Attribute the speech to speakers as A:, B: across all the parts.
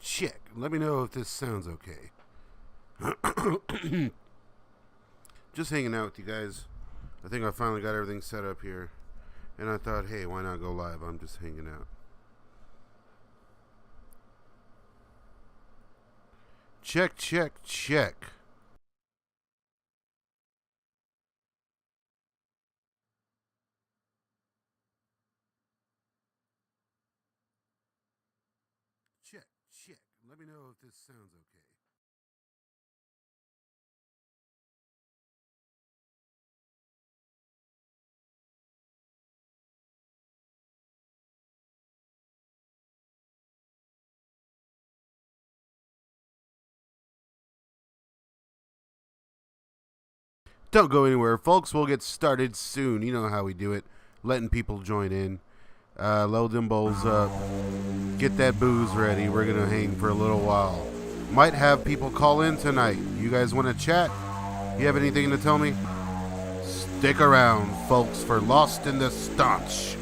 A: check. Let me know if this sounds okay. Just hanging out with you guys. I think I finally got everything set up here. And I thought, hey, why not go live? I'm just hanging out. Check, check, check. Check, check. Let me know if this sounds okay. Don't go anywhere, folks. We'll get started soon. You know how we do it. Letting people join in. Load them bowls up. Get that booze ready. We're going to hang for a little while. Might have people call in tonight. You guys want to chat? You have anything to tell me? Stick around, folks, for Lost in the Staunch.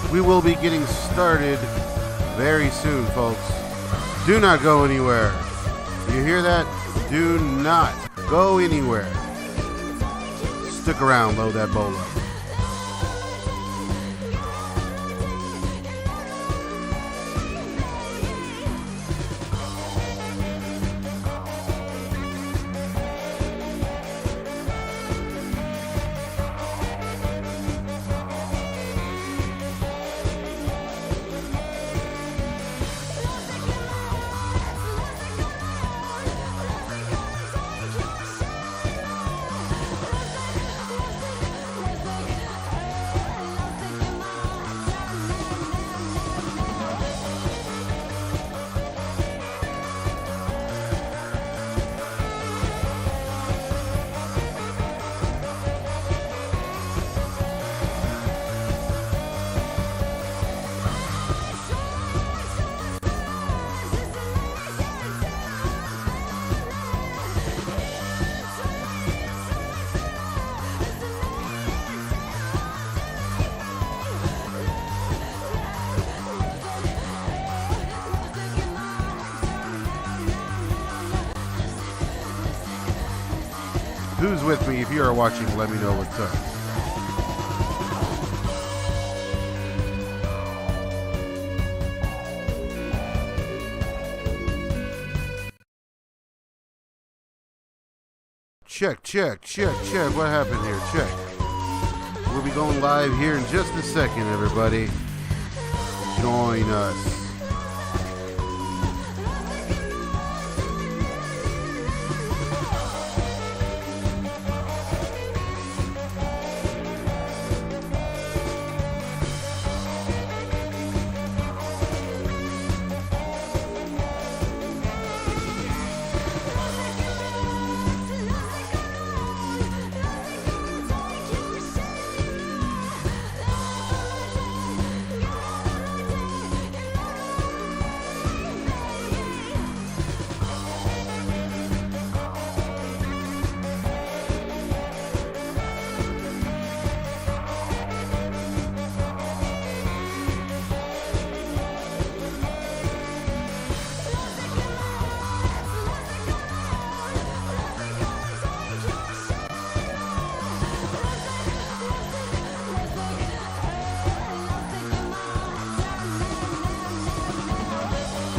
A: We will be getting started very soon, folks. Do not go anywhere. You hear that? Do not go anywhere. Stick around, load that bowl up. Who's with me? If you are watching, let me know what's up. Check, check, check, check. What happened here? Check. We'll be going live here in just a second, everybody. Join us.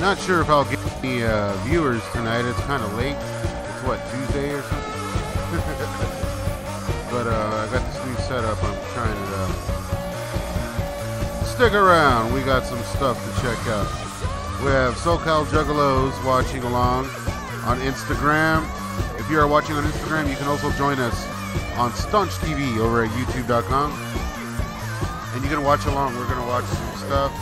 A: Not sure if I'll get any viewers tonight. It's kind of late. It's what, Tuesday or something? But I got this new setup. I'm trying to stick around. We got some stuff to check out. We have SoCal Juggalos watching along on Instagram. If you are watching on Instagram, you can also join us on Staunch TV over at youtube.com. And you can watch along. We're going to watch some stuff.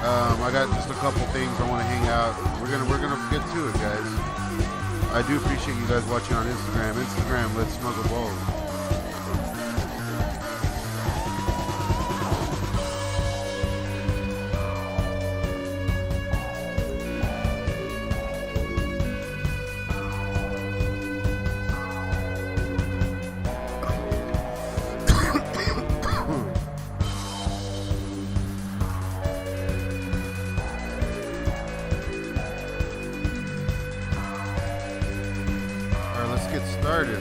A: I got just a couple things I want to hang out. We're gonna get to it, guys. I do appreciate you guys watching on Instagram. Let's smuggle balls.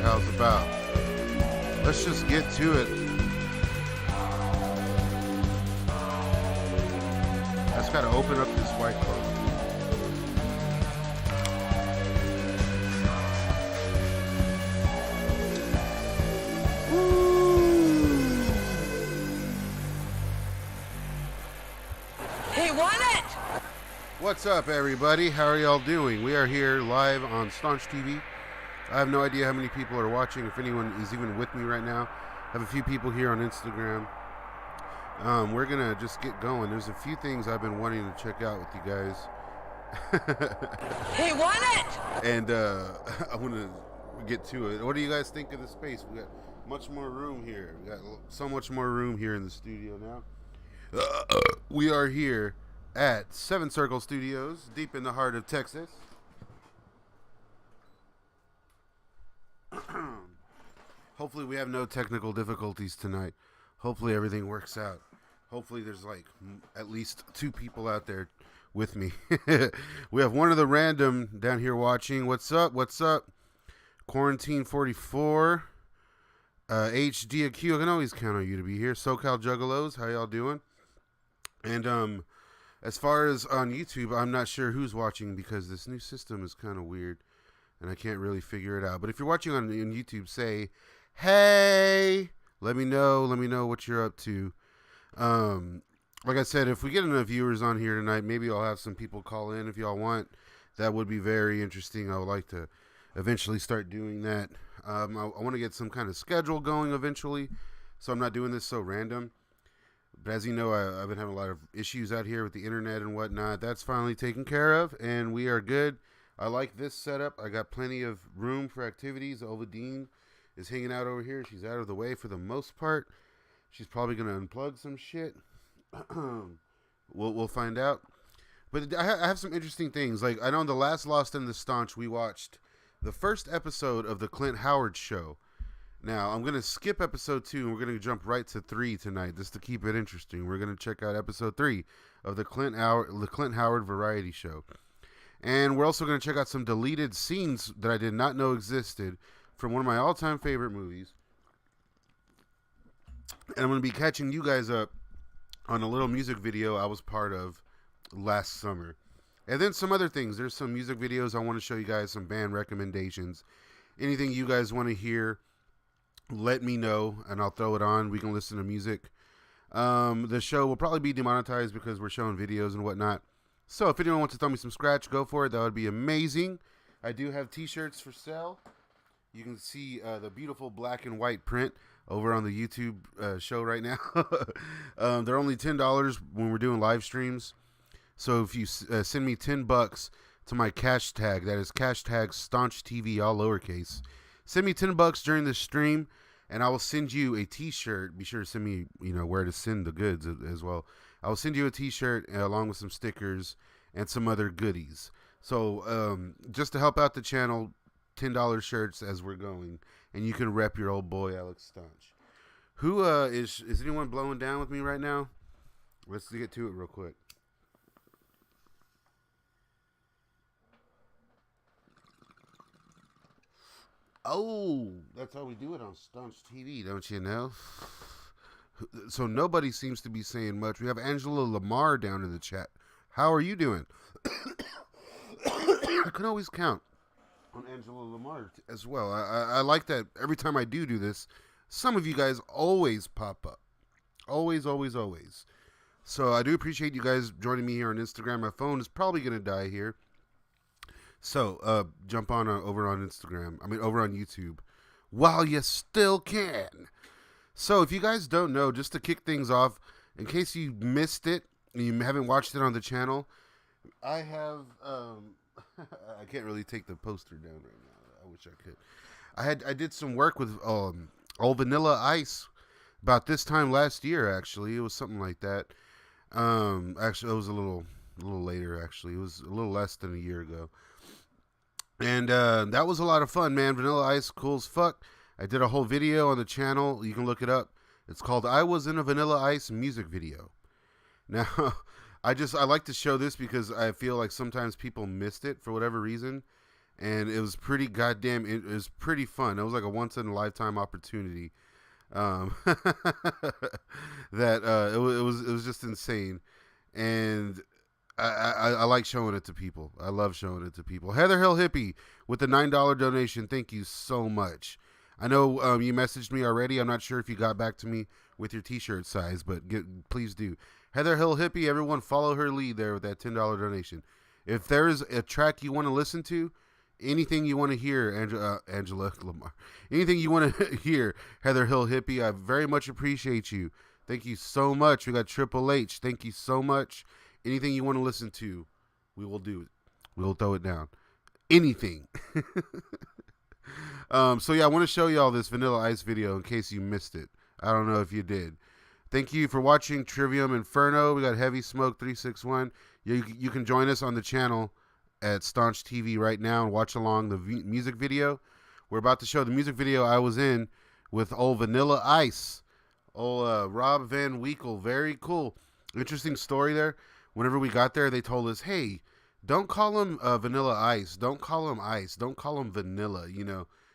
A: How's about? Let's just get to it. I just gotta open up this White Claw.
B: He won it!
A: What's up, everybody? How are y'all doing? We are here live on Staunch TV. I have no idea how many people are watching, if anyone is even with me right now. I have a few people here on Instagram. We're going to just get going. There's a few things I've been wanting to check out with you guys.
B: He won it!
A: And I want to get to it. What do you guys think of the space? We got much more room here. We got so much more room here in the studio now. We are here at 7 Circle Studios, deep in the heart of Texas. Hopefully we have no technical difficulties tonight. Hopefully everything works out. Hopefully there's like at least 2 people out there with me. We have one of the random down here watching. What's up? Quarantine 44. HD AQ. I can always count on you to be here. SoCal Juggalos. How y'all doing? And as far as on YouTube, I'm not sure who's watching because this new system is kind of weird. And I can't really figure it out. But if you're watching on YouTube, say, hey, let me know what you're up to. Like I said, if we get enough viewers on here tonight, maybe I'll have some people call in if y'all want. That would be very interesting. I would like to eventually start doing that. I want to get some kind of schedule going eventually, so I'm not doing this so random. But as you know, I've been having a lot of issues out here with the internet and whatnot. That's finally taken care of, and we are good. I like this setup. I got plenty of room for activities. Ovadine is hanging out over here. She's out of the way for the most part. She's probably going to unplug some shit. We'll find out. But I have some interesting things. Like, I know in the last Lost in the Staunch, we watched the first episode of the Clint Howard Show. Now, I'm going to skip episode 2, and we're going to jump right to 3 tonight, just to keep it interesting. We're going to check out episode 3 of the Clint Howard Variety Show. And we're also going to check out some deleted scenes that I did not know existed from one of my all-time favorite movies. And I'm going to be catching you guys up on a little music video I was part of last summer. And then some other things. There's some music videos I want to show you guys, some band recommendations. Anything you guys want to hear, let me know, and I'll throw it on. We can listen to music. The show will probably be demonetized because we're showing videos and whatnot. So if anyone wants to throw me some scratch, go for it. That would be amazing. I do have t-shirts for sale. You can see the beautiful black and white print over on the YouTube show right now. They're only $10 when we're doing live streams. So if you send me $10 to my cash tag, that is cash tag Staunch TV, all lowercase. Send me $10 during the stream, and I will send you a t-shirt. Be sure to send me, where to send the goods as well. I will send you a t-shirt along with some stickers and some other goodies. So just to help out the channel, $10 shirts as we're going, and you can rep your old boy Alex Staunch. Who is anyone blowing down with me right now? Let's get to it real quick. Oh, that's how we do it on Staunch TV, don't you know? So nobody seems to be saying much. We have Angela Lamar down in the chat. How are you doing? I can always count on Angela Lamar as well. I like that every time I do this, some of you guys always pop up. Always, always, always. So I do appreciate you guys joining me here on Instagram. My phone is probably going to die here. So jump on over on Instagram. Over on YouTube while you still can. So if you guys don't know, just to kick things off, in case you missed it and you haven't watched it on the channel, I have I can't really take the poster down right now. I wish I could. I did some work with Old Vanilla Ice about this time last year. Actually, it was something like that. Actually, it was a little later. Actually, it was a little less than a year ago. And that was a lot of fun, man. Vanilla Ice, cool as fuck. I did a whole video on the channel. You can look it up. It's called "I Was in a Vanilla Ice" music video. Now, I like to show this because I feel like sometimes people missed it for whatever reason, and it was pretty goddamn. It was pretty fun. It was like a once in a lifetime opportunity. That it was just insane, and I like showing it to people. I love showing it to people. Heather Hill Hippie with the $9 donation. Thank you so much. I know you messaged me already. I'm not sure if you got back to me with your t-shirt size, but please do. Heather Hill Hippie, everyone follow her lead there with that $10 donation. If there is a track you want to listen to, anything you want to hear, Angela Lamar, anything you want to hear, Heather Hill Hippie, I very much appreciate you. Thank you so much. We got Triple H. Thank you so much. Anything you want to listen to, we will do it. We'll throw it down. Anything. So yeah, I want to show you all this Vanilla Ice video in case you missed it. I don't know if you did. Thank you for watching Trivium Inferno. We got Heavy Smoke 361. You can join us on the channel at Staunch TV right now and watch along the music video. We're about to show the music video I was in with old Vanilla Ice. Old Rob Van Winkle. Very cool. Interesting story there. Whenever we got there, they told us, hey, don't call him Vanilla Ice. Don't call him Ice. Don't call him Vanilla,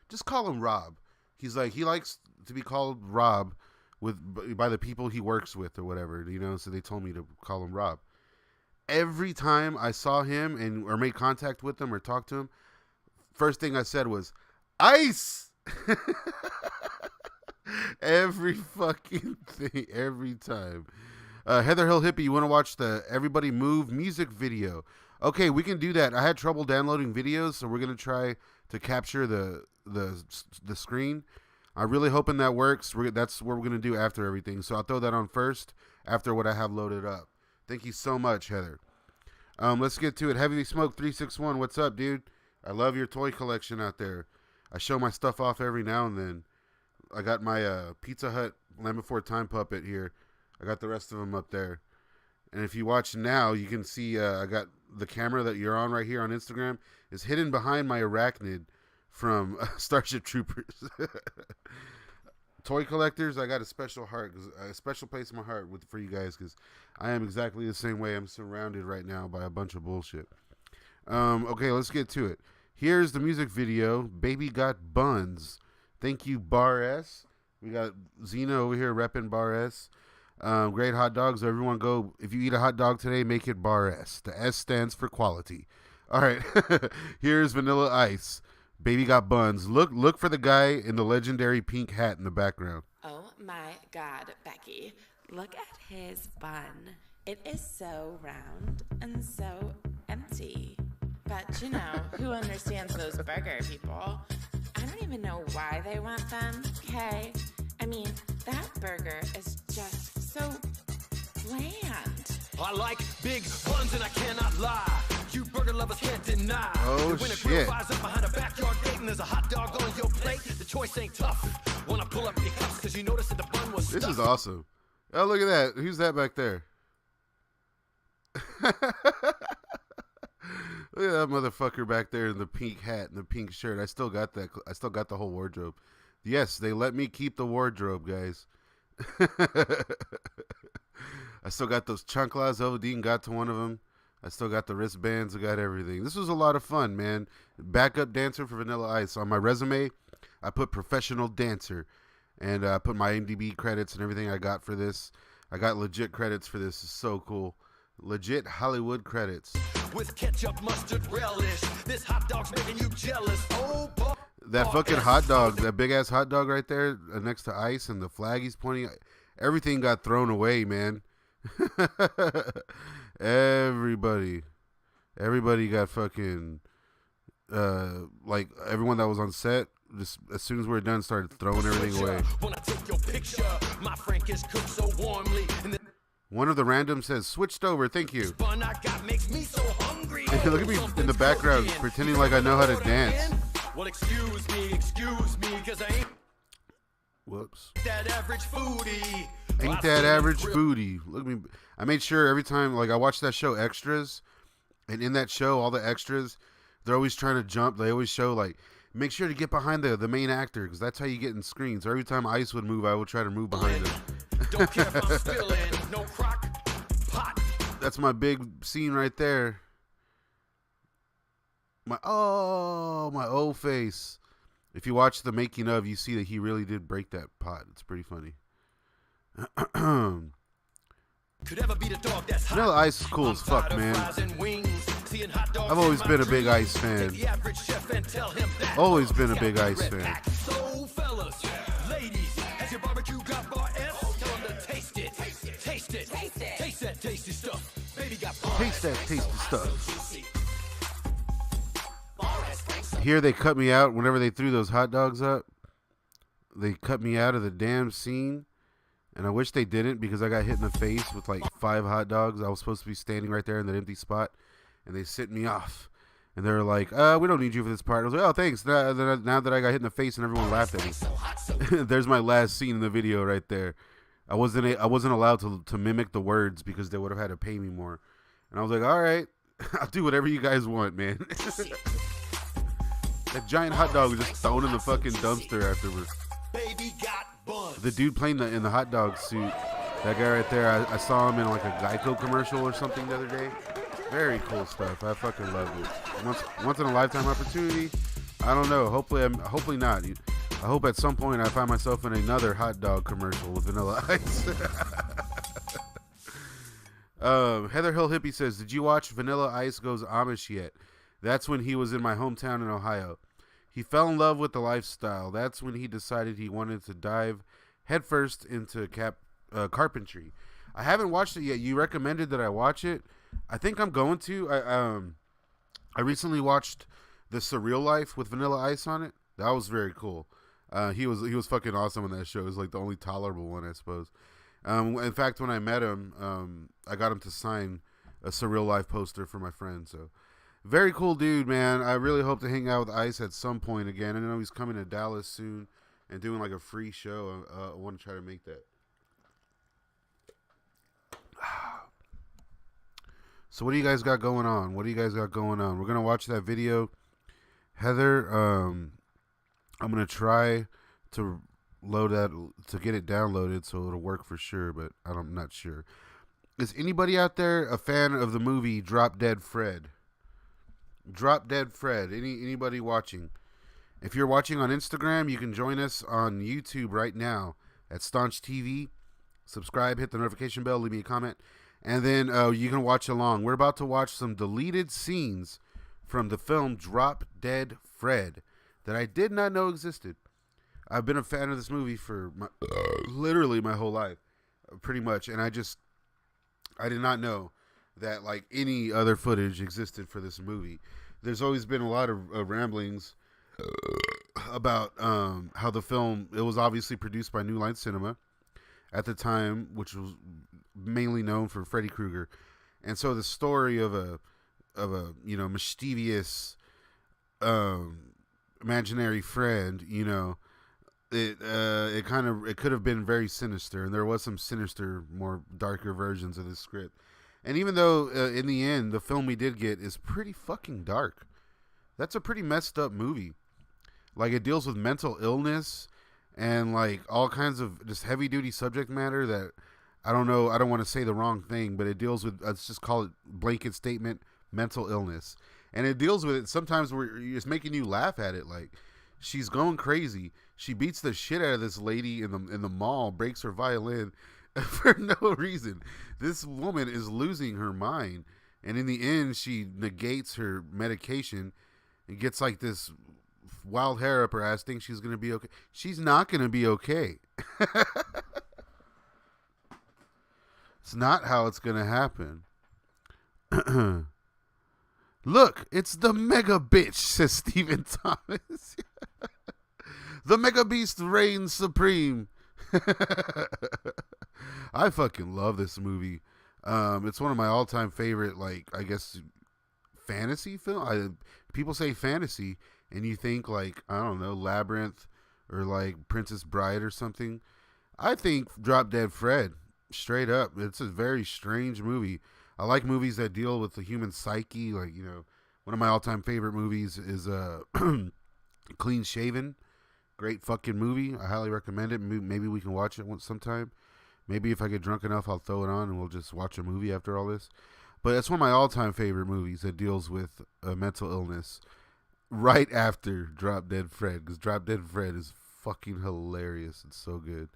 A: Just call him Rob. He's like, he likes to be called Rob by the people he works with or whatever, so they told me to call him Rob. Every time I saw him or made contact with him or talked to him, first thing I said was, Ice! Every fucking thing, every time. Heather Hill Hippie, you want to watch the Everybody Move music video? Okay, we can do that. I had trouble downloading videos, so we're going to try to capture the screen. I'm really hoping that works. That's what we're going to do after everything. So I'll throw that on first after what I have loaded up. Thank you so much, Heather. Let's get to it. Heavy Smoke 361, what's up, dude? I love your toy collection out there. I show my stuff off every now and then. I got my Pizza Hut Land Before Time puppet here. I got the rest of them up there. And if you watch now, you can see I got the camera that you're on right here on Instagram is hidden behind my arachnid from Starship Troopers. Toy collectors, I got a special place in my heart for you guys because I am exactly the same way. I'm surrounded right now by a bunch of bullshit. Okay, let's get to it. Here's the music video, Baby Got Buns. Thank you, Bar S. We got Zena over here repping Bar S. Great hot dogs. Everyone go, if you eat a hot dog today, make it Bar S. The S stands for quality. All right, here's Vanilla Ice. Baby Got Buns. Look for the guy in the legendary pink hat in the background.
C: Oh my God, Becky. Look at his bun. It is so round and so empty. But who understands those burger people? I don't even know why they want them, okay? That burger is just so bland.
D: I like big buns and I cannot lie. You burger lovers can't deny.
A: Oh,
D: when a
A: shit.
D: grill fires up behind a backyard gate and there's a hot dog on your plate, the choice ain't tough. Wanna pull up your cups cause you notice that the bun was
A: This
D: stuffed.
A: is awesome. Oh, look at that. Who's that back there? Look at that motherfucker back there in the pink hat and the pink shirt. I still got that. I still got the whole wardrobe. Yes, they let me keep the wardrobe, guys. I still got those chanclas. Dean got to one of them. I still got the wristbands. I got everything. This was a lot of fun, man. Backup dancer for Vanilla Ice. On my resume, I put professional dancer. And I put my IMDb credits and everything I got for this. I got legit credits for this. It's so cool. Legit Hollywood credits.
D: with ketchup, mustard, relish. This hot dog's making you jealous. Oh, boy.
A: That fucking hot dog, that big ass hot dog right there next to Ice and the flag he's pointing, everything got thrown away, man. Everybody got fucking, like everyone that was on set, just as soon as we were done, started throwing everything away.
D: When I take your picture, my Frank is cooked so warmly.
A: One of the randoms says, switched over, thank you.
D: Bun I got makes me so hungry.
A: Look at me in the background, pretending like I know how to dance.
D: Well, excuse me, cause I ain't
A: Whoops.
D: that average foodie.
A: Ain't that average foodie. Look at me. I made sure every time, like, I watched that show Extras, and in that show, all the extras, they're always trying to jump. They always show, like, make sure to get behind the main actor, because that's how you get in screens. So every time Ice would move, I would try to move behind him.
D: Don't care if I'm spilling, no crock pot.
A: That's my big scene right there. My old face. If you watch the making of, you see that he really did break that pot. It's pretty funny.
D: Could ever be the dog that's hot.
A: Vanilla Ice is cool as fuck, man. I've always been a big Ice fan. Always been a big Ice fan.
D: So fellas, ladies, has your barbecue got bar S? Tell them to taste it. Taste it. Taste that tasty stuff. Baby got bar
A: Taste that tasty stuff. Here they cut me out whenever they threw those hot dogs up. They cut me out of the damn scene. And I wish they didn't, because I got hit in the face with like 5 hot dogs. I was supposed to be standing right there in that empty spot. And they sent me off. And they were like, we don't need you for this part. I was like, oh, thanks. Now that I got hit in the face and everyone laughed at me. There's my last scene in the video right there. I wasn't allowed to mimic the words because they would have had to pay me more. And I was like, all right, I'll do whatever you guys want, man. That giant hot dog was just thrown in the fucking dumpster afterwards.
D: Baby got buns.
A: The dude playing in the hot dog suit, that guy right there, I saw him in like a Geico commercial or something the other day. Very cool stuff. I fucking loved it. Once in a lifetime opportunity. I don't know. Hopefully not. I hope at some point I find myself in another hot dog commercial with Vanilla Ice. Heather Hill Hippie says, did you watch Vanilla Ice Goes Amish yet? That's when he was in my hometown in Ohio. He fell in love with the lifestyle. That's when he decided he wanted to dive headfirst into carpentry. I haven't watched it yet. You recommended that I watch it. I think I'm going to. I recently watched The Surreal Life with Vanilla Ice on it. That was very cool. He was fucking awesome on that show. It was like the only tolerable one, I suppose. In fact, when I met him, I got him to sign a Surreal Life poster for my friend. So, very cool dude, man. I really hope to hang out with Ice at some point again. I know he's coming to Dallas soon and doing like a free show. I want to try to make that. So what do you guys got going on? We're going to watch that video. Heather, I'm going to try to load that, to get it downloaded so it'll work for sure, but I'm not sure. Is anybody out there a fan of the movie Drop Dead Fred? Drop Dead Fred. Anybody watching? If you're watching on Instagram, you can join us on YouTube right now at Staunch TV. Subscribe, hit the notification bell, leave me a comment, and then you can watch along. We're about to watch some deleted scenes from the film Drop Dead Fred that I did not know existed. I've been a fan of this movie for literally my whole life, pretty much, and I did not know that like any other footage existed for this movie. There's always been a lot of ramblings about how the film, it was obviously produced by New Line Cinema at the time, which was mainly known for Freddy Krueger. And so the story of a mischievous imaginary friend, it could have been very sinister, and there was some sinister, more darker versions of this script. And even though in the end the film we did get is pretty fucking dark, that's a pretty messed up movie. Like, it deals with mental illness and like all kinds of just heavy duty subject matter that I don't know. I don't want to say the wrong thing, but it deals with, let's just call it blanket statement, mental illness. And it deals with it sometimes where it's making you laugh at it. Like, she's going crazy. She beats the shit out of this lady in the mall, breaks her violin for no reason. This woman is losing her mind, And in the end, she negates her medication and gets like this wild hair up her ass, thinks she's going to be okay. She's not going to be okay. It's not how it's going to happen. Look, it's the mega bitch, says Stephen Thomas. The mega beast reigns supreme. I fucking love this movie. It's one of my all-time favorite, like, I guess, fantasy film. People say fantasy, and you think, like, I don't know, Labyrinth or, like, Princess Bride or something. I think Drop Dead Fred, straight up. It's a very strange movie. I like movies that deal with the human psyche. Like, you know, one of my all-time favorite movies is Clean Shaven. Great fucking movie. I highly recommend it. Maybe we can watch it sometime. Maybe if I get drunk enough, I'll throw it on and we'll just watch a movie after all this. But it's one of my all-time favorite movies that deals with mental illness right after Drop Dead Fred, because Drop Dead Fred is fucking hilarious. It's so good.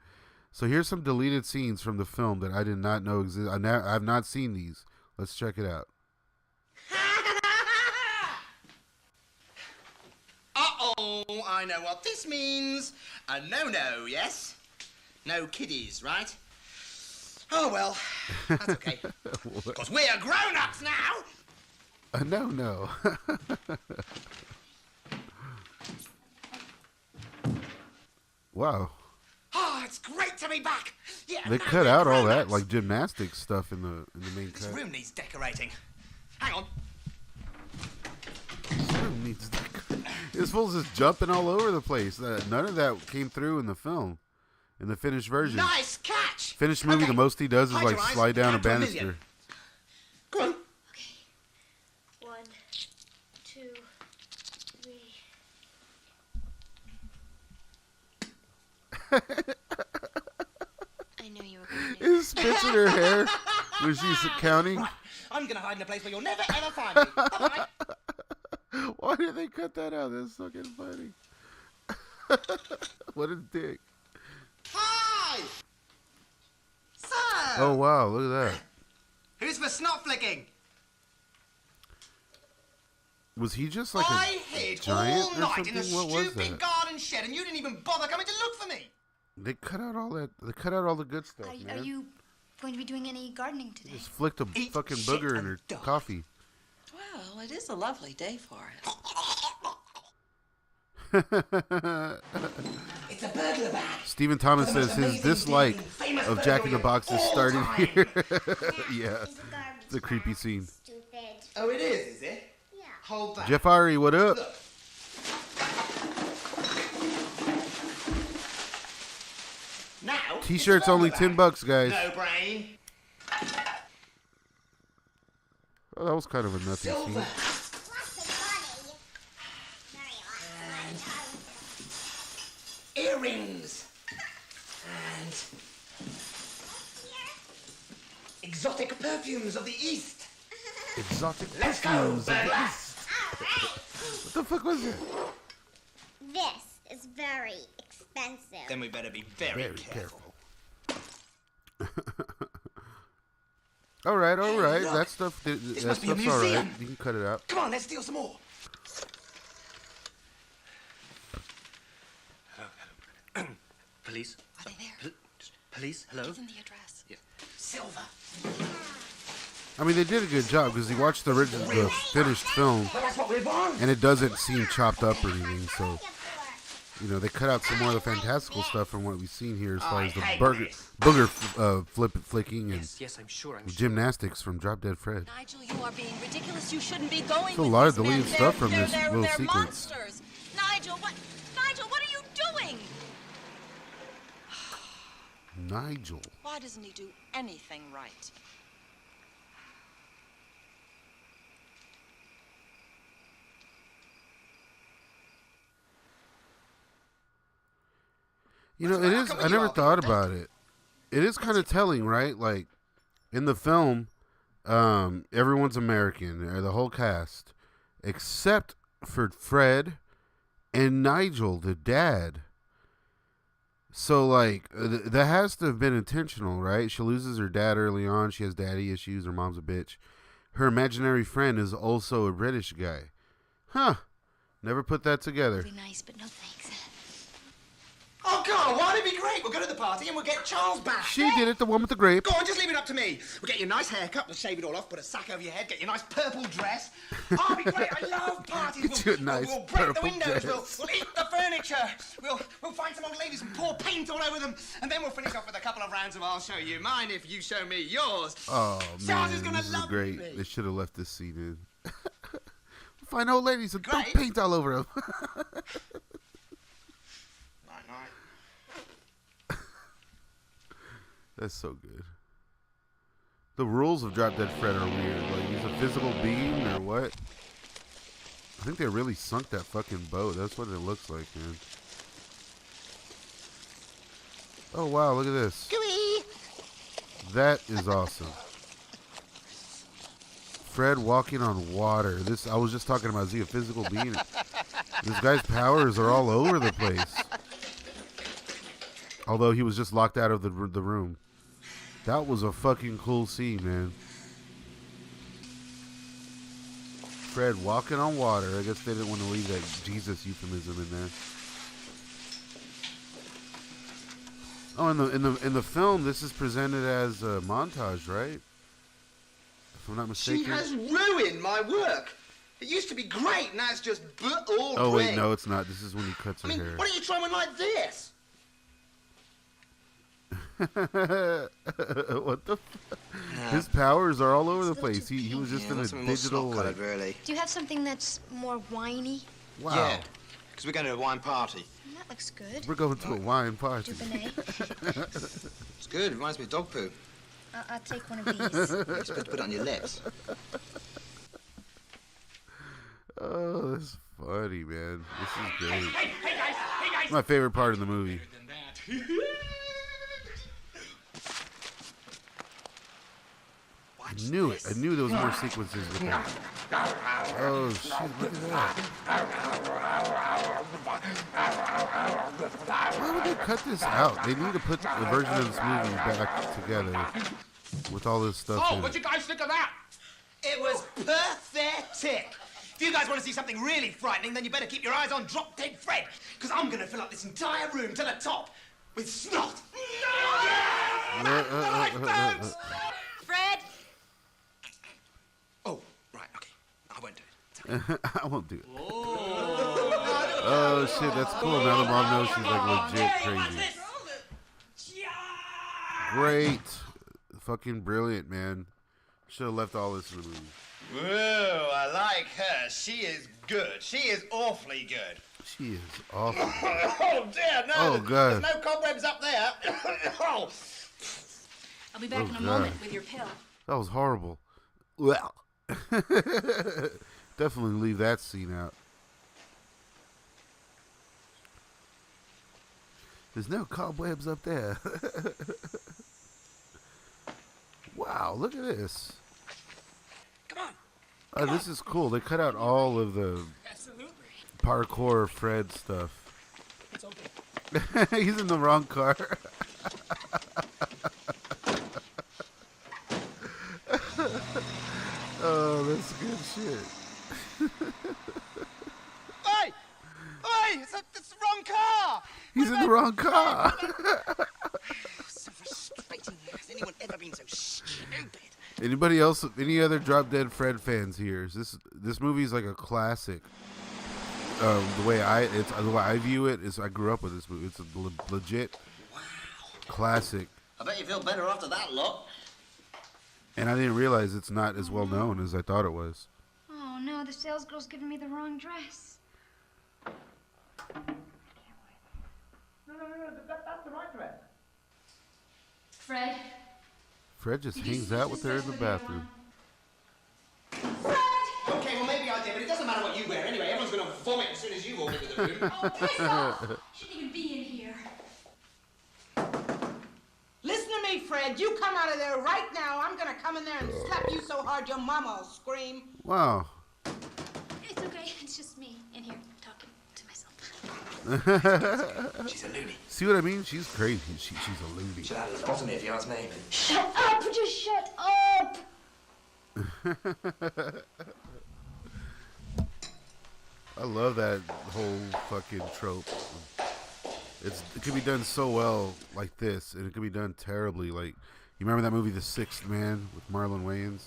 A: So here's some deleted scenes from the film that I did not know exist. I've not seen these. Let's check it out.
E: Uh-oh, I know what this means. A no-no, yes? No kiddies, right? Oh, well, that's okay. Because we're grown-ups now!
A: No. Wow.
E: Oh, it's great to be back! Yeah,
A: They
E: now
A: cut
E: we're
A: out all that,
E: grown-ups.
A: like, gymnastics stuff in the main
E: This
A: cut.
E: room needs decorating. Hang on.
A: This room needs This fool's just jumping all over the place. None of that came through in the film, in the finished version.
E: Nice catch!
A: Finished movie,
E: Okay.
A: the most he does is
E: Hide
A: like
E: your eyes,
A: slide down a
E: count to 1
A: banister.
E: million. Go on.
F: Okay. 1, 2, 3. I knew you were going to.
A: Is spits in her hair when she's counting?
E: Right, I'm going to hide in a place where you'll never ever find me. Bye-bye.
A: Why did they cut that out? That's fucking funny. What a dick.
E: Hi! So,
A: Oh, wow. Look at that.
E: who's for snot flicking?
A: Was he just like
E: I
A: a
E: hid
A: giant
E: all
A: or
E: night in a
A: something? What was
E: stupid
A: that?
E: garden shed and you didn't even bother coming to look for me.
A: They cut out all that. They cut out all the good stuff,
F: Are
A: man.
F: you going to be doing any gardening today?
A: Just flicked a
E: Eat
A: fucking
E: shit
A: booger in
E: and
A: her
E: die.
A: coffee.
B: Well, it is a lovely day for it.
E: It's a burglar bag.
A: Stephen Thomas
E: The most
A: says his
E: amazing,
A: dislike
E: daring, famous
A: of Jack in the
E: burglar
A: Box is
E: of all
A: started
E: time.
A: here. Yeah, it's a creepy scene.
F: Stupid.
E: Oh, it is it?
F: Yeah.
E: Hold that.
A: Jeff Ari, what up?
E: Look. Now,
A: T-shirts
E: it's a
A: only
E: burglar bag.
A: $10, guys.
E: No brain.
A: Oh, that was kind of a nothing
E: Silver.
A: scene.
F: Lots of money.
E: Earrings. And exotic perfumes of the East.
A: Exotic
E: Let's go,
A: perfumes of the
E: burglar.
A: East. What the fuck was that?
F: This is very expensive.
E: Then we better be very,
A: Very
E: careful.
A: All right.
E: look.
A: That stuff. That
E: must be a
A: stuff's all right.
E: museum.
A: You can cut it out.
E: Come on, let's steal some more. Police?
B: Are they there?
E: Police? Hello?
B: Give them the address.
E: Yeah. Silver.
A: I mean, they did a good job because you watched the finished film,
E: Well, that's what we want.
A: and it doesn't seem chopped up or anything. So, you know, they cut out some more of the fantastical stuff from what we've seen here, as far as the
E: I hate
A: booger flicking and
E: Yes, I'm sure.
A: gymnastics from Drop Dead Fred.
B: Nigel, you are being ridiculous. You shouldn't be going
A: There's a
B: with
A: lot of
B: these men.
A: deleted stuff from
B: They're-
A: this
B: they're-
A: little
B: they're
A: sequence.
B: monsters. Nigel, what are you doing?
A: Nigel.
B: Why doesn't he do anything right?
A: You know,
E: What's
A: it
E: wrong?
A: is.
E: How come
A: I
E: you
A: never
E: all
A: thought
E: think
A: about it. It is kind of telling, right? Like in the film, everyone's American, or the whole cast, except for Fred and Nigel, the dad. So, like, that has to have been intentional, right? She loses her dad early on. She has daddy issues. Her mom's a bitch. her imaginary friend is also a British guy. Huh. Never put that together.
F: Really nice, but no thanks.
E: Oh, God, why would it be great? We'll go to the party and we'll get Charles back.
A: She did it, the one with the grape.
E: Go on, just leave it up to me. We'll get you a nice haircut, we'll shave it all off, put a sack over your head, get you a nice purple dress. Oh, it'll be great, I love parties.
A: Get you a nice
E: we'll break the
A: purple
E: windows,
A: dress.
E: we'll eat the furniture, we'll find some old ladies and pour paint all over them, and then we'll finish off with a couple of rounds of I'll show you mine if you show me yours.
A: Oh,
E: Charles
A: man,
E: is gonna
A: this is
E: love
A: great.
E: me.
A: They should have left this scene in. Find old ladies and throw
E: Great.
A: paint all over them.
E: Night.
A: That's so good. The rules of Drop Dead Fred are weird. Like, he's a physical being or what? I think they really sunk that fucking boat. That's what it looks like, man. Oh, wow, look at this. That is awesome. Fred walking on water. This, I was just talking about, is he a physical being? This guy's powers are all over the place. Although he was just locked out of the room. That was a fucking cool scene, man. Fred walking on water. I guess they didn't want to leave that Jesus euphemism in there. Oh, in the film, this is presented as a montage, right? If I'm not mistaken.
E: She has ruined my work. It used to be great, now it's just all
A: Oh wait,
E: grey.
A: no, it's not. This is when he cuts her
E: I mean,
A: hair.
E: why don't you try one like this?
A: What the? His powers are all over the place. He was just in a digital. Like,
E: really.
F: Do you have something that's more winey?
A: wow,
E: Yeah, because we're going to a wine party.
F: That looks good.
A: we're going to a wine party.
F: Dubonnet.
E: It's good, reminds me of dog poo.
F: I'll take one of these.
E: You're supposed to put it on your lips.
A: Oh, that's funny, man. This is great. My favorite part of the movie. I knew it. I knew there was more sequences with that. Oh shit! Look at that. Why would they cut this out? They need to put the version of this movie back together with all this stuff in it.
E: You guys think of that? It was pathetic. If you guys want to see something really frightening, then you better keep your eyes on Drop Dead Fred, because I'm going to fill up this entire room to the top with snot.
B: Fred!
E: Oh, right, okay. I won't do it.
A: I won't do it. Oh shit, that's cool. Now the mom knows she's like legit crazy. Great. Fucking brilliant, man. Should have left all this in the movie.
E: Whoa, I like her. She is good. She is awfully good.
A: She is awful.
E: Oh, dear, no.
A: Oh, God.
E: There's no cobwebs up there. Oh.
B: I'll be back in a
A: God.
B: moment with your pill.
A: That was horrible. Well, definitely leave that scene out. There's no cobwebs up there. Wow, look at this.
E: Come on.
A: Oh, this is cool. They cut out all of the parkour Fred stuff.
E: It's okay.
A: He's in the wrong car. Oh, that's good shit.
E: Hey! Hey! It's the wrong car!
A: He's in the wrong car.
E: So frustrating. Has anyone ever been so stupid?
A: Anybody else? Any other Drop Dead Fred fans here? Is this movie is like a classic. The way I view it is I grew up with this movie. It's a legit classic,
E: I bet you feel better after that look.
A: and I didn't realize it's not as well known as I thought it was.
F: Oh no, the sales girl's giving me the wrong dress.
E: No, that's the right dress.
F: Fred?
A: Fred just hangs out with her in the bathroom.
E: Okay, well maybe I did, but it doesn't matter what you wear anyway. Everyone's going to vomit as soon as you walk into the room.
F: Oh, piss off! Shouldn't even be in here.
G: Listen to me, Fred. You come out of there right now. I'm gonna come in there and slap you so hard your mama will scream.
A: Wow.
F: It's okay, it's just me in here talking to myself.
E: She's a loony.
A: See what I mean? She's crazy. She's a loony.
E: She'll have a lobotomy if you ask me.
F: Shut up! Just shut up!
A: I love that whole fucking trope. It could be done so well like this, and it could be done terribly. Like, you remember that movie, The Sixth Man, with Marlon Wayans?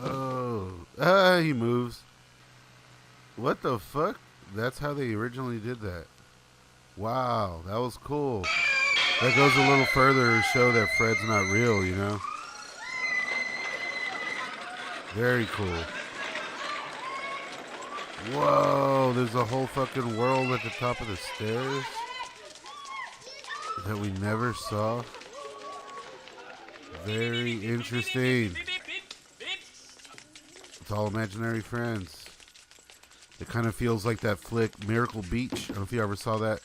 A: Oh, he moves. What the fuck? That's how they originally did that. Wow, that was cool. That goes a little further to show that Fred's not real, you know? Very cool. Whoa, there's a whole fucking world at the top of the stairs that we never saw. Very interesting. It's all imaginary friends. It kind of feels like that flick Miracle Beach. I don't know if you ever saw that,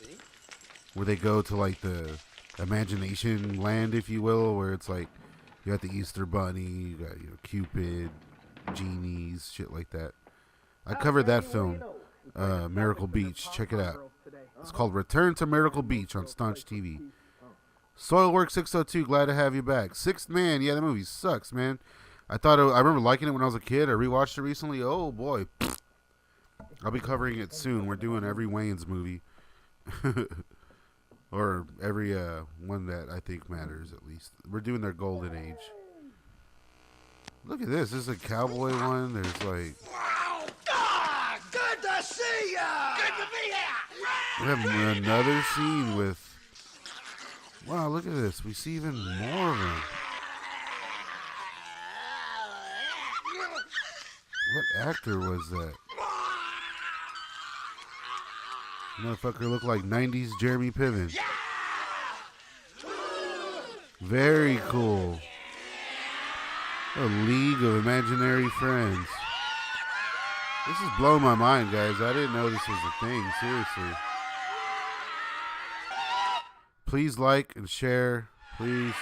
A: where they go to like the imagination land, if you will, where it's like you got the Easter Bunny, you got Cupid, genies, shit like that. I covered that film, Miracle Beach. Check it out. It's called Return to Miracle Beach on Staunch TV. Soilwork 602, glad to have you back. Sixth Man, yeah, that movie sucks, man. I remember liking it when I was a kid. I rewatched it recently. Oh boy, I'll be covering it soon. We're doing every Wayans movie, or every one that I think matters. At least we're doing their golden age. Look at this. This is a cowboy one. There's like.
D: Good to see ya! Good to be here!
A: We have another scene with. Wow, look at this. We see even more of them. What actor was that? Motherfucker looked like 90s Jeremy Piven. Very cool. A league of imaginary friends. This is blowing my mind, guys. I didn't know this was a thing. Seriously. Please like and share. Please.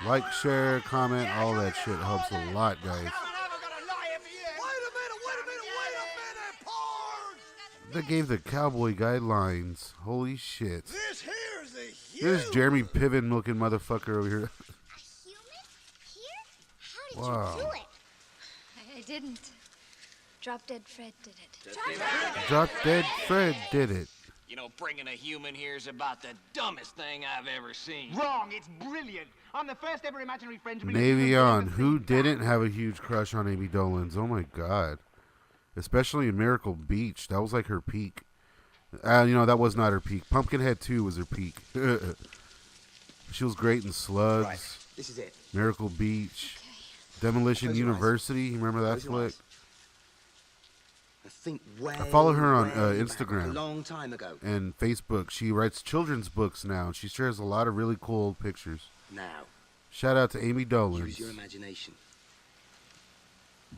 A: Like, share, comment, all that shit helps a lot, guys. They gave the cowboy guidelines. Holy shit.
D: This here's a huge...
A: There's Jeremy Piven looking motherfucker over here.
F: A human? Here? How did
A: Wow.
F: you do it? I didn't. Drop Dead Fred did it.
A: Drop Dead Fred did it.
H: You know, bringing a human here is about the dumbest thing I've ever seen.
I: Wrong, it's brilliant. I'm the first ever imaginary friend to be...
A: Navy on. Who didn't have a huge crush on Amy Dolenz? Oh my god. Especially in Miracle Beach. That was like her peak. That was not her peak. Pumpkinhead 2 was her peak. She was great in Slugs.
E: Right, this is it.
A: Miracle Beach. Demolition
E: Close your eyes.
A: University. You remember that
E: Close your
A: flick?
E: eyes. I think
A: I follow her on
E: way back,
A: Instagram.
E: a long time ago.
A: And Facebook. She writes children's books now. She shares a lot of really cool old pictures.
E: Now,
A: Shout out to Amy
E: use
A: Dolenz.
E: your imagination.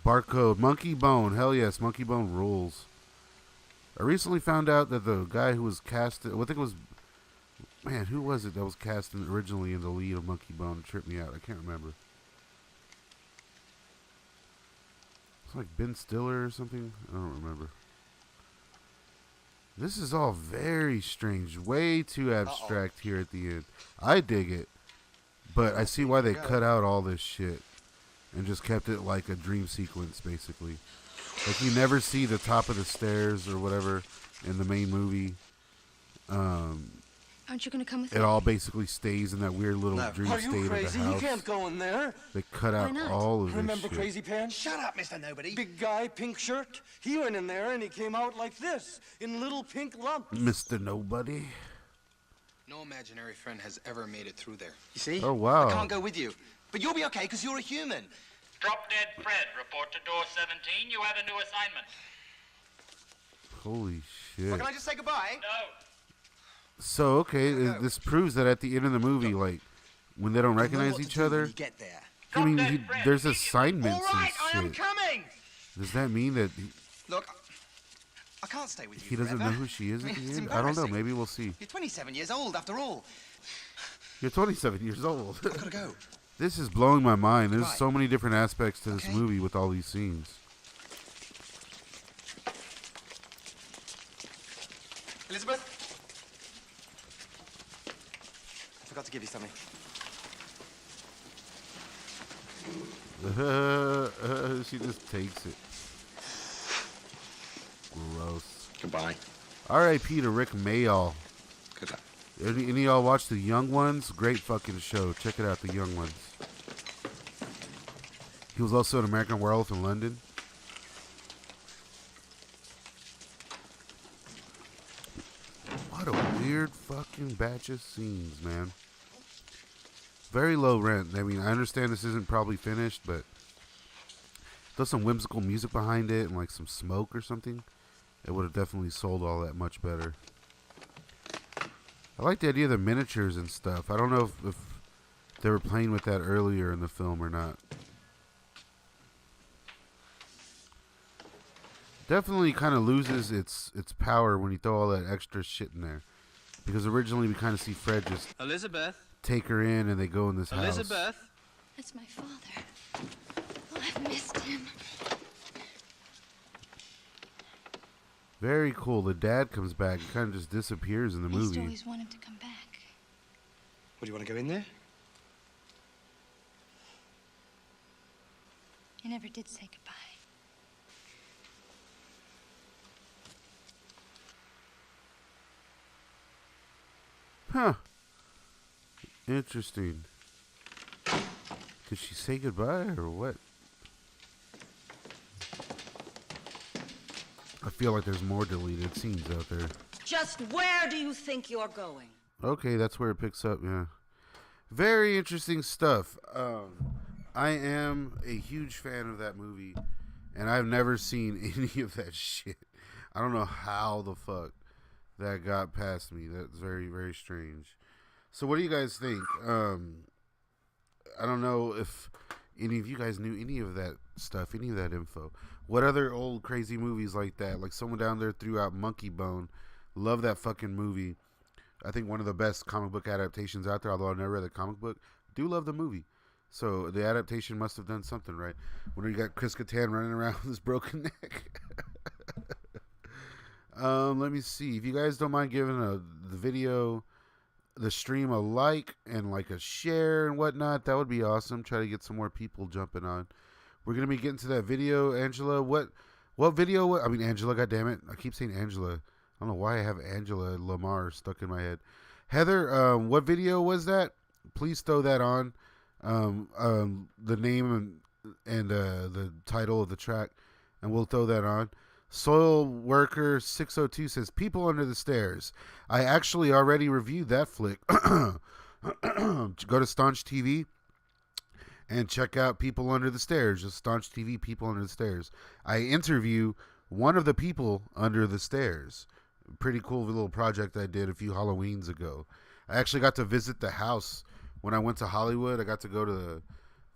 A: Barcode. Monkey Bone. Hell yes. Monkey Bone rules. I recently found out that the guy who was casted, I think it was, man, who was it that was casted originally in the lead of Monkey Bone? It tripped me out. I can't remember. It's like Ben Stiller or something. I don't remember. This is all very strange. Way too abstract here at the end. I dig it. But I see why they cut out all this shit and just kept it like a dream sequence, basically. Like, you never see the top of the stairs or whatever in the main movie.
F: Aren't you going to come with
A: It
F: me?
A: all basically stays in that weird little dream
D: Are
A: state
D: you
A: of
D: crazy?
A: the
D: You
A: house.
D: can't go in there.
A: They cut out
F: not?
A: all of this
D: Remember
A: shit.
D: Crazy Pants?
E: Shut up, Mr. Nobody.
D: Big guy, pink shirt. He went in there and he came out like this, in little pink lumps.
A: Mr. Nobody.
J: No imaginary friend has ever made it through there.
E: You see?
A: Oh, wow.
E: I can't go with you. But you'll be okay because you're a human.
K: Drop Dead Fred, report to door 17. You have a new assignment.
A: Holy shit.
E: Well, can I just say goodbye?
K: No.
A: So, okay, this proves that at the end of the movie, like, when they don't
E: You know
A: recognize
E: what to
A: each
E: do when
A: other,
E: you get there.
A: I mean, there's assignments
E: All right, I
A: and
E: am
A: shit.
E: coming.
A: Does that mean that
E: Look, I can't stay with
A: he
E: you
A: doesn't know
E: forever.
A: who she is at
E: It's
A: the end? I don't know.
E: embarrassing.
A: Maybe we'll see.
E: You're 27 years old, after all.
A: You're 27 years old.
E: I've got to go.
A: This is blowing my mind. There's
E: Right.
A: so many different aspects to this
E: Okay.
A: movie with all these scenes.
E: Elizabeth?
L: forgot to give you something.
A: She just takes it. Gross.
E: Goodbye.
A: R.I.P. to Rick Mayall.
E: Good luck.
A: Any of y'all watch The Young Ones? Great fucking show. Check it out, The Young Ones. He was also in American Werewolf in London. What a weird fucking batch of scenes, man. Very low rent. I mean, I understand this isn't probably finished, but there's some whimsical music behind it and like some smoke or something. It would have definitely sold all that much better. I like the idea of the miniatures and stuff. I don't know if they were playing with that earlier in the film or not. Definitely kind of loses its power when you throw all that extra shit in there. Because originally we kind of see Fred just
H: Elizabeth.
A: take her in and they go in this house.
H: Elizabeth.
F: That's my father. Oh, I've missed him.
A: Very cool. The dad comes back and kind of just disappears in the
F: I used to
A: movie.
F: always want him to come back.
L: What, do you want to go in there?
F: He never did say goodbye.
A: Huh. Interesting. Did she say goodbye or what? I feel like there's more deleted scenes out there.
M: Just where do you think you're going?
A: Okay, that's where it picks up, yeah. Very interesting stuff. I am a huge fan of that movie, and I've never seen any of that shit. I don't know how the fuck that got past me. That's very, very strange. So what do you guys think? I don't know if any of you guys knew any of that stuff, any of that info. What other old crazy movies like that? Like someone down there threw out Monkey Bone. Love that fucking movie. I think one of the best comic book adaptations out there, although I never read the comic book. Do love the movie. So the adaptation must have done something right. When you got Chris Kattan running around with his broken neck. Let me see. If you guys don't mind giving the video, the stream a like and like a share and whatnot, that would be awesome. Try to get some more people jumping on. We're gonna be getting to that video, Angela. What video? I mean, Angela. Goddammit. I keep saying Angela. I don't know why I have Angela Lamar stuck in my head. Heather, what video was that? Please throw that on. The name and the title of the track, and we'll throw that on. Soil Worker 602 says, People Under the Stairs. I actually already reviewed that flick. Go to Staunch TV and check out People Under the Stairs. Just Staunch TV, People Under the Stairs. I interview one of the people under the stairs. Pretty cool little project I did a few Halloweens ago. I actually got to visit the house when I went to Hollywood. I got to go to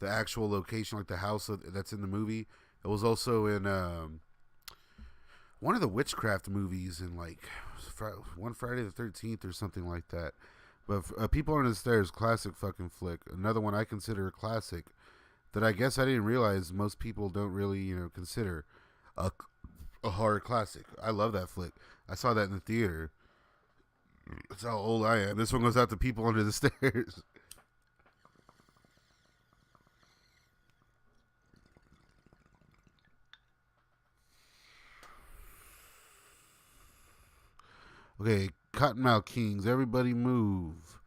A: the actual location, like the house that's in the movie. It was also in one of the witchcraft movies in like one Friday the 13th or something like that. But People Under the Stairs, classic fucking flick. Another one I consider a classic that I guess I didn't realize most people don't really, consider a horror classic. I love that flick. I saw that in the theater. That's how old I am. This one goes out to People Under the Stairs. Okay, Cottonmouth Kings, everybody move.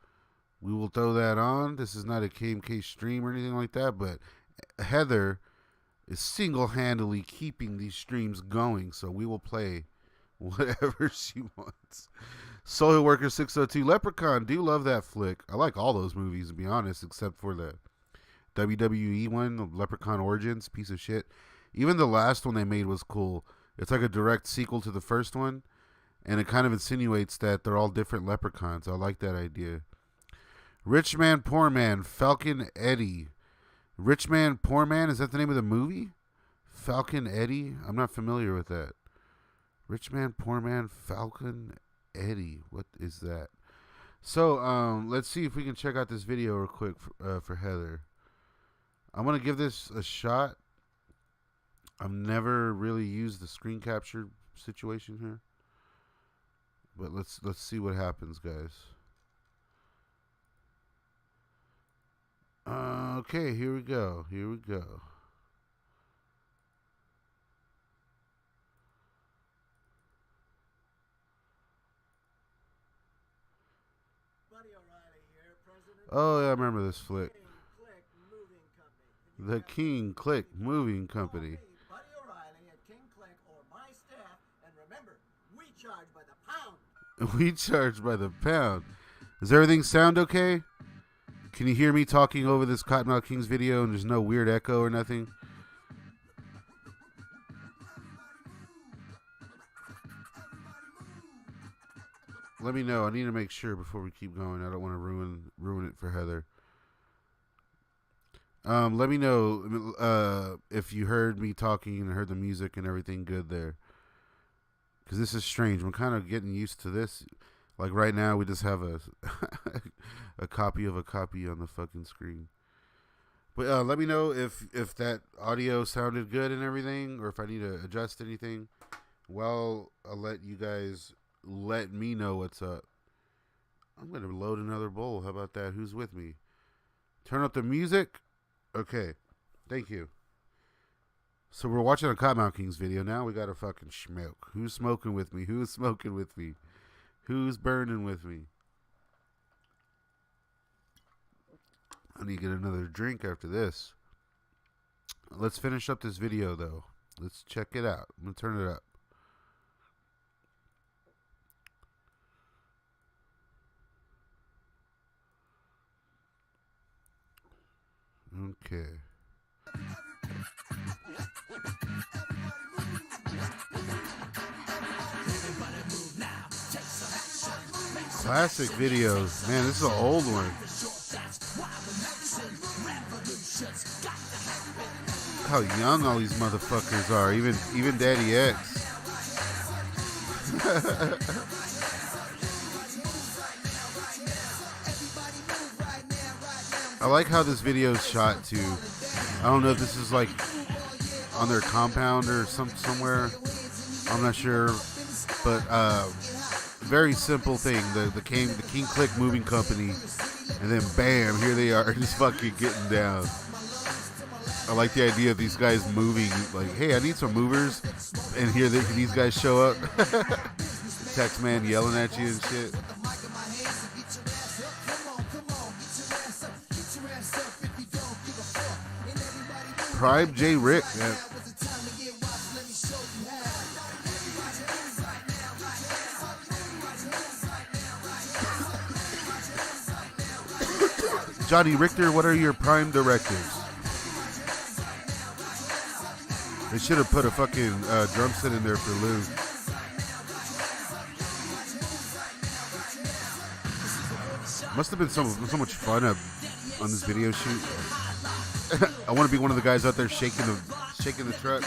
A: We will throw that on. This is not a KMK stream or anything like that, but Heather is single-handedly keeping these streams going, so we will play whatever she wants. Soil Worker 602, Leprechaun, do love that flick. I like all those movies, to be honest, except for the WWE one, the Leprechaun Origins, piece of shit. Even the last one they made was cool. It's like a direct sequel to the first one, and it kind of insinuates that they're all different leprechauns. I like that idea. Rich Man, Poor Man, Falcon Eddie. Rich Man, Poor Man, is that the name of the movie? Falcon Eddie? I'm not familiar with that. Rich Man, Poor Man, Falcon Eddie. What is that? So, let's see if we can check out this video real quick for Heather. I'm going to give this a shot. I've never really used the screen capture situation here. But let's see what happens, guys. Okay, here we go. Here we go. Oh, yeah, I remember this flick. The King Click Moving Company.
N: Buddy O'Reilly at King Click or my staff, and remember, we charge by the pound.
A: We charge by the pound. Does everything sound okay? Can you hear me talking over this Cottonmouth Kings video and there's no weird echo or nothing? Let me know. I need to make sure before we keep going. I don't want to ruin it for Heather. Let me know if you heard me talking and heard the music and everything good there. Because this is strange. I'm kind of getting used to this. Like right now, we just have a copy of a copy on the fucking screen. But let me know if that audio sounded good and everything, or if I need to adjust anything. Well, I'll let you guys let me know what's up. I'm going to load another bowl. How about that? Who's with me? Turn up the music. Okay. Thank you. So we're watching a Cottonmouth Kings video. Now we got a fucking smoke. Who's smoking with me? Who's smoking with me? Who's burning with me? I need to get another drink after this. Let's finish up this video, though. Let's check it out. I'm going to turn it up. Okay. Classic videos. Man, this is an old one. How young all these motherfuckers are. Even Daddy X. I like how this video is shot too. I don't know if this is like on their compound or somewhere. I'm not sure, but very simple thing. The King Click Moving Company, and then bam, here they are, just fucking getting down. I like the idea of these guys moving. Like, hey, I need some movers, and here these guys show up. Text man yelling at you and shit. Prime J. Rick, man. Johnny Richter, what are your prime directives? They should have put a fucking drum set in there for Lou. Must have been so much fun on this video shoot. I want to be one of the guys out there shaking the truck.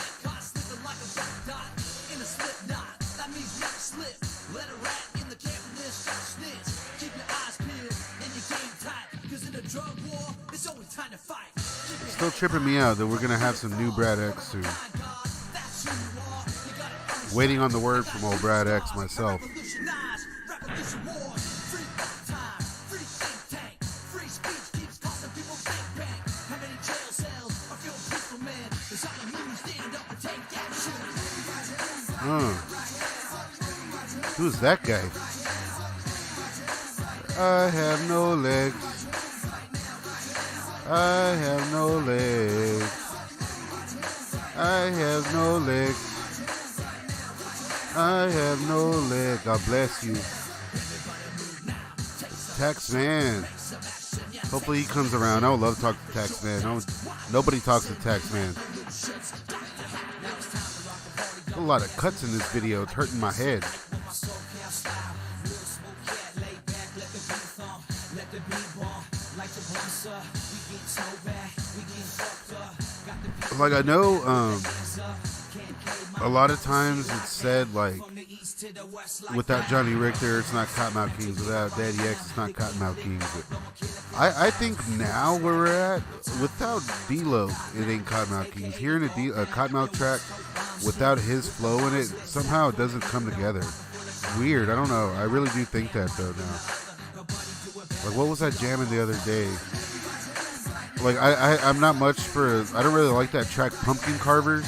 A: Still tripping me out that we're gonna have some new Brad X soon. Waiting on the word from old Brad X myself. Who's that guy? I have no legs. I have no legs. I have no legs. I have no leg. God bless you. Tax Man. Hopefully he comes around. I would love to talk to Tax Man. Nobody talks to Tax Man. A lot of cuts in this video. It's hurting my head. Like, I know a lot of times it's said, like, without Johnny Richter, it's not Cottonmouth Kings. Without Daddy X, it's not Cottonmouth Kings. But I think now where we're at, without D-Lo, it ain't Cottonmouth Kings. Hearing a Cottonmouth track without his flow in it, somehow it doesn't come together. Weird. I don't know. I really do think that, though, now. Like, what was I jamming the other day? like I'm not much for. I don't really like that track, Pumpkin Carvers,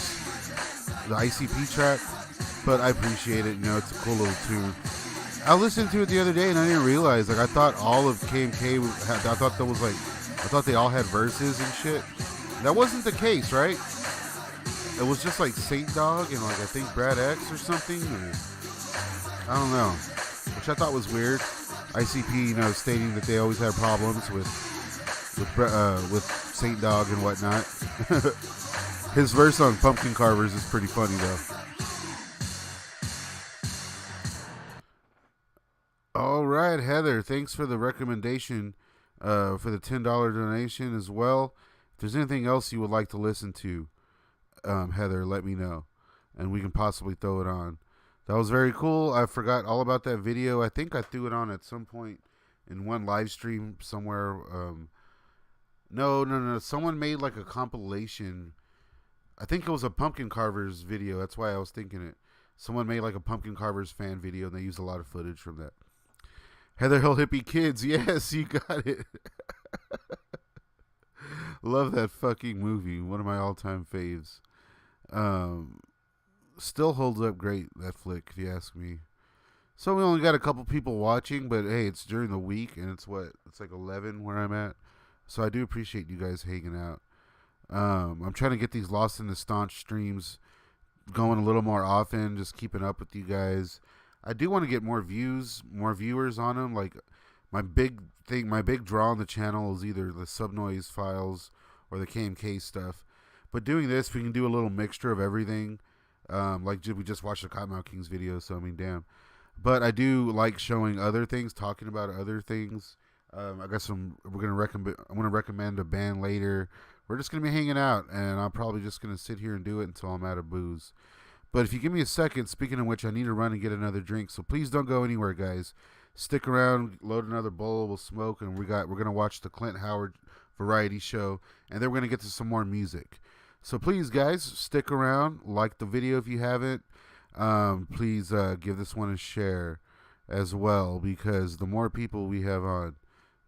A: the ICP track, but I appreciate it. You know, it's a cool little tune. I listened to it the other day and I didn't realize. Like, I thought all of KMK I thought there was like, I thought they all had verses and shit. That wasn't the case, right? It was just like Saint Dog and like I think Brad X or something. Or, I don't know, which I thought was weird. ICP, you know, stating that they always had problems with Saint Dog and whatnot. His verse on Pumpkin Carvers is pretty funny though. All right, Heather, thanks for the recommendation for the $10 donation as well. If there's anything else you would like to listen to, Heather, let me know, and we can possibly throw it on. That was very cool. I forgot all about that video. I think I threw it on at some point in one live stream somewhere. No. Someone made like a compilation. I think it was a Pumpkin Carvers video. That's why I was thinking it. Someone made like a Pumpkin Carvers fan video, and they used a lot of footage from that. Heather Hill Hippie Kids. Yes, you got it. Love that fucking movie. One of my all-time faves. Still holds up great, that flick, if you ask me. So we only got a couple people watching, but hey, it's during the week, and it's like 11 where I'm at. So I do appreciate you guys hanging out. I'm trying to get these Lost in the Staunch streams going a little more often, just keeping up with you guys. I do want to get more views, more viewers on them. Like, my big draw on the channel is either the Subnoise files or the KMK stuff. But doing this, we can do a little mixture of everything. Like we just watched the Cottonmouth Kings video, so I mean, damn. But I do like showing other things, talking about other things. I got some. I'm gonna recommend a band later. We're just gonna be hanging out, and I'm probably just gonna sit here and do it until I'm out of booze. But if you give me a second, speaking of which, I need to run and get another drink. So please don't go anywhere, guys. Stick around, load another bowl, we'll smoke, and we're gonna watch the Clint Howard variety show, and then we're gonna get to some more music. So please, guys, stick around. Like the video if you haven't. Please give this one a share as well, because the more people we have on,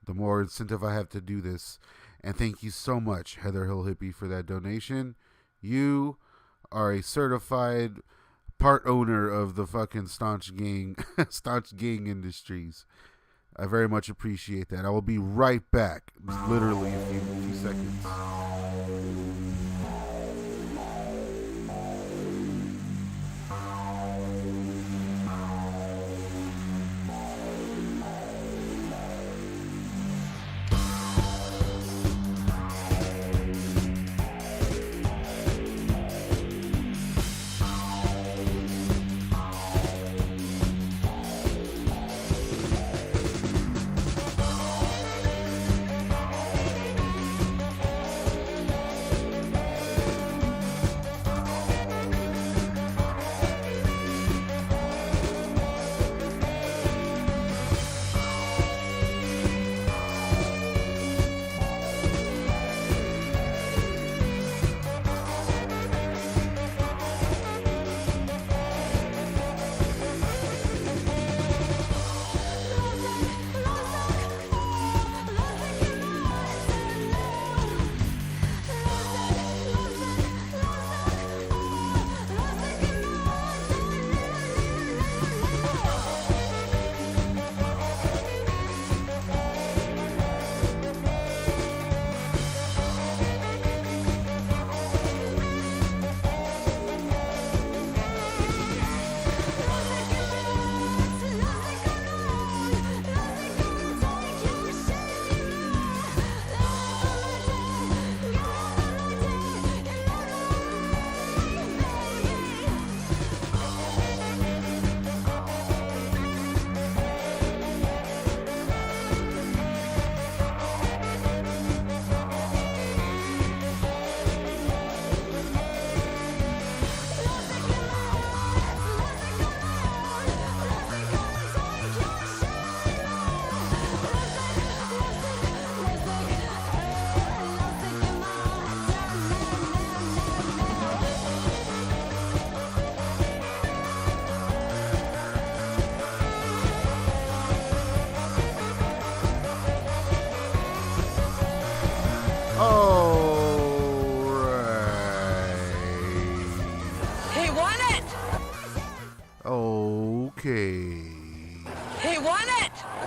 A: the more incentive I have to do this. And thank you so much, Heather Hill Hippie, for that donation. You are a certified part owner of the fucking Staunch Gang, Staunch Gang Industries. I very much appreciate that. I will be right back, literally in a few seconds.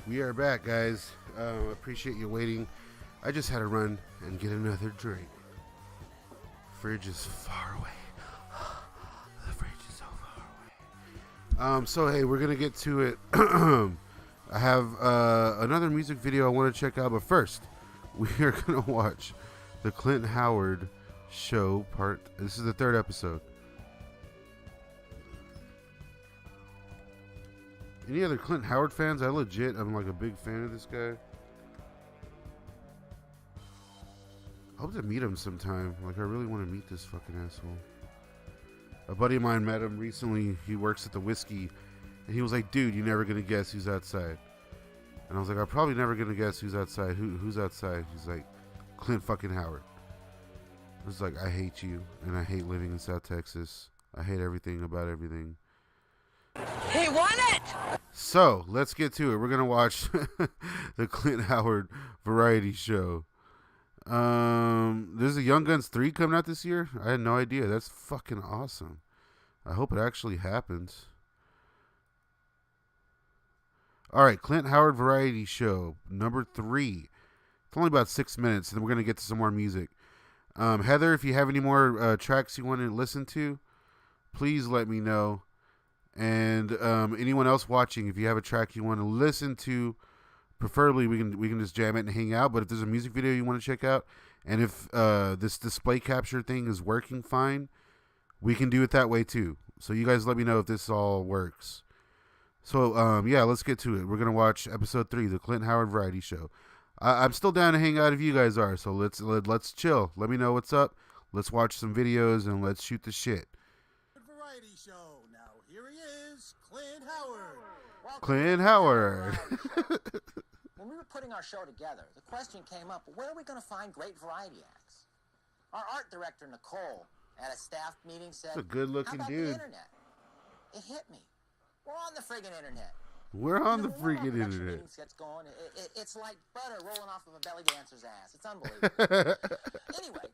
A: We are back, guys. Appreciate you waiting. I just had to run and get another drink. Fridge is far away. The fridge is so far away. So hey, we're gonna get to it. I have another music video I want to check out, but first, we are gonna watch the Clint Howard show part. This is the 3rd episode. Any other Clint Howard fans? I'm like a big fan of this guy. I hope to meet him sometime. Like, I really want to meet this fucking asshole. A buddy of mine met him recently. He works at the whiskey. And he was like, dude, you're never going to guess who's outside. And I was like, I'm probably never going to guess who's outside. Who's outside? He's like, Clint fucking Howard. I was like, I hate you. And I hate living in South Texas. I hate everything about everything.
M: He won it!
A: So, let's get to it. We're going to watch the Clint Howard variety show. There's a Young Guns 3 coming out this year. I had no idea. That's fucking awesome. I hope it actually happens. Alright, Clint Howard variety show, number 3. It's only about 6 minutes, and then we're going to get to some more music. Heather, if you have any more tracks you want to listen to, please let me know. And anyone else watching, if you have a track you want to listen to, preferably we can just jam it and hang out. But if there's a music video you want to check out, and if this display capture thing is working fine, we can do it that way too. So you guys let me know if this all works. So yeah, let's get to it. We're gonna watch episode 3, the Clint Howard variety show. I'm still down to hang out if you guys are. So let's chill. Let me know what's up. Let's watch some videos and let's shoot the shit.
N: Variety show. Now here he is, Clint Howard.
A: Clint Howard.
O: When we were putting our show together, the question came up, where are we going to find great variety acts? Our art director, Nicole, at a staff meeting said,
A: That's a good-looking
O: how about
A: dude.
O: the internet? It hit me. We're on the friggin' internet.
A: We're on the freaking
O: When our
A: internet.
O: meetings gets going, it's like butter rolling off of a belly dancer's ass. It's unbelievable. Anyway,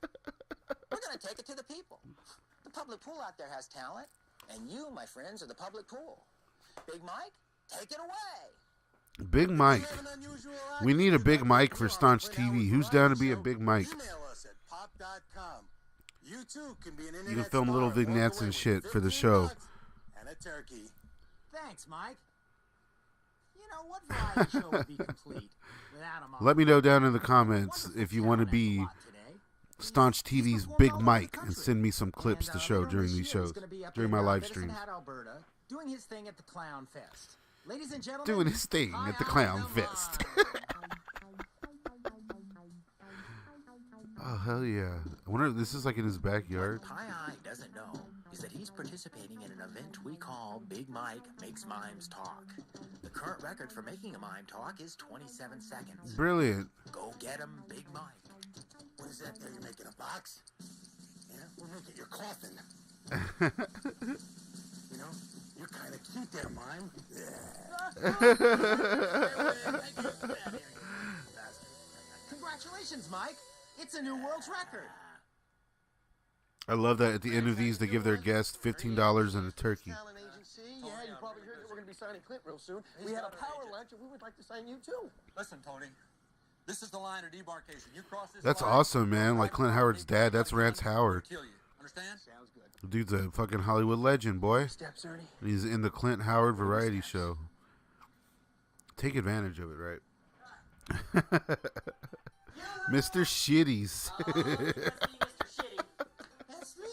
O: we're going to take it to the people. The public pool out there has talent, and you, my friends, are the public pool. Big Mike, take it away.
A: Big Mike. We need a Big Mike for Staunch TV. Who's down to be a Big Mike?
N: Email us at pop.com. You too can be an internet
A: You can film
N: star
A: little
N: and walk
A: vignettes
N: away
A: and
N: with
A: shit for the
N: 15
A: show.
N: bucks and a turkey.
P: Thanks, Mike. You know, what variety show would be complete without a mom?
A: Let me know down in the comments if you want to be Staunch TV's Big Mike and send me some clips to show during these shows, during my live streams.
P: Alberta, doing his thing at the Clown Fest. Ladies and gentlemen,
A: Doing his thing at the Clown Fest. Oh, hell yeah. I wonder if this is like in his backyard.
O: What Pie Eye doesn't know is that he's participating in an event we call Big Mike Makes Mimes Talk. The current record for making a mime talk is 27 seconds.
A: Brilliant.
O: Go get him, Big Mike.
N: What is that there? You're making a box? Yeah, we're making your coffin. You know, you're kind of cute there, mime.
P: congratulations, Mike. It's a new world's record.
A: I love that at the end of these they give their guest $15 and a turkey.
N: Yeah, you probably heard that we're going to be signing Clint real soon. We had a power lunch, and we would like to sign you too.
Q: Listen, Tony. This is the line of demarcation. You cross this
A: That's
Q: line,
A: awesome, man. Like Clint Howard's dad. That's Rance Howard.
Q: kill you. Understand?
N: Sounds good.
A: The dude's a fucking Hollywood legend, boy.
N: Steps, Ernie.
A: And he's in the Clint Howard variety show. Take advantage of it, right? Mr. Shitties.
O: That's me.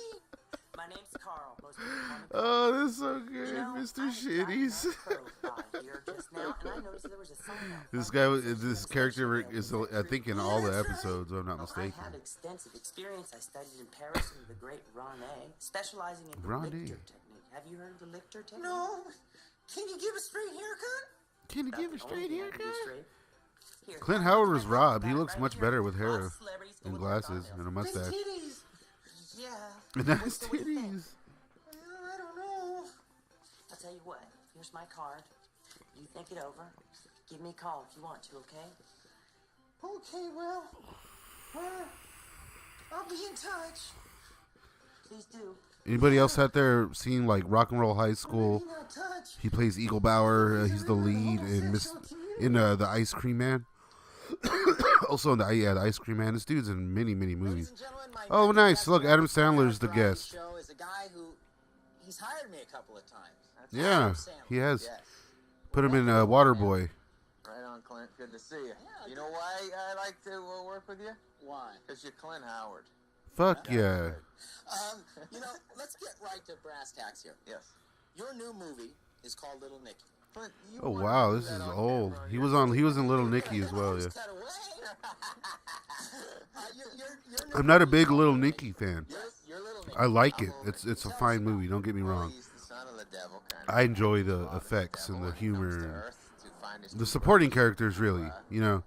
O: My name's Carl. Most people call me Carl.
A: Oh, that's so good,
O: You know,
A: Mr.
O: I was
A: Shitties.
O: driving my curve by here just now, and I noticed there was a sign up.
A: This guy, this character is, I think, in all the episodes, if I'm not mistaken.
O: I have extensive experience. I studied in Paris under the great Rene, specializing in the
A: Rene.
O: Lichter technique. Have you heard of the Lichter technique?
N: No. Can you give a straight haircut?
A: Can you give a
O: The only
A: straight
O: thing I can do
A: haircut?
O: straight. Here,
A: Clint
O: come
A: Howard
O: on,
A: was
O: come
A: robbed.
O: on,
A: He looks
O: right
A: much
O: here.
A: better with hair
O: Lots of celebrities go
A: and
O: with their
A: glasses
O: thumbnails.
A: and a mustache.
N: Titties.
O: Yeah.
A: And
O: What
A: nice
O: do you think?
A: titties.
N: I don't know.
O: I'll tell you what. Here's my card. You think it over. Give me a call if you want to, okay?
N: Okay, well, I'll be in touch.
O: Please do.
A: Anybody else out there seen like Rock and Roll High School? He plays Eagle Bauer. He's the lead in in the Ice Cream Man. Also in the Ice Cream Man. This dude's in many movies. Oh, nice! Look, Adam Sandler's the guest.
O: Show is a guy who he's hired me a couple of times.
A: Yeah, he has. Put him in Waterboy.
R: Right on, Clint. Good to see you. You know why I like to work with you?
O: Why?
R: Because you're Clint Howard.
A: Fuck yeah.
O: You know, let's get right to brass tacks here.
R: Yes.
O: Your new movie is called Little Nicky.
R: Clint, you
A: Oh wow, this is old. He was in Little Nicky as well. Yeah. I'm not a big Little Nicky fan. I like it. It's a fine movie. Don't get me wrong. I enjoy the effects and the humor, and the supporting characters. Really, you know.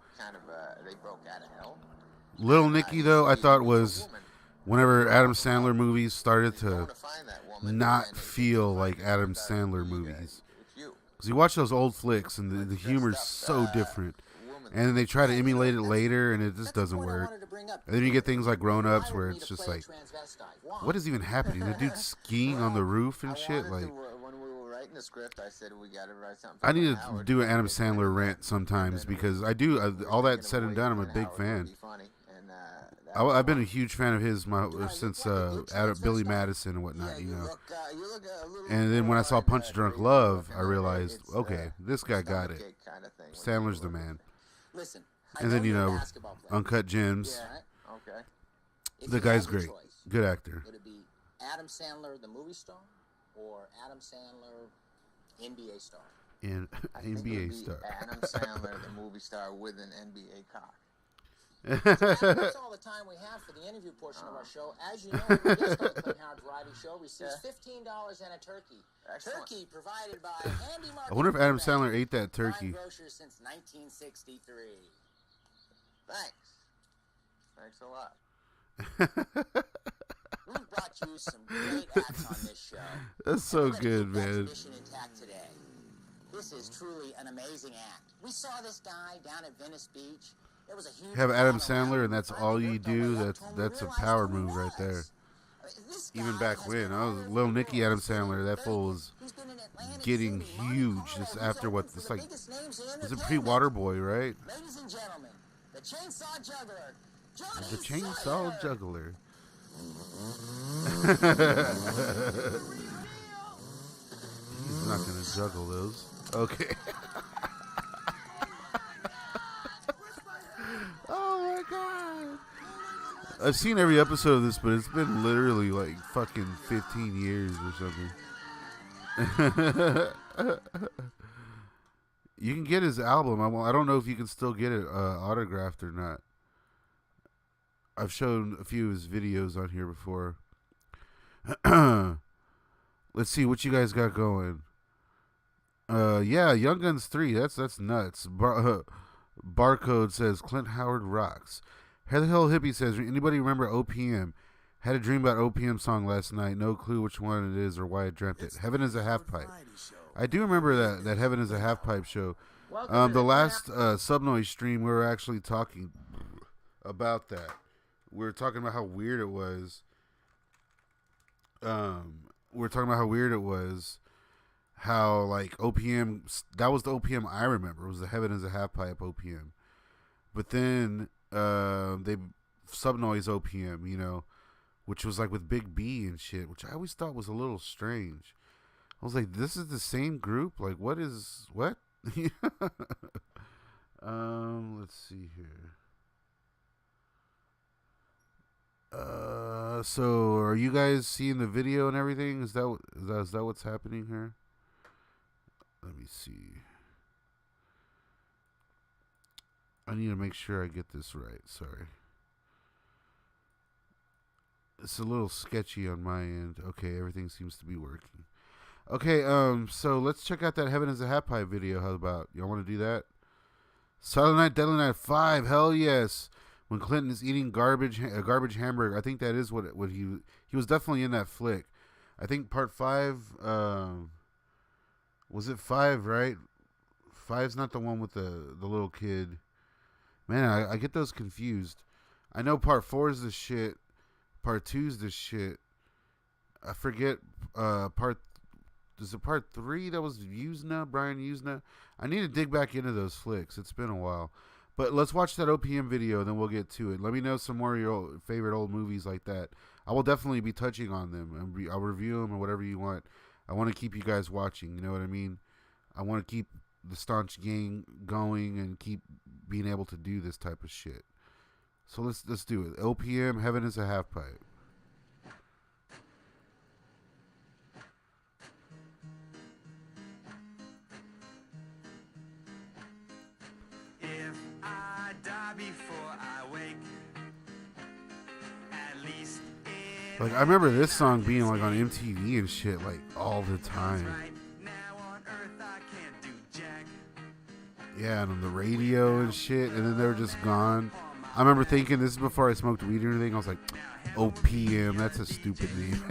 A: Little Nicky though, I thought was whenever Adam Sandler movies started to not feel like Adam Sandler movies. Because you watch those old flicks and the humor's so different. And then they try to emulate it later and it just doesn't work. And then you get things like Grown Ups where it's just like, what is even happening? The dude's skiing on the roof and shit. Like,
R: when we were writing the script, I said we got to write something.
A: I need to do an Adam Sandler rant sometimes because I do. All that said and done, I'm a big fan. I've been a huge fan of his since Billy Madison and whatnot, you know. And then when I saw Punch Drunk Love, I realized, okay, this guy got it. Sandler's the man. And then, you know, Uncut Gems. The guy's great. Good actor.
O: Would it be Adam Sandler, the movie star, or Adam Sandler, NBA star?
A: NBA star.
R: Adam Sandler, the movie star with an NBA cock.
O: That's all the time we have for the interview portion of our show. As you know, the guest on the Clint Howard Variety Show receives $15 and a turkey.
R: Excellent.
O: Turkey provided by Handy Market.
A: I wonder if Adam Sandler ate that turkey.
O: Grocers since 1963.
R: Thanks. Thanks a lot.
O: We've brought you some great acts on this show.
A: That's so good, man.
O: Intact today. This is truly an amazing act. We saw this guy down at Venice Beach. There was a huge
A: Have Adam Sandler and that's all you do. That's a power move right there. Even back when I was Little Nicky, Adam Sandler, that fool was getting huge just after what it's like. Was it pre-Waterboy, right?
O: Ladies and gentlemen, the Chainsaw Juggler.
A: The Chainsaw Juggler. He's not gonna juggle those. Okay. Oh my god. I've seen every episode of this, but it's been literally like fucking 15 years or something. You can get his album. I don't know if you can still get it autographed or not. I've shown a few of his videos on here before. Let's see what you guys got going. Yeah, Young Guns 3. That's nuts. Barcode says Clint Howard rocks. Heather Hill Hippie says, anybody remember OPM? Had a dream about OPM song last night. No clue which one it is or why I dreamt it. Heaven is a Half Pipe. I do remember that Heaven is a Half Pipe show. The last Subnoise stream, we were actually talking about that. We were talking about how weird it was. How like OPM, that was the OPM I remember. It was the Heaven is a Half Pipe OPM. But then they Subnoise OPM, you know, which was like with Big B and shit, which I always thought was a little strange. I was like, this is the same group? Like, what? Let's see here. So are you guys seeing the video and everything? Is that what's happening here? Let me see. I need to make sure I get this right. Sorry. It's a little sketchy on my end. Okay, everything seems to be working. Okay, so let's check out that Heaven is a Half Pipe video. How about, y'all want to do that? Silent Night, Deadly Night 5. Hell yes. When Clinton is eating a garbage hamburger. I think that is what he was definitely in that flick. I think part 5, was it 5, right? 5's not the one with the little kid. Man, I get those confused. I know part 4 is the shit. Part 2 is the shit. I forget part is it part 3 that was Brian Usna? I need to dig back into those flicks. It's been a while. But let's watch that OPM video, then we'll get to it. Let me know some more of your favorite old movies like that. I will definitely be touching on them, and I'll review them or whatever you want. I want to keep you guys watching, you know what I mean? I want to keep the Staunch gang going and keep being able to do this type of shit. So let's do it. OPM, Heaven is a Half Pipe.
D: If I die before I wake, at least
A: Like, I remember this song being like on MTV and shit like all the time. Yeah, and on the radio and shit, and then they were just gone. I remember thinking, this is before I smoked weed or anything, I was like, OPM, that's a stupid name.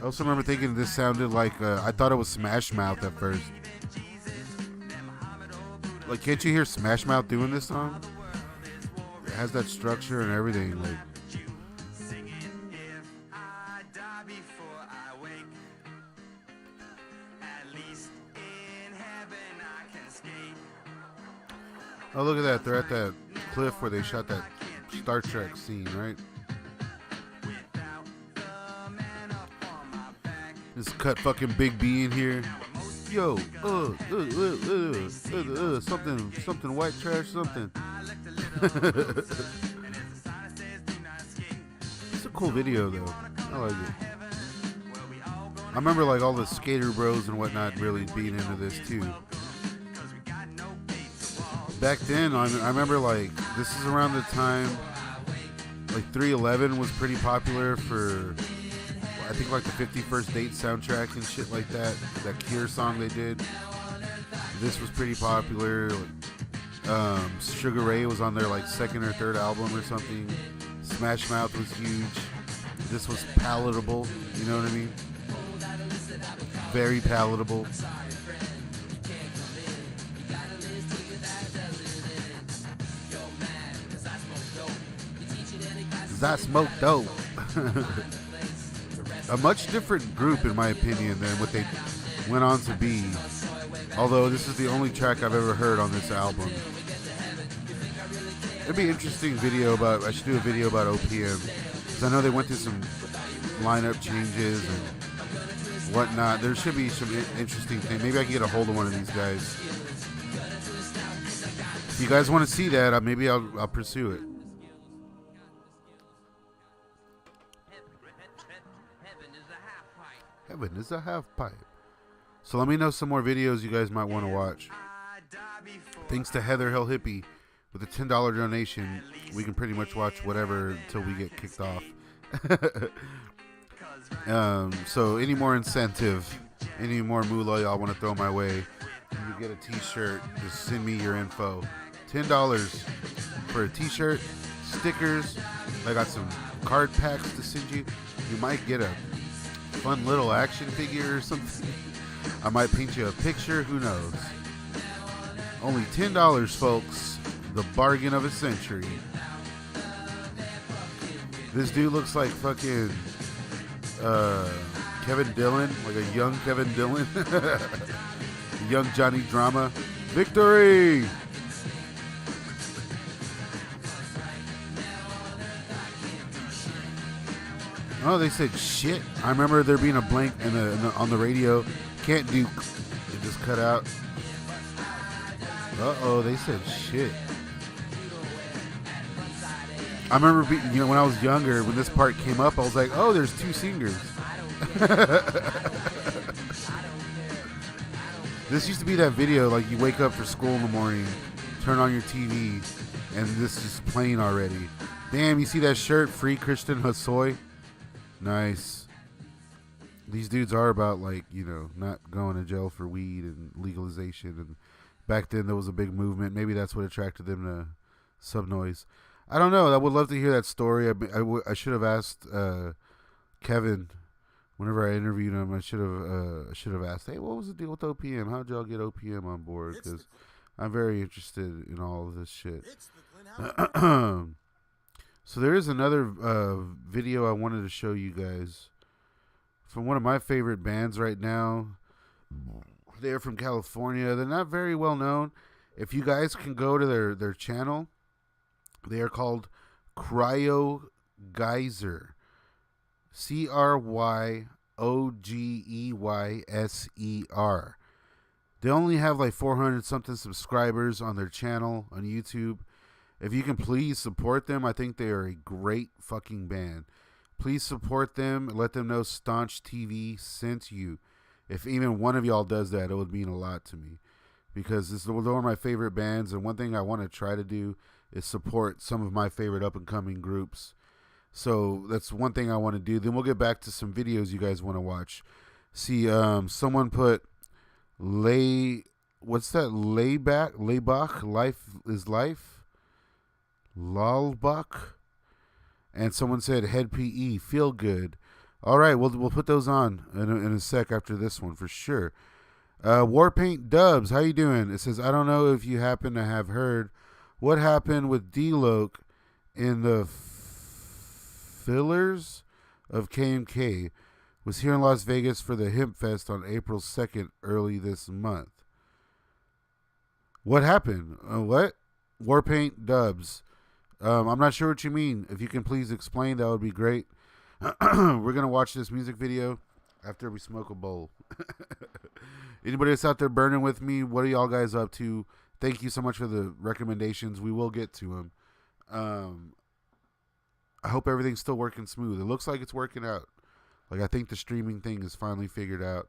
A: I also remember thinking this sounded like, I thought it was Smash Mouth at first. Like, can't you hear Smash Mouth doing this song? It has that structure and everything, like. Oh, look at that. They're at that cliff where they shot that Star Trek scene, right? Just cut fucking Big B in here. Yo, something white trash, something. It's a cool video, though. I like it. I remember, like, all the skater bros and whatnot really being into this, too. Back then, I remember, like, this is around the time, like, 311 was pretty popular for, I think, like, the 51st Date soundtrack and shit like that. That Cure song they did. This was pretty popular. Sugar Ray was on their, like, second or third album or something. Smash Mouth was huge. This was palatable, you know what I mean? Very palatable. I smoke dope. A much different group, in my opinion, than what they went on to be. Although this is the only track I've ever heard on this album. It'd be an interesting video about. I should do a video about OPM, because I know they went through some lineup changes and whatnot. There should be some interesting thing. Maybe I can get a hold of one of these guys. If you guys want to see that, maybe I'll pursue it. Heaven is a half pipe. So let me know some more videos you guys might want to watch. Thanks to Heather Hell Hippie with a $10 donation. We can pretty much watch whatever until we get kicked off. So any more incentive, any more moolah y'all want to throw my way, you get a t-shirt, just send me your info. $10 for a t-shirt, stickers. I got some card packs to send you. You might get a fun little action figure or something. I might paint you a picture, who knows. Only $10, folks. The bargain of a century. This dude looks like fucking Kevin Dillon, like a young Kevin Dillon. Young Johnny Drama. Victory! Oh, they said shit. I remember there being a blank on the radio. Can't do. It just cut out. Uh-oh, they said shit. I remember, when I was younger, when this part came up, I was like, oh, there's two singers. This used to be that video, like you wake up for school in the morning, turn on your TV, and this is playing already. Damn, you see that shirt? Free Christian Hosoi. Nice. These dudes are about, like, not going to jail for weed and legalization. And back then there was a big movement. Maybe that's what attracted them to Subnoise. I don't know. I would love to hear that story. I should have asked Kevin whenever I interviewed him. I should have asked, hey, what was the deal with OPM? How'd y'all get OPM on board? Because I'm very interested in all of this shit. So there is another video I wanted to show you guys from one of my favorite bands right now. They're from California. They're not very well known. If you guys can go to their channel, they are called Cryo Geyser. CRYOGEYSER. They only have like 400 something subscribers on their channel on YouTube. If you can please support them, I think they are a great fucking band. Please support them and let them know Staunch TV sent you. If even one of y'all does that, it would mean a lot to me. Because this is one of my favorite bands, and one thing I want to try to do is support some of my favorite up-and-coming groups. So that's one thing I want to do. Then we'll get back to some videos you guys want to watch. See, someone put what's that? Laybach, Life is Life? Lalbach, and someone said Head PE, Feel Good. All right, we'll put those on in a sec after this one for sure. Warpaint Dubs, how you doing? It says, I don't know if you happen to have heard what happened with D-Loc in the fillers of KMK. Was here in Las Vegas for the Hemp Fest on April 2nd, early this month. What happened? What? Warpaint Dubs. I'm not sure what you mean. If you can please explain, that would be great. We're going to watch this music video after we smoke a bowl. Anybody that's out there burning with me, what are y'all guys up to? Thank you so much for the recommendations. We will get to them. I hope everything's still working smooth. It looks like it's working out. Like, I think the streaming thing is finally figured out.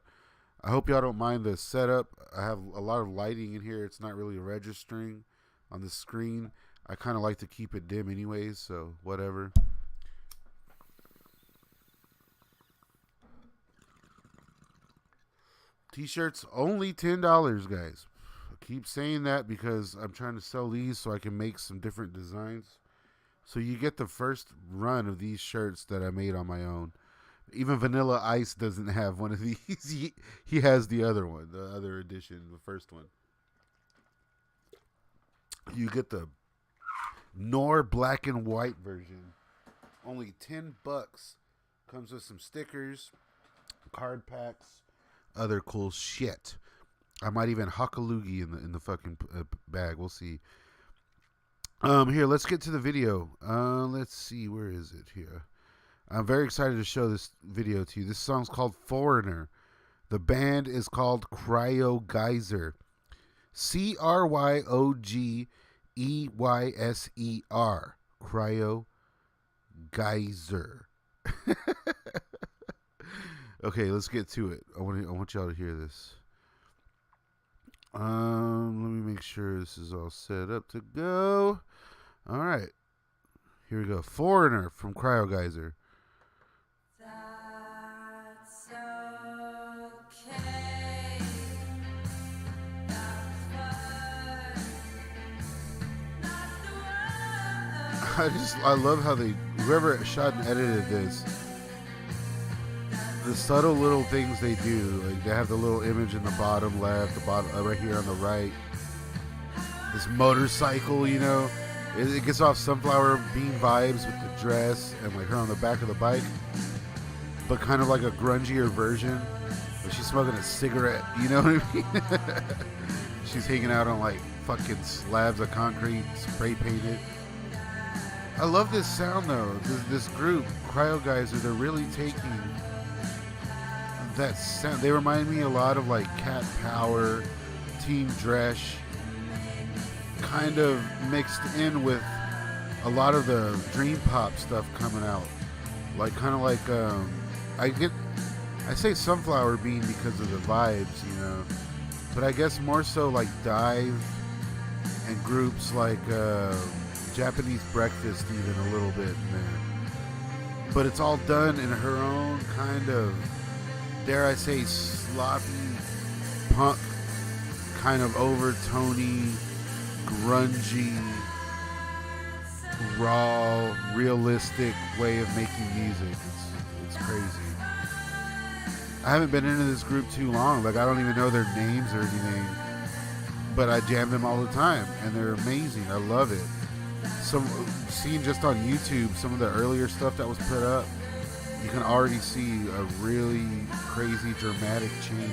A: I hope y'all don't mind the setup. I have a lot of lighting in here. It's not really registering on the screen. I kind of like to keep it dim anyways, so whatever. T-shirts only $10, guys. I keep saying that because I'm trying to sell these so I can make some different designs. So you get the first run of these shirts that I made on my own. Even Vanilla Ice doesn't have one of these. He has the other one, the other edition, the first one. You get the Nor black and white version. Only $10. Comes with some stickers, card packs, other cool shit. I might even huck a loogie in the fucking bag. We'll see. Here, let's get to the video. Let's see, where is it here? I'm very excited to show this video to you. This song's called Foreigner. The band is called Cryo Geyser. CRYOGEYSER. Cryo Geyser. Okay, let's get to it. I want y'all to hear this. Let me make sure this is all set up to go. All right. Here we go. Foreigner from Cryo Geyser. I love how whoever shot and edited this, the subtle little things they do. Like they have the little image in the bottom left, the bottom right here on the right. This motorcycle, you know, it gets off Sunflower Bean vibes with the dress and like her on the back of the bike, but kind of like a grungier version. But she's smoking a cigarette, you know what I mean? She's hanging out on like fucking slabs of concrete, spray painted. I love this sound though. This group, Cryo Geyser, they're really taking that sound. They remind me a lot of like Cat Power, Team Dresch, kind of mixed in with a lot of the dream pop stuff coming out. Like kind of like I say Sunflower Bean because of the vibes, you know, but I guess more so like Dive and groups like Japanese Breakfast, even a little bit in there. But it's all done in her own kind of, dare I say, sloppy punk, kind of overtony, grungy, raw, realistic way of making music. It's crazy. I haven't been into this group too long. Like, I don't even know their names or anything, but I jam them all the time, and they're amazing. I love it. seeing just on YouTube some of the earlier stuff that was put up, you can already see a really crazy dramatic change.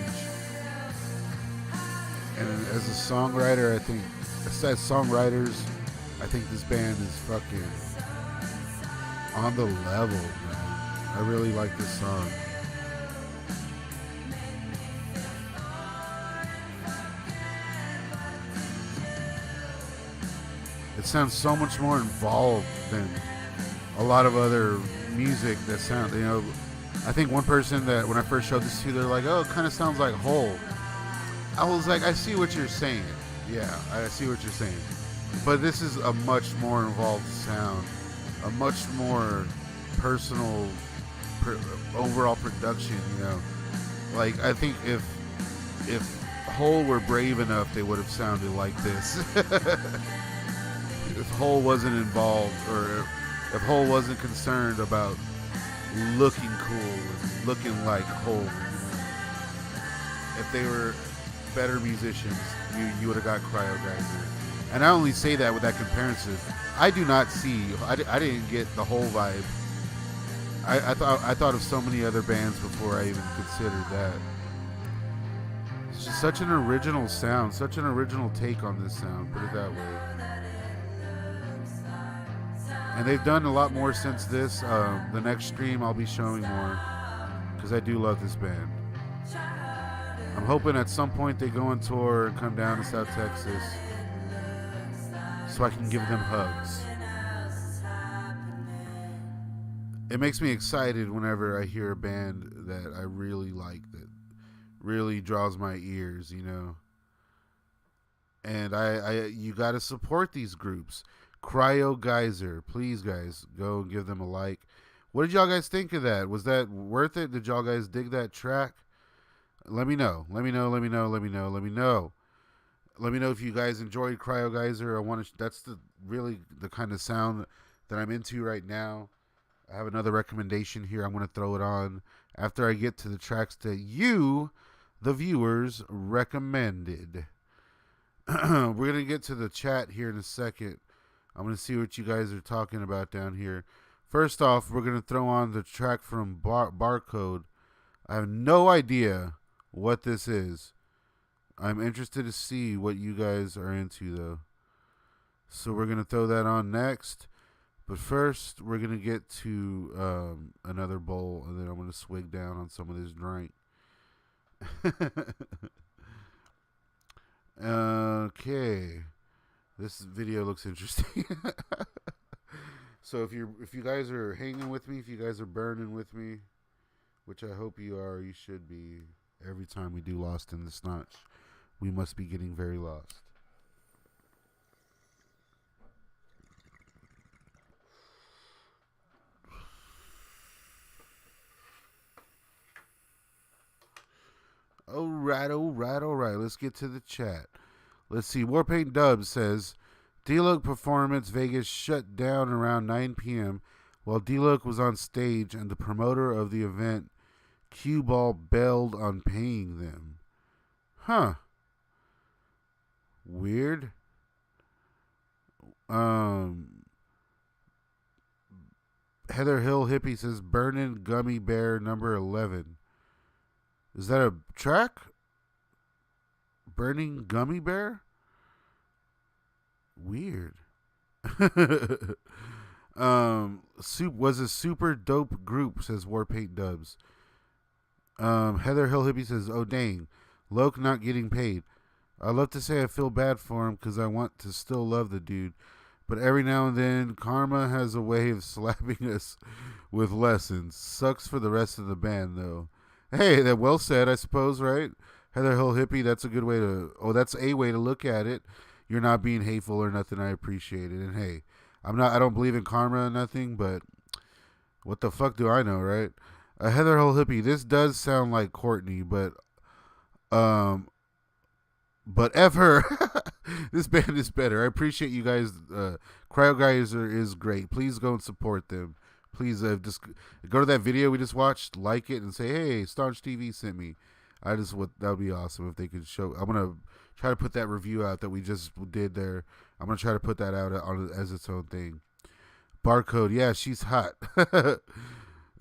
A: And as a songwriter, I think, as songwriters, I think this band is fucking on the level, man. I really like this song. It sounds so much more involved than a lot of other music that sound, you know. I think one person that when I first showed this to, they're like, oh, it kind of sounds like Hole. I was like, I see what you're saying. Yeah, I see what you're saying. But this is a much more involved sound, a much more personal overall production, you know. Like, I think if Hole were brave enough, they would have sounded like this. If Hole wasn't involved, or if Hole wasn't concerned about looking cool and looking like Hole, if they were better musicians, you would have got Cryo Geyser. And I only say that with that comparison. I do not see. I didn't get the whole vibe. I thought of so many other bands before I even considered that. It's just such an original sound, such an original take on this sound. Put it that way. And they've done a lot more since this. The next stream I'll be showing more because I do love this band. I'm hoping at some point they go on tour and come down to South Texas so I can give them hugs. It makes me excited whenever I hear a band that I really like, that really draws my ears, you know. And you got to support these groups. Cryo Geyser, please guys, go and give them a like. What did y'all guys think of that? Was that worth it? Did y'all guys dig that track? Let me know. Let me know if you guys enjoyed Cryo Geyser. That's really the kind of sound that I'm into right now. I have another recommendation here. I'm going to throw it on after I get to the tracks that you, the viewers, recommended. We're going to get to the chat here in a second. I'm going to see what you guys are talking about down here. First off, we're going to throw on the track from Barcode. I have no idea what this is. I'm interested to see what you guys are into, though. So we're going to throw that on next. But first, we're going to get to another bowl, and then I'm going to swig down on some of this drink. Okay. This video looks interesting. So if you guys are hanging with me, if you guys are burning with me, which I hope you are, you should be. Every time we do Lost in the Staunch, we must be getting very lost. All right. Let's get to the chat. Let's see. Warpaint Dubs says, D-Look Performance Vegas shut down around 9 p.m. while D-Look was on stage and the promoter of the event, Cue Ball, bailed on paying them. Huh. Weird. Heather Hill Hippie says, Burnin' Gummy Bear number 11. Is that a track? Burning Gummy Bear? Weird. Was a super dope group, says Warpaint Dubs. Heather Hill Hippie says, oh dang, Loke not getting paid. I love to say I feel bad for him because I want to still love the dude, but every now and then karma has a way of slapping us with lessons. Sucks for the rest of the band though. Hey, that well said, I suppose, right? Heather Hill Hippie, that's a way to look at it. You're not being hateful or nothing. I appreciate it. And hey, I don't believe in karma or nothing, but what the fuck do I know, right? Heather Hill Hippie, this does sound like Courtney, but F her. This band is better. I appreciate you guys. Cryo Geyser is great. Please go and support them. Please just go to that video we just watched, like it, and say, hey, Staunch TV sent me. That would be awesome if they could show. I'm going to try to put that review out that we just did there I'm gonna try to put that out as its own thing. Barcode, yeah, she's hot.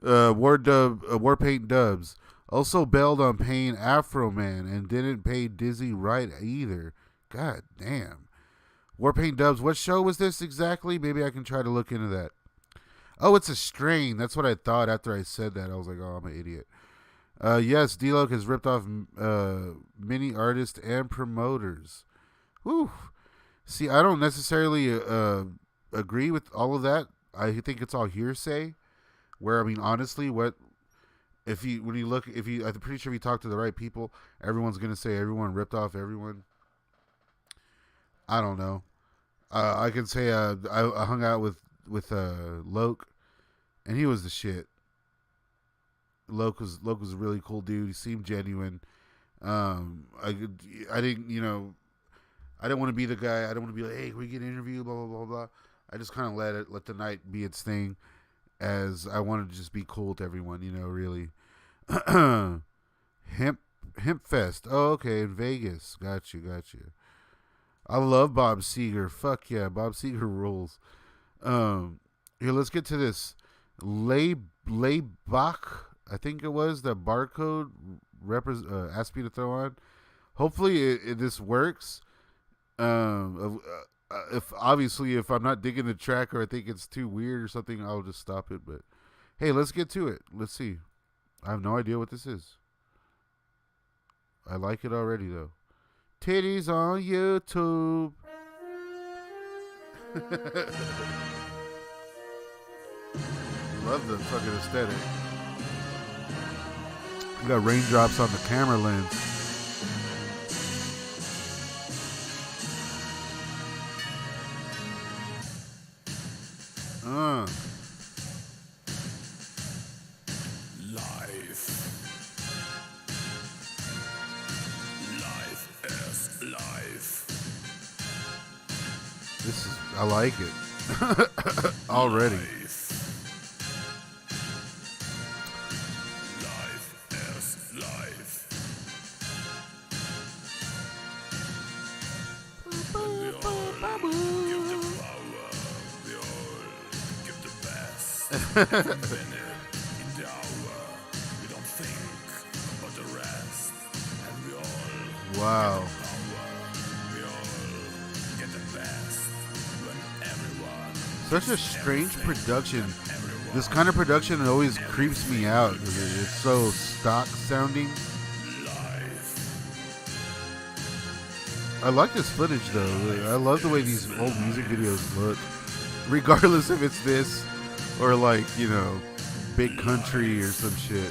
A: Warpaint Dubs also bailed on paying Afro Man and didn't pay Dizzy right either. God damn. Warpaint Dubs, what show was this exactly? Maybe I can try to look into that. Oh, it's a strain. That's what I thought after I said that. I was like, oh, I'm an idiot. Yes, D-Loc has ripped off many artists and promoters. Whew. See, I don't necessarily agree with all of that. I think it's all hearsay. Where, I mean, honestly, I'm pretty sure if you talk to the right people, everyone's going to say everyone ripped off everyone. I don't know. I can say I hung out with Loc, and he was the shit. Loc was a really cool dude. He seemed genuine. I didn't want to be the guy. I don't want to be like, hey, can we get an interview? Blah blah blah blah. I just kind of let the night be its thing, as I wanted to just be cool with everyone. Really. Hemp Fest. Oh, okay, in Vegas. Got you. I love Bob Seger. Fuck yeah, Bob Seger rules. Here, let's get to this. Laybach, I think it was, the barcode asked me to throw on. Hopefully this works. If I'm not digging the track or I think it's too weird or something, I'll just stop it. But hey, let's get to it. Let's see. I have no idea what this is. I like it already though. Titties on YouTube. Love the fucking aesthetic. You got raindrops on the camera lens. I like it. Already. Wow. Such a strange production. This kind of production always creeps me out. It's so stock sounding. I like this footage though. I love the way these old music videos look. Regardless if it's this or like, Big Country or some shit.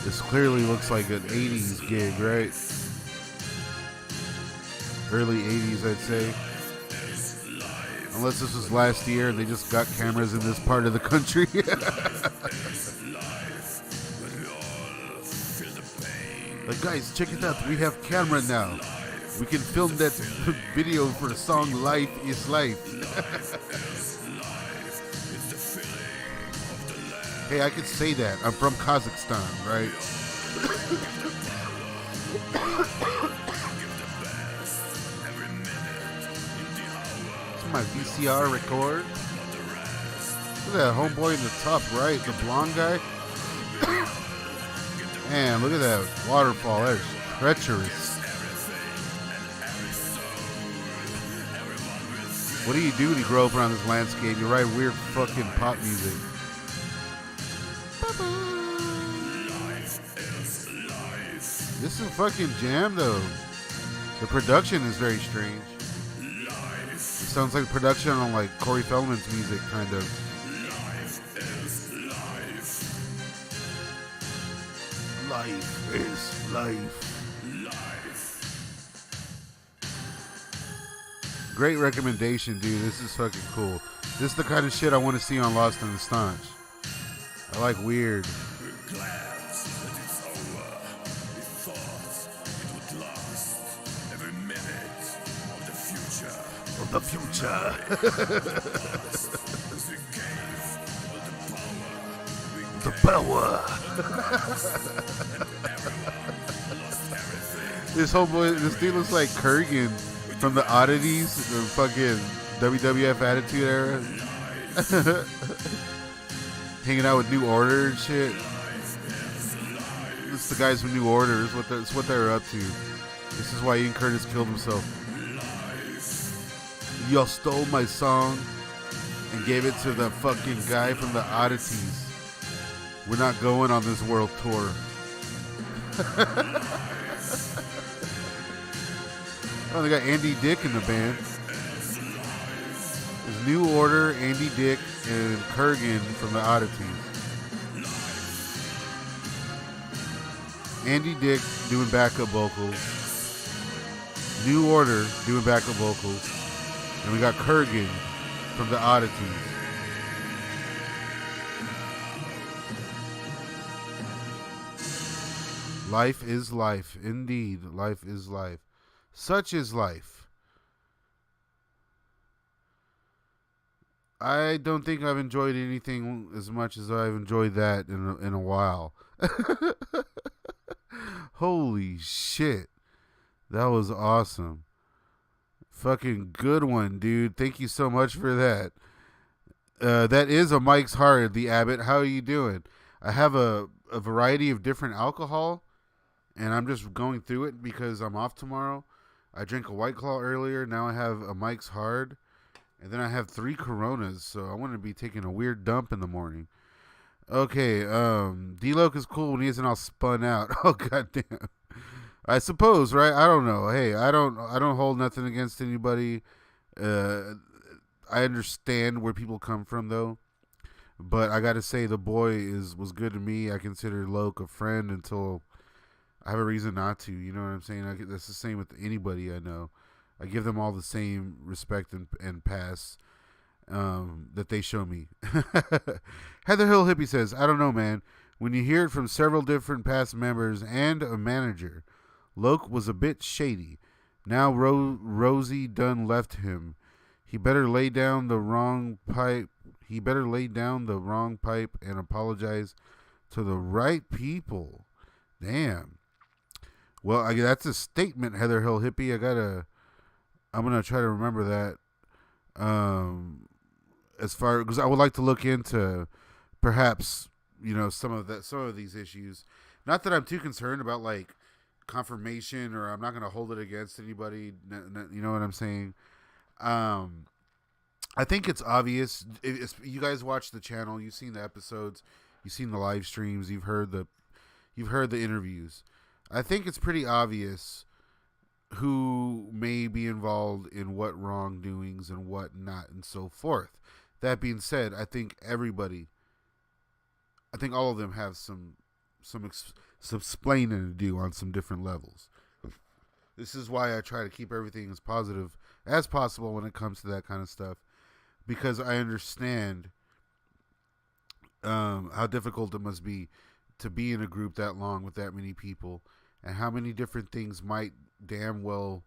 A: This clearly looks like an 80s gig, right? Early 80s, I'd say. Unless this was last year and they just got cameras in this part of the country. Like, guys, check it out. We have camera now. We can film that video for the song Life is Life. Hey, I could say that. I'm from Kazakhstan, right? My VCR record. Look at that homeboy in the top right, the blonde guy. Man, look at that waterfall. That is treacherous. What do you do to grow up around this landscape? You write weird fucking pop music. This is a fucking jam though. The production is very strange. Sounds like production on like Corey Feldman's music, kind of. Life is life. Great recommendation, dude. This is fucking cool. This is the kind of shit I want to see on Lost in the Staunch. I like weird. The future. The power. This dude looks like Kurgan From the oddities, the fucking WWF Attitude Era. Hanging out with New Order and shit. It's the guys from New Order. It's what they're up to. This is why Ian Curtis killed himself. Y'all stole my song and gave it to the fucking guy from the oddities. We're not going on this world tour. Oh, they got Andy Dick in the band. There's New Order, Andy Dick, and Kurgan from the Oddities. Andy Dick doing backup vocals. New Order doing backup vocals. And we got Kurgan from the Oddities. Life is life. Indeed, life is life. Such is life. I don't think I've enjoyed anything as much as I've enjoyed that in a while. Holy shit. That was awesome. Fucking good one, dude. Thank you so much for that. That is a Mike's Hard, the Abbott. How are you doing? I have a variety of different alcohol, and I'm just going through it because I'm off tomorrow. I drank a White Claw earlier. Now I have a Mike's Hard. And then I have 3 Coronas, so I want to be taking a weird dump in the morning. Okay, D-Loc is cool when he isn't all spun out. Oh, goddamn. I suppose, right? I don't know. Hey, I don't hold nothing against anybody. I understand where people come from, though. But I got to say, the boy was good to me. I consider Loc a friend until I have a reason not to. You know what I'm saying? That's the same with anybody I know. I give them all the same respect and pass that they show me. Heather Hill Hippie says, I don't know, man. When you hear it from several different past members and a manager, Loc was a bit shady. Now Rosie done left him. He better lay down the wrong pipe. He better lay down the wrong pipe and apologize to the right people. Damn. Well, that's a statement, Heather Hill Hippie. I'm gonna try to remember that. Because I would like to look into perhaps some of these issues. Not that I'm too concerned about like confirmation, or I'm not gonna hold it against anybody. You know what I'm saying? I think it's obvious. You guys watch the channel. You've seen the episodes. You've seen the live streams. You've heard the interviews. I think it's pretty obvious who may be involved in what wrongdoings and what not and so forth. That being said, I think all of them have some explaining to do on some different levels. This is why I try to keep everything as positive as possible when it comes to that kind of stuff, because I understand how difficult it must be to be in a group that long with that many people, and how many different things might damn well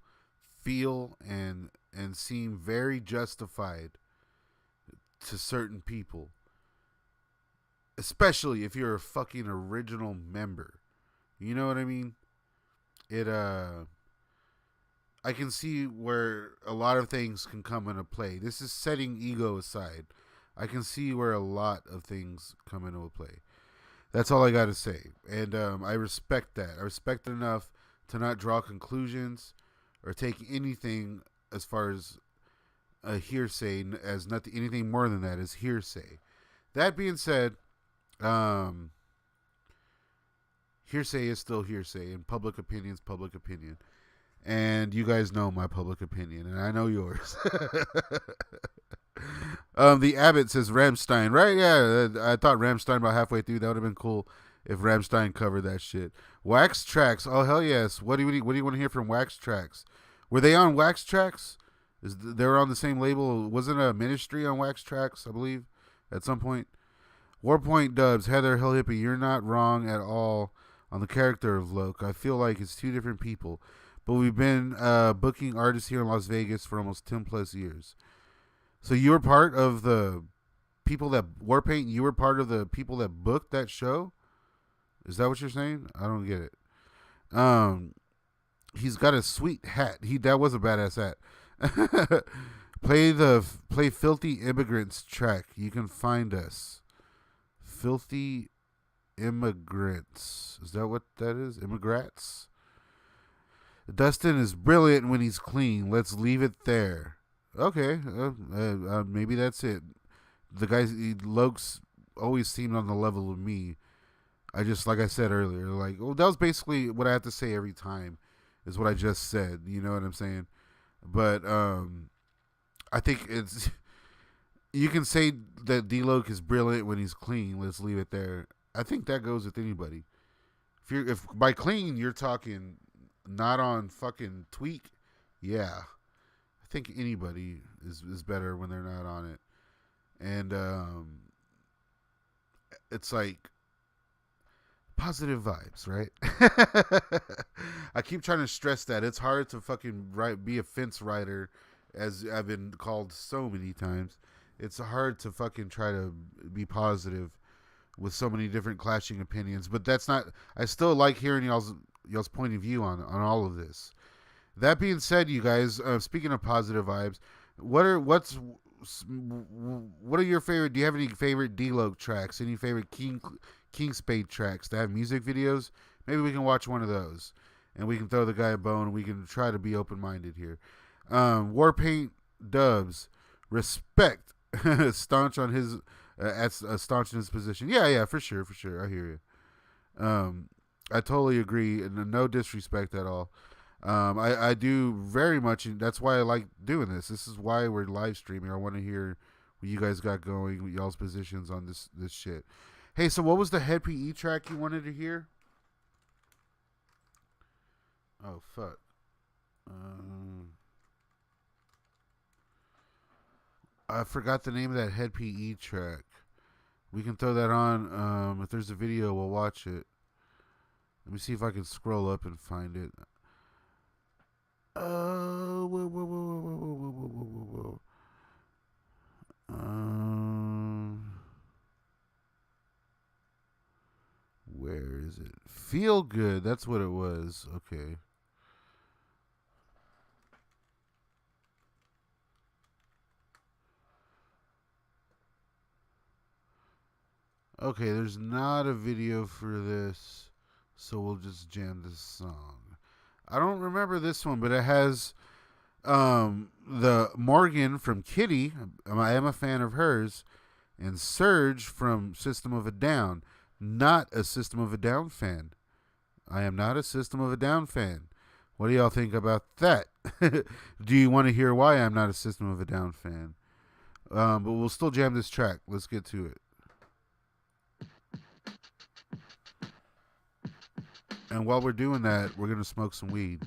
A: feel and seem very justified to certain people, especially if you're a fucking original member. You know what I mean? I can see where a lot of things can come into play. This is setting ego aside. I can see where a lot of things come into play. That's all I got to say. And I respect that. I respect it enough to not draw conclusions or take anything as far as a hearsay, as nothing, anything more than that is hearsay. That being said, hearsay is still hearsay, and public opinion is public opinion. And you guys know my public opinion, and I know yours. The Abbott says Rammstein, right? Yeah, I thought Rammstein about halfway through. That would have been cool if Rammstein covered that shit. Wax Tracks, oh hell yes. What do you want to hear from Wax Tracks? Were they on Wax Tracks? They were on the same label. Wasn't a Ministry on Wax Tracks, I believe, at some point? Warpoint Dubs, Heather Hill Hippie, you're not wrong at all on the character of Loc. I feel like it's 2 different people. But we've been booking artists here in Las Vegas for almost 10 plus years. So you were part of the people that Warpaint, you were part of the people that booked that show? Is that what you're saying? I don't get it. He's got a sweet hat. That was a badass hat. Play Filthy Immigrants track. You can find us. Filthy Immigrants. Is that what that is? Immigrants? Dustin is brilliant when he's clean. Let's leave it there. Okay. Maybe that's it. The guys, Lokes always seemed on the level of me. I just, like I said earlier, like, well, that was basically what I have to say every time is what I just said. You know what I'm saying? But I think it's, you can say that D-Loke is brilliant when he's clean. Let's leave it there. I think that goes with anybody. If by clean you're talking not on fucking tweak, yeah, I think anybody is better when they're not on it. And it's like positive vibes, right? I keep trying to stress that it's hard to fucking be a fence rider, as I've been called so many times. It's hard to fucking try to be positive with so many different clashing opinions, but that's not. I still like hearing y'all's point of view on all of this. That being said, you guys, speaking of positive vibes, what are your favorite? Do you have any favorite D-Loke tracks? Any favorite King Spade tracks that have music videos? Maybe we can watch one of those, and we can throw the guy a bone, and we can try to be open-minded here. Warpaint Dubs, respect Staunch on his Staunch in his position. Yeah, for sure. I hear you. I totally agree, and no disrespect at all. I do very much, and that's why I like doing this. This is why we're live streaming. I want to hear what you guys got going, with y'all's positions on this shit. Hey, so what was the Head PE track you wanted to hear? Oh, fuck. I forgot the name of that Head PE track. We can throw that on. If there's a video, we'll watch it. Let me see if I can scroll up and find it. Whoa. Where is it? Feel Good. That's what it was. Okay. Okay, there's not a video for this, so we'll just jam this song. I don't remember this one, but it has the Morgan from Kitty. I am a fan of hers, and Surge from System of a Down. Not a System of a Down fan. I am not a System of a Down fan. What do y'all think about that? Do you want to hear why I'm not a System of a Down fan? But we'll still jam this track. Let's get to it. And while we're doing that, we're going to smoke some weed.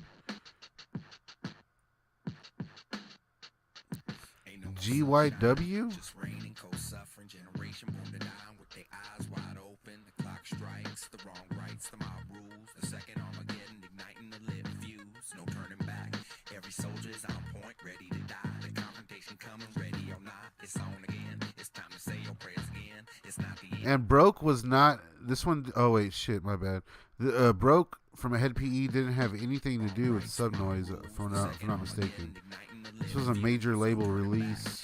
A: GYW?
S: Just raining, cold suffering generation born to die with their eyes wide open. The clock strikes, the wrong rights, the mob rules. The second Armageddon igniting the lit fuse. No turning back. Every soldier is on point, ready to die. The confrontation coming, ready or not. It's on again. It's time to say your prayers again. It's not the end.
A: And Broke was not this one. Oh wait, shit, my bad. The Broke from a Head PE didn't have anything to do with Subnoise, if I'm not mistaken. This was a major label release.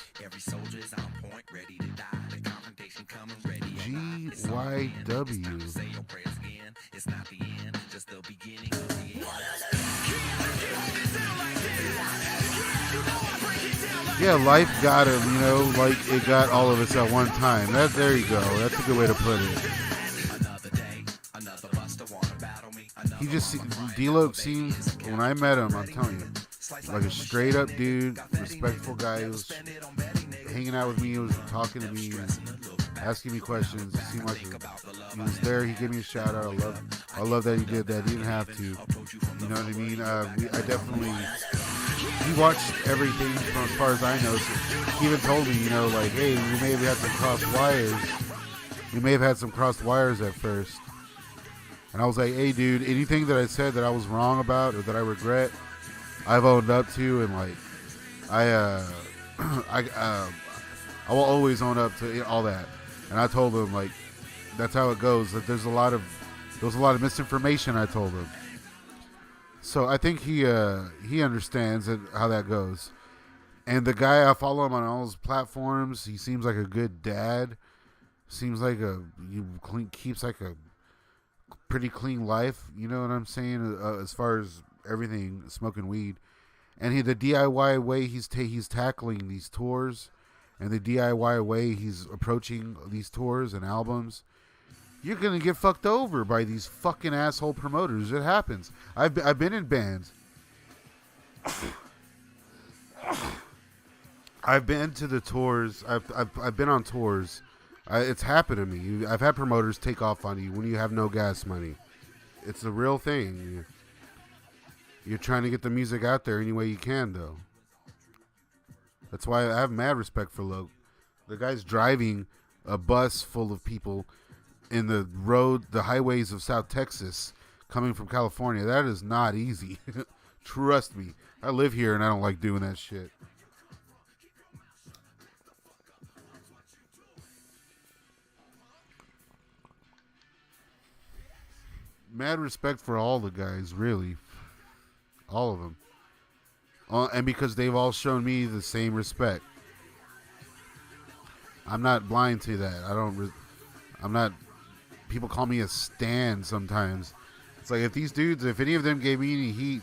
A: GYW. Yeah, life got him, you know, like it got all of us at one time. There you go. That's a good way to put it. He just, D-Loke seems, when I met him, I'm telling you, like a straight up dude, respectful guy. He was hanging out with me, he was talking to me, asking me questions. It seemed like he was there. He gave me a shout out. I love that he did that. He didn't have to. You know what I mean? I definitely, he watched everything from as far as I know. So he even told me, you know, like, hey, we may have had some crossed wires. We may have had some crossed wires at first. And I was like, hey, dude, anything that I said that I was wrong about or that I regret, I've owned up to, and like, I will always own up to all that. And I told him, like, that's how it goes. That there was a lot of misinformation. I told him. So I think he understands how that goes. And the guy, I follow him on all his platforms. He seems like a good dad. Seems like keeps like a pretty clean life. You know what I'm saying? As far as everything, smoking weed, and the DIY way he's tackling these tours, and the DIY way he's approaching these tours and albums. You're gonna get fucked over by these fucking asshole promoters. It happens. I've been in bands. I've been to the tours. I've been on tours. It's happened to me. I've had promoters take off on you when you have no gas money. It's a real thing. You're trying to get the music out there any way you can, though. That's why I have mad respect for Loke. The guy's driving a bus full of people in the highways of South Texas, coming from California. That is not easy. Trust me. I live here and I don't like doing that shit. Mad respect for all the guys, really. All of them. And because they've all shown me the same respect. I'm not blind to that. I'm not... People call me a stan sometimes. It's like, if any of them gave me any heat,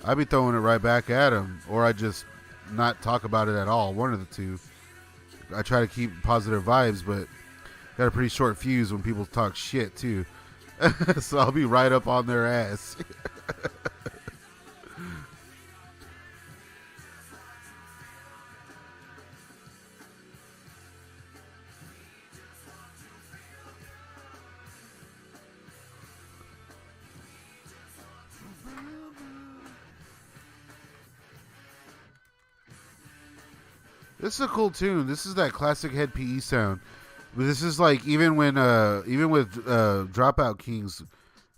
A: I'd be throwing it right back at them. Or I'd just not talk about it at all. One of the two. I try to keep positive vibes, but got a pretty short fuse when people talk shit, too. So I'll be right up on their ass. This is a cool tune. This is that classic Head PE sound. But this is like even with Dropout Kings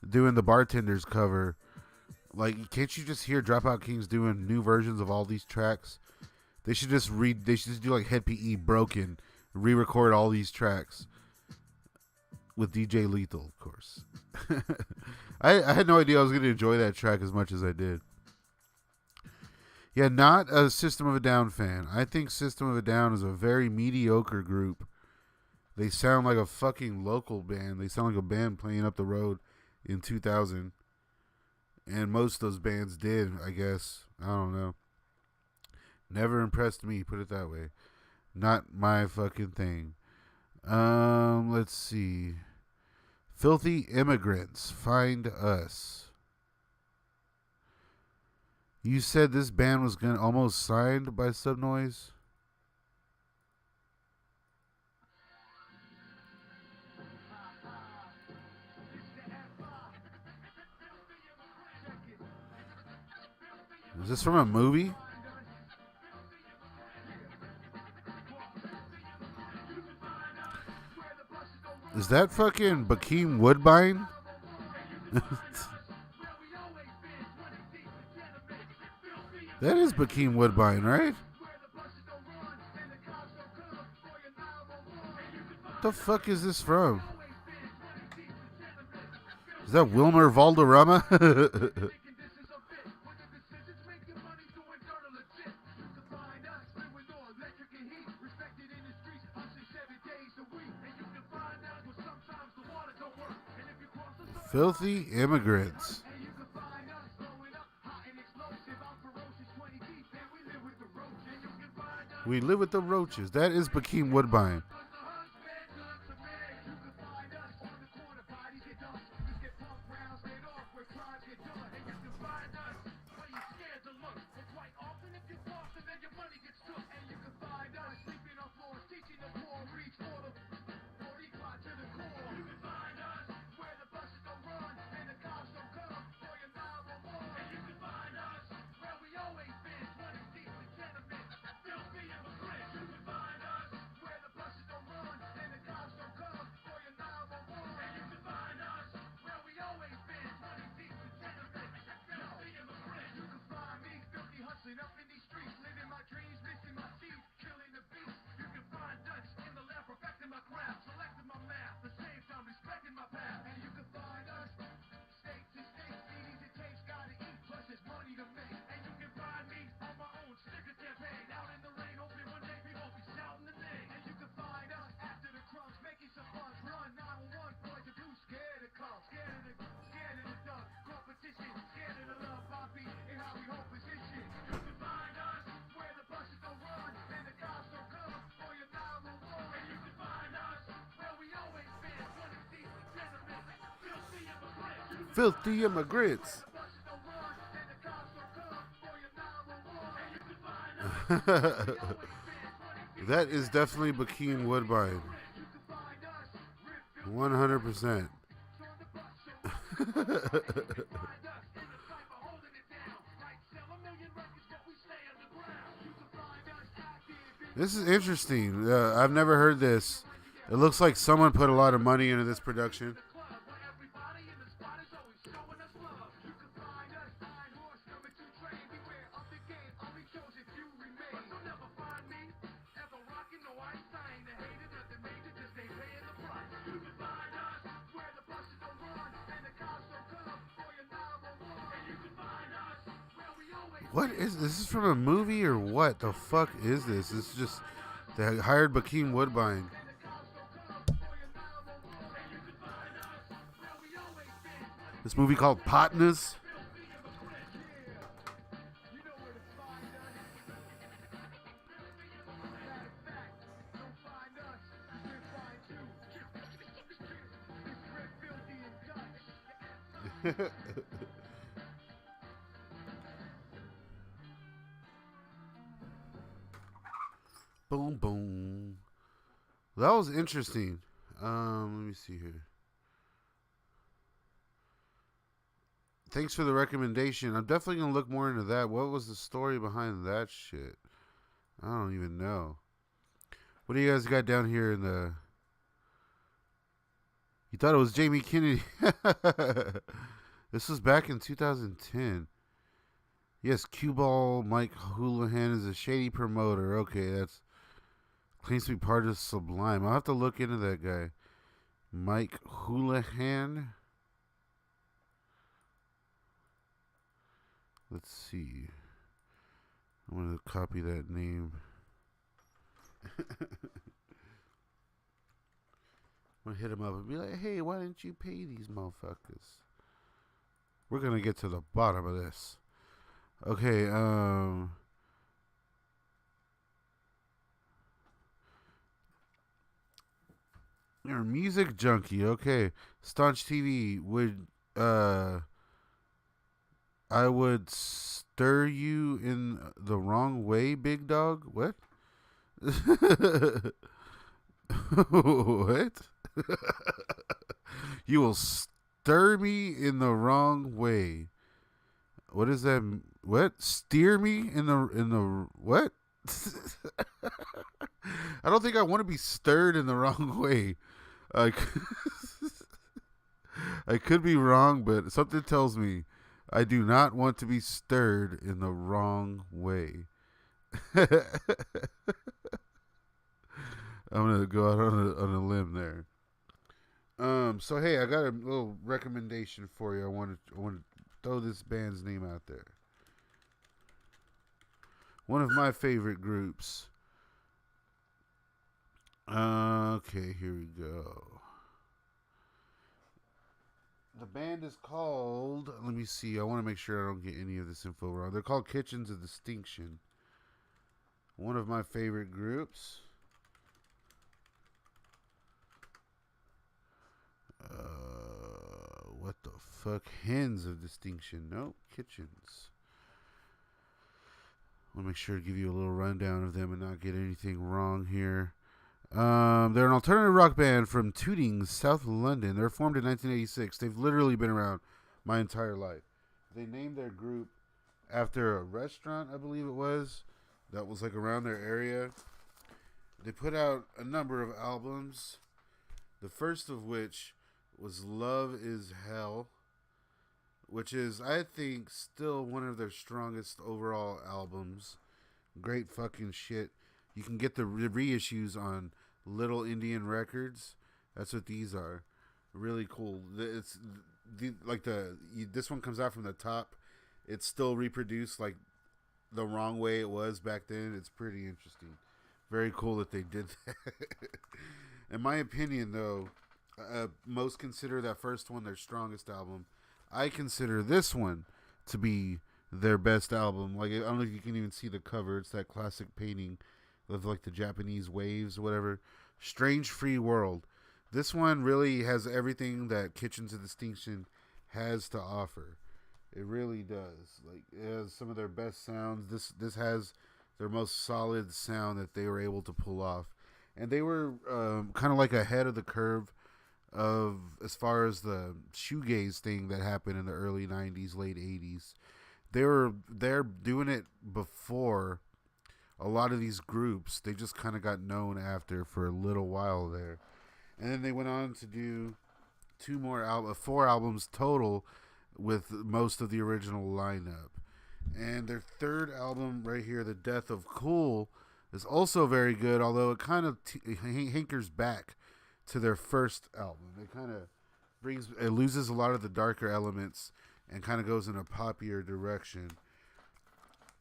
A: doing the Bartenders cover, like can't you just hear Dropout Kings doing new versions of all these tracks? They should just do like Head PE broken, re-record all these tracks with DJ Lethal, of course. I had no idea I was going to enjoy that track as much as I did. Yeah, not a System of a Down fan. I think System of a Down is a very mediocre group. They sound like a fucking local band. They sound like a band playing up the road in 2000. And most of those bands did, I guess. I don't know. Never impressed me, put it that way. Not my fucking thing. Let's see. Filthy Immigrants, Find Us. You said this band was almost signed by Subnoise? Is this from a movie? Is that fucking Bakeem Woodbine? That is Bakeem Woodbine, right? What the fuck is this from? Is that Wilmer Valderrama? Filthy Immigrants. We live with the roaches. That is Bakeem Woodbine. Filthy immigrants. That is definitely Bakeem Woodbine. 100%. This is interesting. I've never heard this. It looks like someone put a lot of money into this production. What is this? Is from a movie or what the fuck is this? This is just they hired Bakeem Woodbine. This movie called Partners. Boom, boom. That was interesting. Let me see here. Thanks for the recommendation. I'm definitely going to look more into that. What was the story behind that shit? I don't even know. What do you guys got down here in the... You thought it was Jamie Kennedy. This was back in 2010. Yes, Cue Ball Mike Houlihan is a shady promoter. Okay, that's... Claims to be part of Sublime. I'll have to look into that guy. Mike Houlihan. Let's see. I'm going to copy that name. I'm going to hit him up and be like, hey, why didn't you pay these motherfuckers? We're going to get to the bottom of this. Okay, you're a music junkie. Okay. Staunch TV would I would stir you in the wrong way, big dog. What? What? You will stir me in the wrong way. What is that? What? Steer me in the what? I don't think I want to be stirred in the wrong way. I could be wrong, but something tells me I do not want to be stirred in the wrong way. I'm gonna go out on a limb there. So hey, I got a little recommendation for you. I want to throw this band's name out there. One of my favorite groups. Okay, here we go. The band is called, let me see, I want to make sure I don't get any of this info wrong. They're called Kitchens of Distinction. One of my favorite groups. What the fuck? Hens of Distinction. Nope, Kitchens. I want to make sure to give you a little rundown of them and not get anything wrong here. They're an alternative rock band from Tooting, South London. They're formed in 1986. They've literally been around my entire life. They named their group after a restaurant, I believe it was, that was like around their area. They put out a number of albums, the first of which was Love Is Hell, which is, I think, still one of their strongest overall albums. Great fucking shit. You can get the reissues on Little Indian Records. That's what these are. Really cool. It's this one comes out from the top. It's still reproduced like the wrong way it was back then. It's pretty interesting. Very cool that they did that. In my opinion, though, most consider that first one their strongest album. I consider this one to be their best album. Like, I don't know if you can even see the cover. It's that classic painting of like the Japanese waves or whatever. Strange Free World. This one really has everything that Kitchens of Distinction has to offer. It really does. Like, it has some of their best sounds. This has their most solid sound that they were able to pull off, and they were kind of like ahead of the curve of as far as the shoegaze thing that happened in the early 90s, late 80s. They're doing it before a lot of these groups. They just kind of got known after for a little while there, and then they went on to do 4 albums total with most of the original lineup. And their third album right here, The Death of Cool, is also very good, although it kind of hankers back to their first album. It kind of loses a lot of the darker elements and kind of goes in a poppier direction.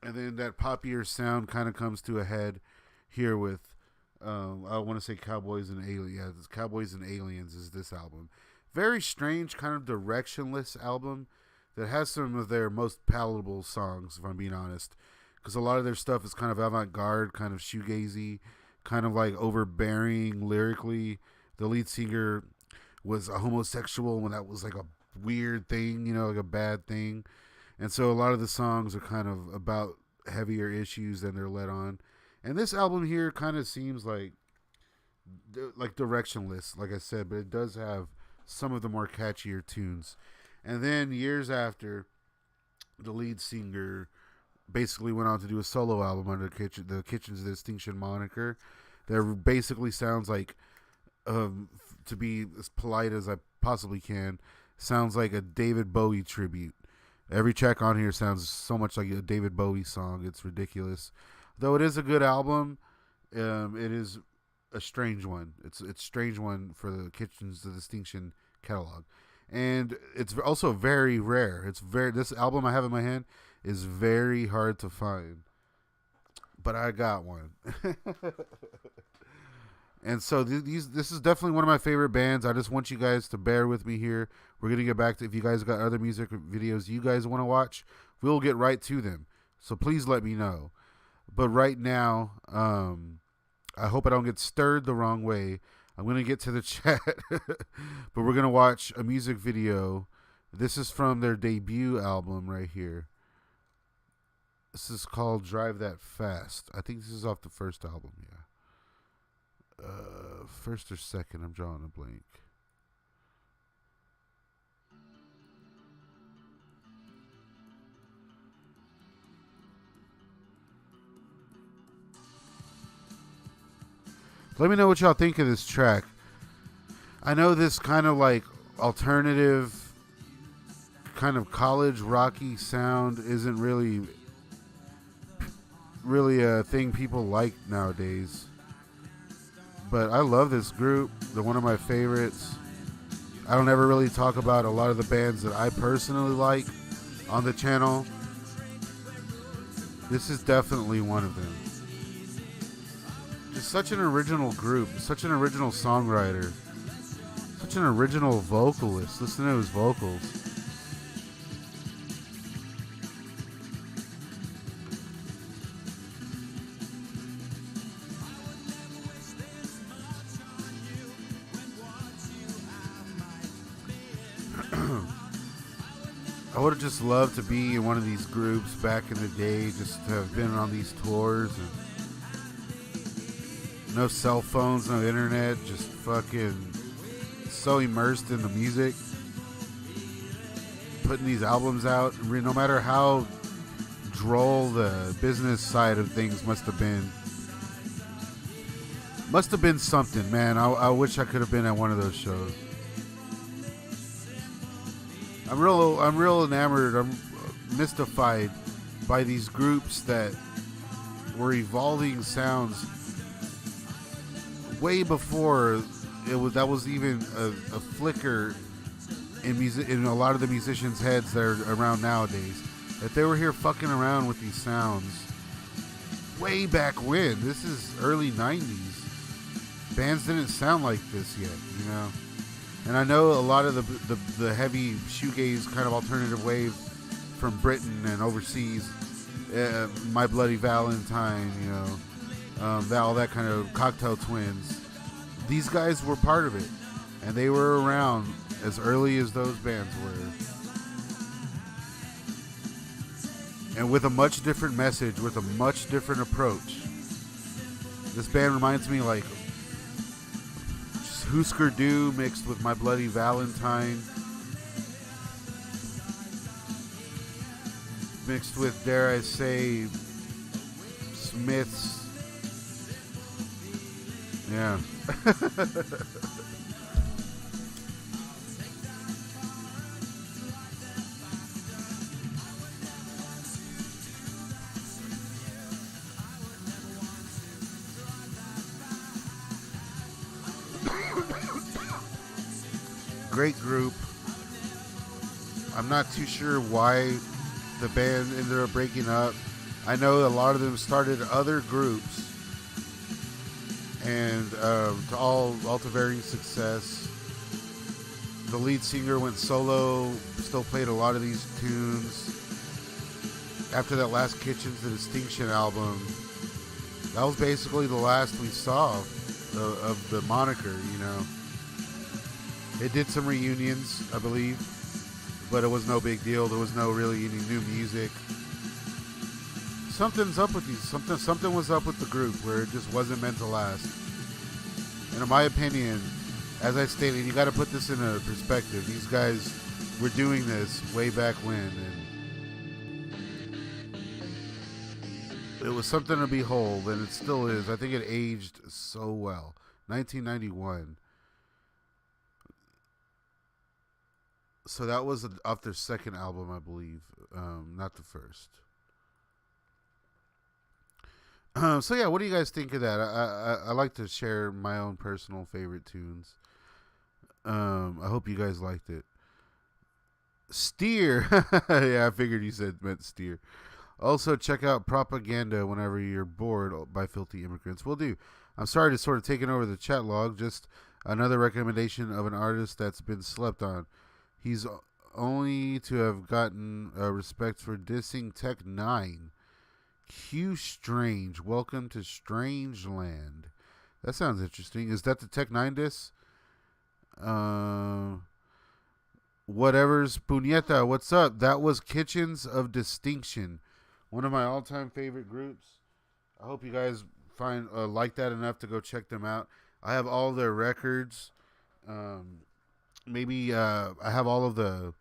A: And then that poppier sound kind of comes to a head here with, I want to say Cowboys and Aliens. Yeah, Cowboys and Aliens is this album. Very strange, kind of directionless album that has some of their most palatable songs, if I'm being honest. Because a lot of their stuff is kind of avant-garde, kind of shoegazy, kind of like overbearing lyrically. The lead singer was a homosexual when that was like a weird thing, like a bad thing. And so a lot of the songs are kind of about heavier issues than they're let on. And this album here kind of seems like directionless, like I said, but it does have some of the more catchier tunes. And then years after, the lead singer basically went on to do a solo album under the Kitchen's Distinction moniker that basically sounds like, to be as polite as I possibly can, sounds like a David Bowie tribute. Every track on here sounds so much like a David Bowie song. It's ridiculous. Though it is a good album, it is a strange one. It's a strange one for the Kitchen's Distinction catalog. And it's also very rare. This album I have in my hand is very hard to find. But I got one. And so this is definitely one of my favorite bands. I just want you guys to bear with me here. We're going to get back to, if you guys got other music videos you guys want to watch, we'll get right to them. So please let me know. But right now, I hope I don't get stirred the wrong way. I'm going to get to the chat, but we're going to watch a music video. This is from their debut album right here. This is called Drive That Fast. I think this is off the first album, yeah. First or second, I'm drawing a blank. Let me know what y'all think of this track. I know this kind of like alternative, kind of college rocky sound isn't really a thing people like nowadays. But I love this group. They're one of my favorites. I don't ever really talk about a lot of the bands that I personally like on the channel. This is definitely one of them. Just such an original group, such an original songwriter, such an original vocalist. Listen to his vocals. I would have just loved to be in one of these groups back in the day, just to have been on these tours and no cell phones, no internet, just fucking so immersed in the music, putting these albums out. No matter how droll the business side of things must have been something, man. I wish I could have been at one of those shows. I'm real enamored. I'm mystified by these groups that were evolving sounds way before that was even a flicker in a lot of the musicians' heads that are around nowadays. That they were here fucking around with these sounds way back when. This is early 90s. Bands didn't sound like this yet, And I know a lot of the heavy shoegaze kind of alternative wave from Britain and overseas, My Bloody Valentine, all that kind of Cocktail Twins. These guys were part of it, and they were around as early as those bands were. and with a much different message, with a much different approach. This band reminds me like Husker Du mixed with My Bloody Valentine, mixed with, dare I say, Smiths. Yeah. Great group. I'm not too sure why the band ended up breaking up. I know a lot of them started other groups, and to all to varying success. The lead singer went solo, still played a lot of these tunes. After that last Kitchens to Distinction album, that was basically the last we saw of the moniker, you know. It did some reunions, I believe, but it was no big deal. There was no really any new music. Something's up with these. Something was up with the group where it just wasn't meant to last. And in my opinion, as I stated, you got to put this in a perspective. These guys were doing this way back when, and it was something to behold, and it still is. I think it aged so well. 1991. So that was off their second album, I believe, not the first. So yeah, what do you guys think of that? I like to share my own personal favorite tunes. I hope you guys liked it. Steer. Yeah, I figured you meant steer. Also, check out Propaganda whenever you're bored by Filthy Immigrants. Will do. I'm sorry to sort of taking over the chat log. Just another recommendation of an artist that's been slept on. He's only to have gotten respect for dissing Tech 9. Q Strange. Welcome to Strange Land. That sounds interesting. Is that the Tech 9 diss? Whatever's Puñeta. What's up? That was Kitchens of Distinction. One of my all-time favorite groups. I hope you guys find like that enough to go check them out. I have all their records. Maybe I have all of the.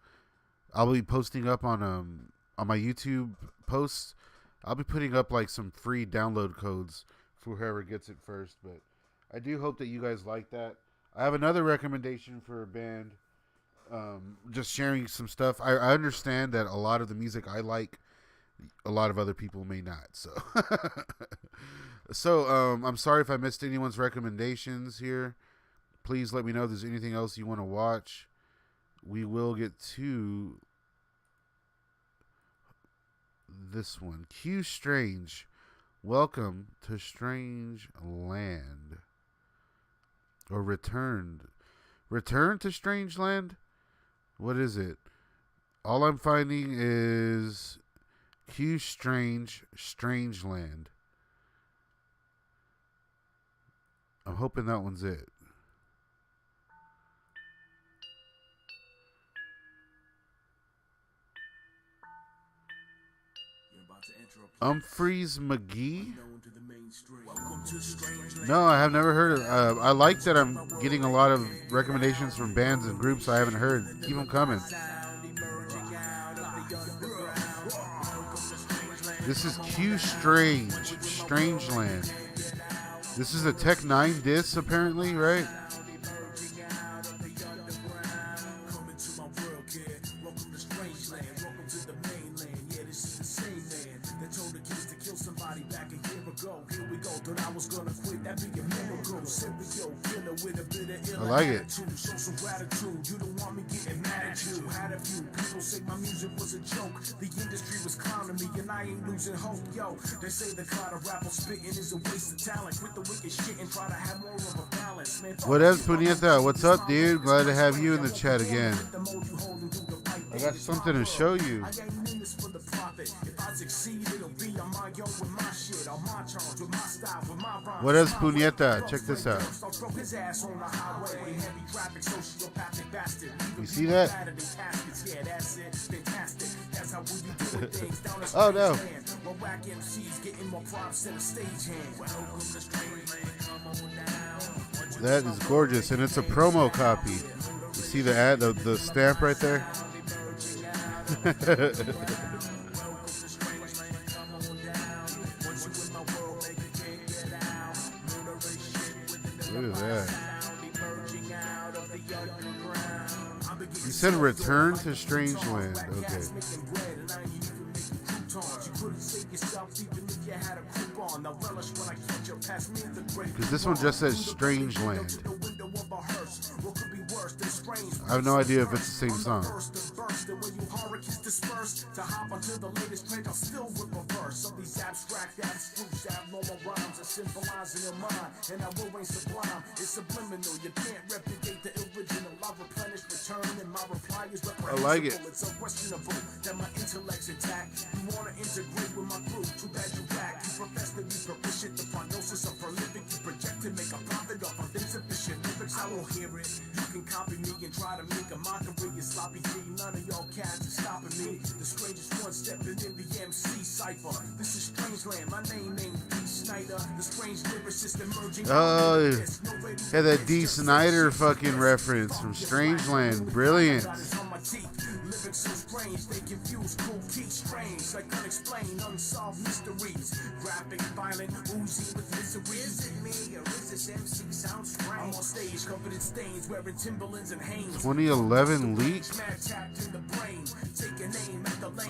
A: I'll be posting up on my YouTube posts. I'll be putting up like some free download codes for whoever gets it first. But I do hope that you guys like that. I have another recommendation for a band. Just sharing some stuff. I understand that a lot of the music I like, a lot of other people may not. So, I'm sorry if I missed anyone's recommendations here. Please let me know if there's anything else you want to watch. We will get to this one. Q Strange. Welcome to Strange Land. Or Returned to Strange Land? What is it? All I'm finding is Q Strange Land. I'm hoping that one's it. Humphreys McGee? No, I have never heard of. I like that I'm getting a lot of recommendations from bands and groups I haven't heard. Keep them coming. This is Q Strangeland. This is a Tech 9 diss, apparently, right? I like it. What else, Puñeta? What's up, dude? Glad to have you in the chat again. I got something to show you. What else, Puñeta? Check this out. You see that? Oh no. That is gorgeous, and it's a promo copy. You see the ad, the stamp right there? Look at that. You said return to Strangeland. Okay. Because this one just says Strangeland. I have no idea if it's the same song. I like it.
T: I won't hear it. You can copy me and try to make a mockery of sloppy G. None of y'all cats are stopping me. The strangest one stepping in the MC cipher. This is Strangeland. My name ain't D. Snyder. The strange lyricist emerging.
A: Oh, yeah, that D. Snyder fucking reference from Strangeland. Brilliant.
T: Living so strange, they confuse cool key strange, like unexplained, unsolved mysteries. Graphic, violent, oozy with misery. Is it me or is this MC sound strange? I'm on stage, covered in stains, wearing Timberlands and Hanes.
A: 2011 leak?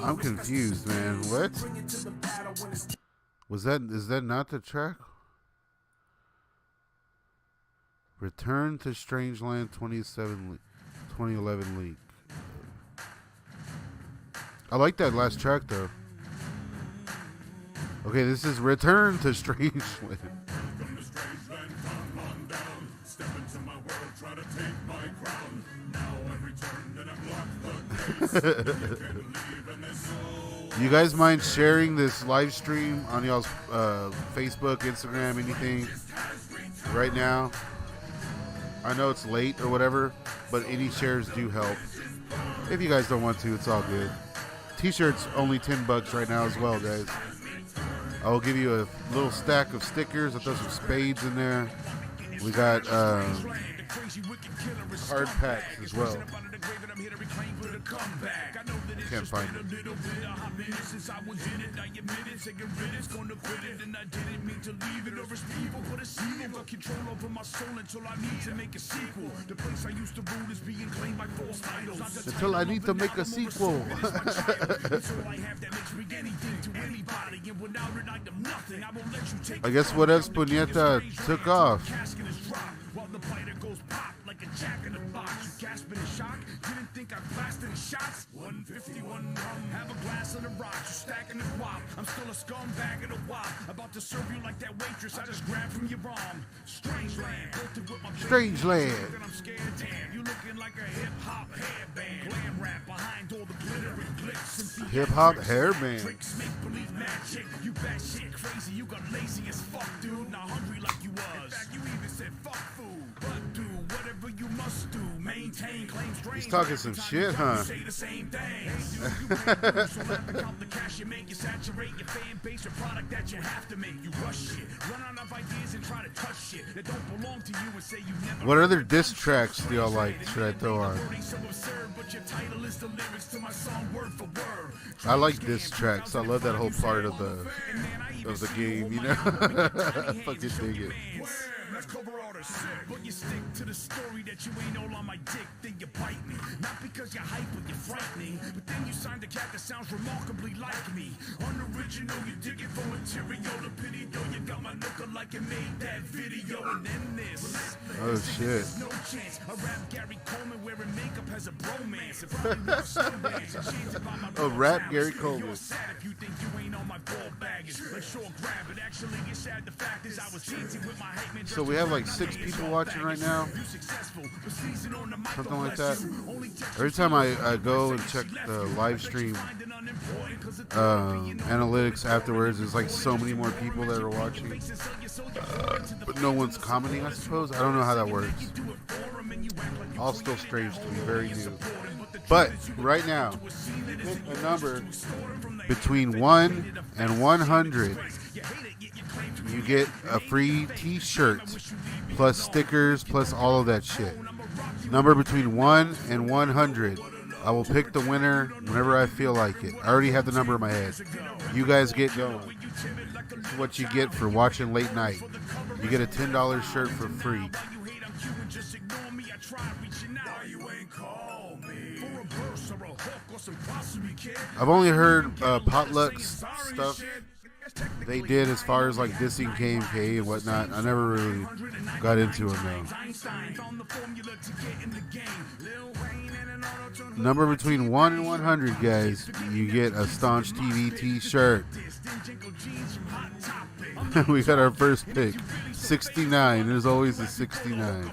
A: I'm confused, man. What? Is that not the track? Return to Strangeland 2011 leak. I like that last track though. Okay, this is Return to Strangeland. You guys mind sharing this live stream on y'all's Facebook, Instagram, anything right now? I know it's late or whatever, but any shares do help. If you guys don't want to, it's all good. T-shirts only $10 right now as well, guys. I'll give you a little stack of stickers. I'll throw some spades in there. We got card packs as well. Can't find it. Until I need to make a sequel. I guess what else Puñeta took off. Like a jack in the box, you gasping in shock. Didn't think I blasted the shots. 151 rum, have a glass of the rocks. You stacking the guap. I'm still a scumbag in a wop. About to serve you like that waitress I just grabbed from your arm. Strangeland, built it with my Strangeland.
T: I'm scared, damn. You looking like a hip hop hairband. Glam rap behind all the glitter and glitz.
A: Hip hop hairband.
T: Tricks, make believe magic. You batshit crazy. You got lazy as fuck, dude. Not hungry like you was. In fact, you even said fuck food. But do whatever you must do. Maintain, claim strange.
A: He's talking some shit, huh?
T: Say the same thing. So let me count the cash you make. You saturate your fan base with product that you have to make. You rush shit, run out of ideas and try to touch shit that don't belong to you and say you never.
A: What other diss tracks do y'all like? Should I throw on? I like diss tracks. I love that whole part of the game, you know? I fucking dig it.
T: But you stick to the story that you ain't all on my dick, then you bite me. Not because you're hype or you're frightening, but then you signed a cat that sounds remarkably like me. Unoriginal, you dig it for material. The pity though, you got my looker like you made that video. And then this.
A: Oh shit.
T: No chance. I rap Gary Coleman wearing makeup has a bromance. If I knew snowbands and shades about my
A: oh, rap Gary Coleman.
T: You're sad if you think you ain't on my ball baggage. Like short grab, but actually it's sad. The fact is I was dancing with my hype man.
A: So we have like 6 people watching right now. Something like that. Every time I go and check the live stream analytics afterwards, there's like so many more people that are watching. But no one's commenting, I suppose. I don't know how that works. All still strange to me, very new. But right now, pick a number between 1 and 100. You get a free t-shirt, plus stickers, plus all of that shit. Number between 1 and 100. I will pick the winner whenever I feel like it. I already have the number in my head. You guys get going. This is what you get for watching late night. You get a $10 shirt for free. I've only heard potluck stuff they did as far as like dissing KMK and whatnot. I never really got into them though. Number between 1 and 100, guys. You get a Staunch TV t-shirt. We got our first pick. 69. There's always a 69.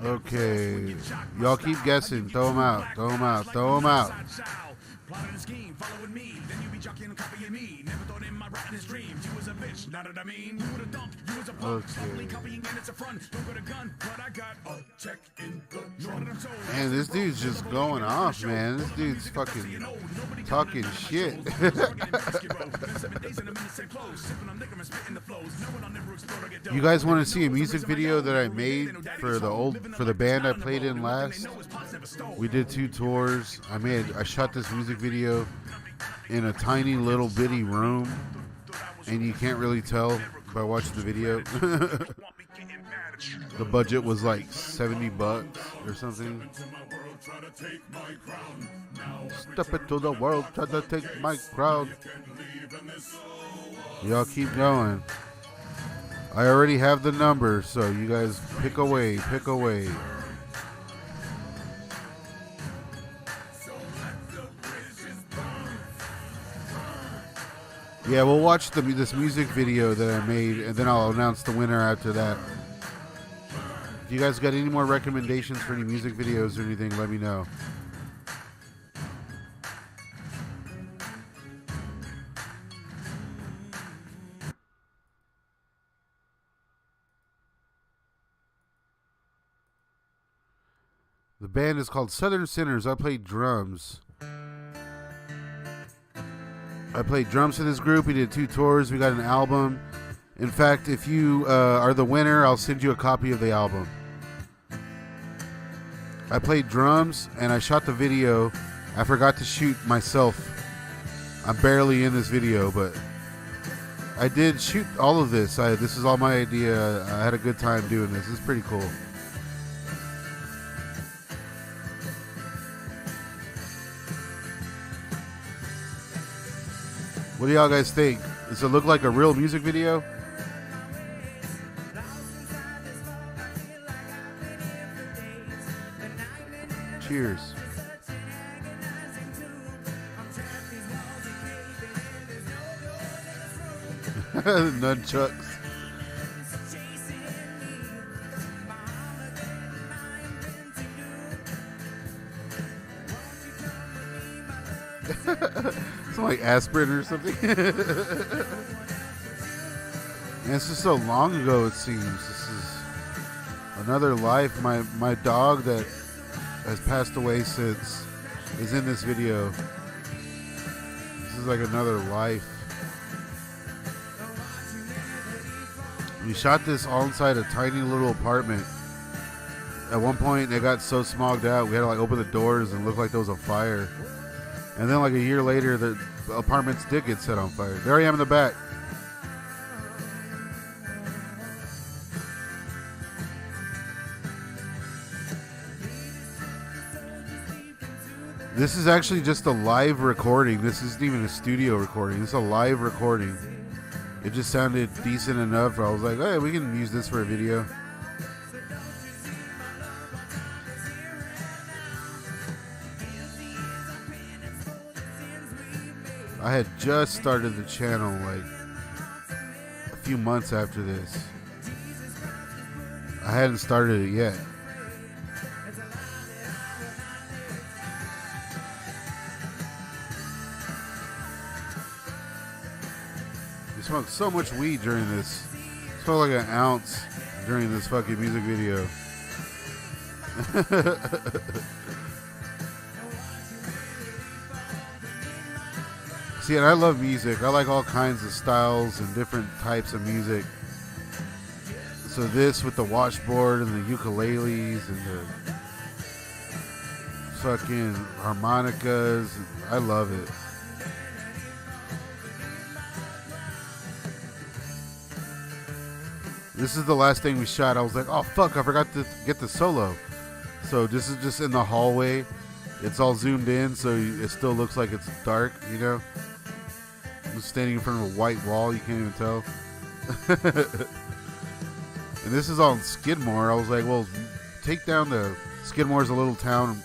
A: Okay. Y'all keep guessing. Throw them out. Throw them out. Throw them out. Okay. Man, this dude's just going off, man. This dude's fucking talking shit. You guys want to see a music video that I made for the band I played in last? We did 2 tours. I shot this music video in a tiny little bitty room, and you can't really tell by watching the video. The budget was like $70 or something. Step into the world, try to take my crown. Y'all keep going. I already have the number, so you guys pick away, pick away. Yeah, we'll watch this music video that I made, and then I'll announce the winner after that. If you guys got any more recommendations for any music videos or anything, let me know. The band is called Southern Sinners. I played drums. I played drums for this group. We did 2 tours. We got an album. In fact, if you are the winner, I'll send you a copy of the album. I played drums and I shot the video. I forgot to shoot myself. I'm barely in this video, but I did shoot all of this. This is all my idea. I had a good time doing this. It's pretty cool. What do y'all guys think? Does it look like a real music video? Cheers. Nunchucks. It's like aspirin or something. And it's just so long ago, it seems. This is another life. My dog that has passed away since is in this video. This is like another life. We shot this all inside a tiny little apartment. At one point, it got so smogged out, we had to like open the doors and look like there was a fire. And then like a year later, the apartments did get set on fire. There I am in the back. This is actually just a live recording. This isn't even a studio recording. This is a live recording. It just sounded decent enough. I was like, hey, we can use this for a video. I had just started the channel like a few months after this. I hadn't started it yet. We smoked so much weed during this Smelled like an ounce during this fucking music video. See, and I love music. I like all kinds of styles and different types of music. So this with the washboard and the ukuleles and the fucking harmonicas, I love it. This is the last thing we shot. I was like, oh fuck, I forgot to get the solo. So this is just in the hallway. It's all zoomed in, so it still looks like it's dark, you know? I'm standing in front of a white wall, you can't even tell. And this is on Skidmore. I was like, well, take down the... Skidmore's a little town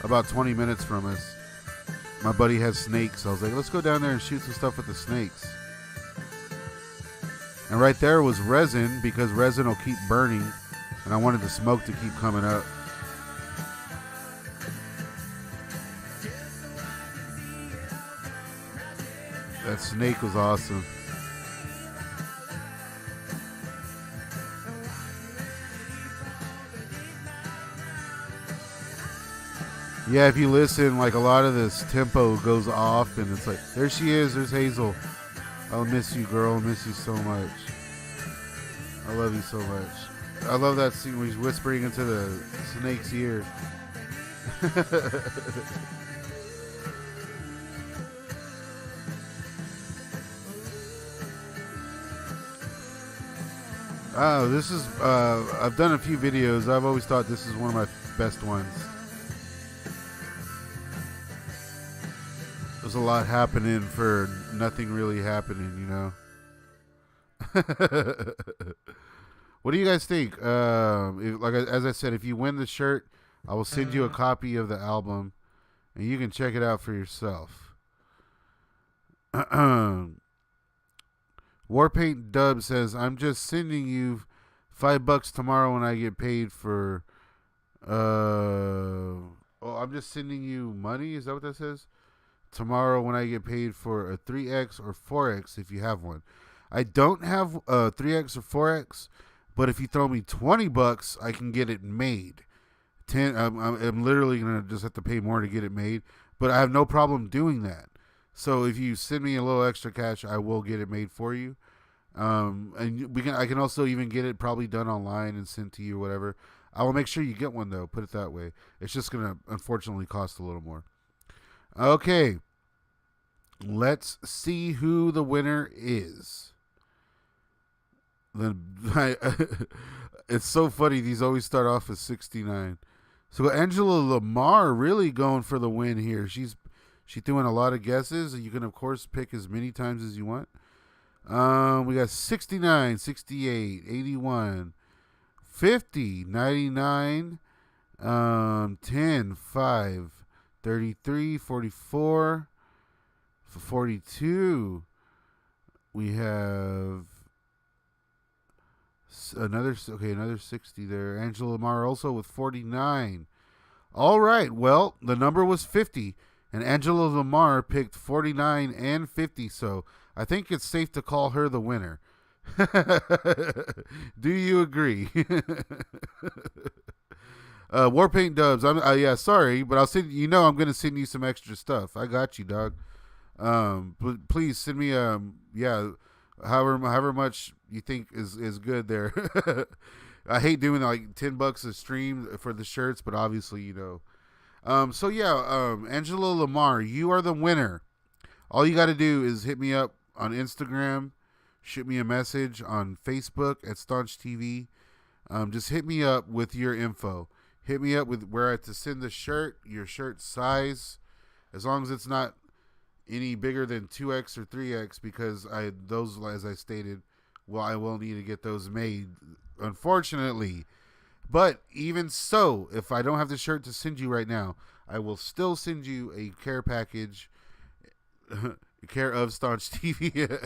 A: about 20 minutes from us. My buddy has snakes. I was like, let's go down there and shoot some stuff with the snakes. And right there was resin, because resin will keep burning. And I wanted the smoke to keep coming up. That snake was awesome. Yeah, if you listen, like a lot of this tempo goes off and it's like, there she is, there's Hazel. I'll miss you, girl. I'll miss you so much. I love you so much. I love that scene where he's whispering into the snake's ear. Oh, this is, I've done a few videos. I've always thought this is one of my best ones. There's a lot happening for nothing really happening, you know? What do you guys think? As I said, if you win the shirt, I will send you a copy of the album, and you can check it out for yourself. Warpaint Dub says, I'm just sending you $5 tomorrow when I get paid for... I'm just sending you money? Is that what that says? Tomorrow when I get paid for a 3X or 4X if you have one. I don't have a 3X or 4X, but if you throw me $20, I can get it made. I'm literally going to just have to pay more to get it made, but I have no problem doing that. So if you send me a little extra cash, I will get it made for you. And I can also even get it probably done online and sent to you or whatever. I will make sure you get one though, put it that way. It's just going to unfortunately cost a little more. Okay. Let's see who the winner is. It's so funny. These always start off as 69. So Angela Lamar really going for the win here. She's doing a lot of guesses. You can, of course, pick as many times as you want. We got 69, 68, 81, 50, 99, 10, 5, 33, 44, 42. We have another 60 there. Angela Lamar also with 49. All right. Well, the number was 50. And Angela Lamar picked 49 and 50, so I think it's safe to call her the winner. Do you agree? Warpaint Dubs, yeah, sorry, but I'll send I'm going to send you some extra stuff. I got you, dog. Please send me however much you think is good there. I hate doing like $10 a stream for the shirts, but obviously, Angela Lamar, you are the winner. All you got to do is hit me up on Instagram, shoot me a message on Facebook at Staunch TV. Just hit me up with your info. Hit me up with where I have to send the shirt, your shirt size, as long as it's not any bigger than 2X or 3X, because those, as I stated, I will need to get those made, unfortunately. But even so, if I don't have the shirt to send you right now, I will still send you a care package, care of Staunch TV.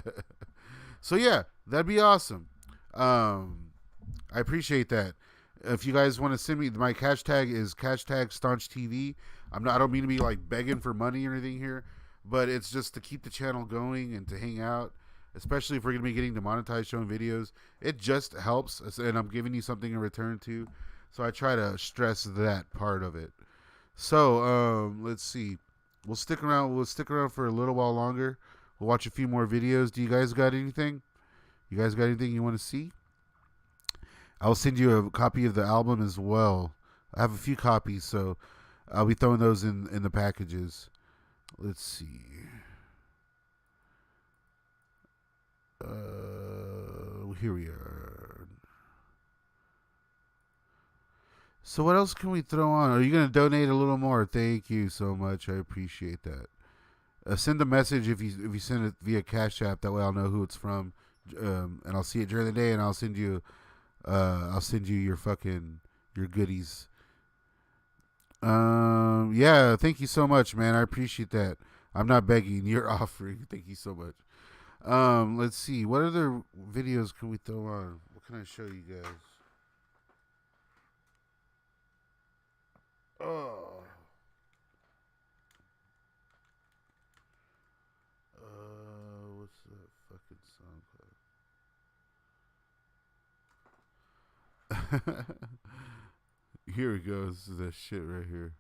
A: So yeah, that'd be awesome. I appreciate that. If you guys want to send me, my hashtag is hashtag Staunch TV. I don't mean to be like begging for money or anything here, but it's just to keep the channel going and to hang out. especially if we're going to be getting demonetized showing videos. It just helps, and I'm giving you something in return too. So I try to stress that part of it. So let's see. We'll stick around. We'll stick around for a little while longer. We'll watch a few more videos. Do you guys got anything? You guys got anything you want to see? I'll send you a copy of the album as well. I have a few copies, so I'll be throwing those in the packages. Let's see. Here we are. So what else can we throw on? Are you going to donate a little more? Thank you so much. I appreciate that. Send a message if you send it via Cash App. That way I'll know who it's from, and I'll see it during the day, and I'll send you your goodies. Yeah, thank you so much, man. I appreciate that. I'm not begging. You're offering. Thank you so much. Let's see. What other videos can we throw on? What can I show you guys? Oh. What's that fucking song called? Here we go. This is that shit right here.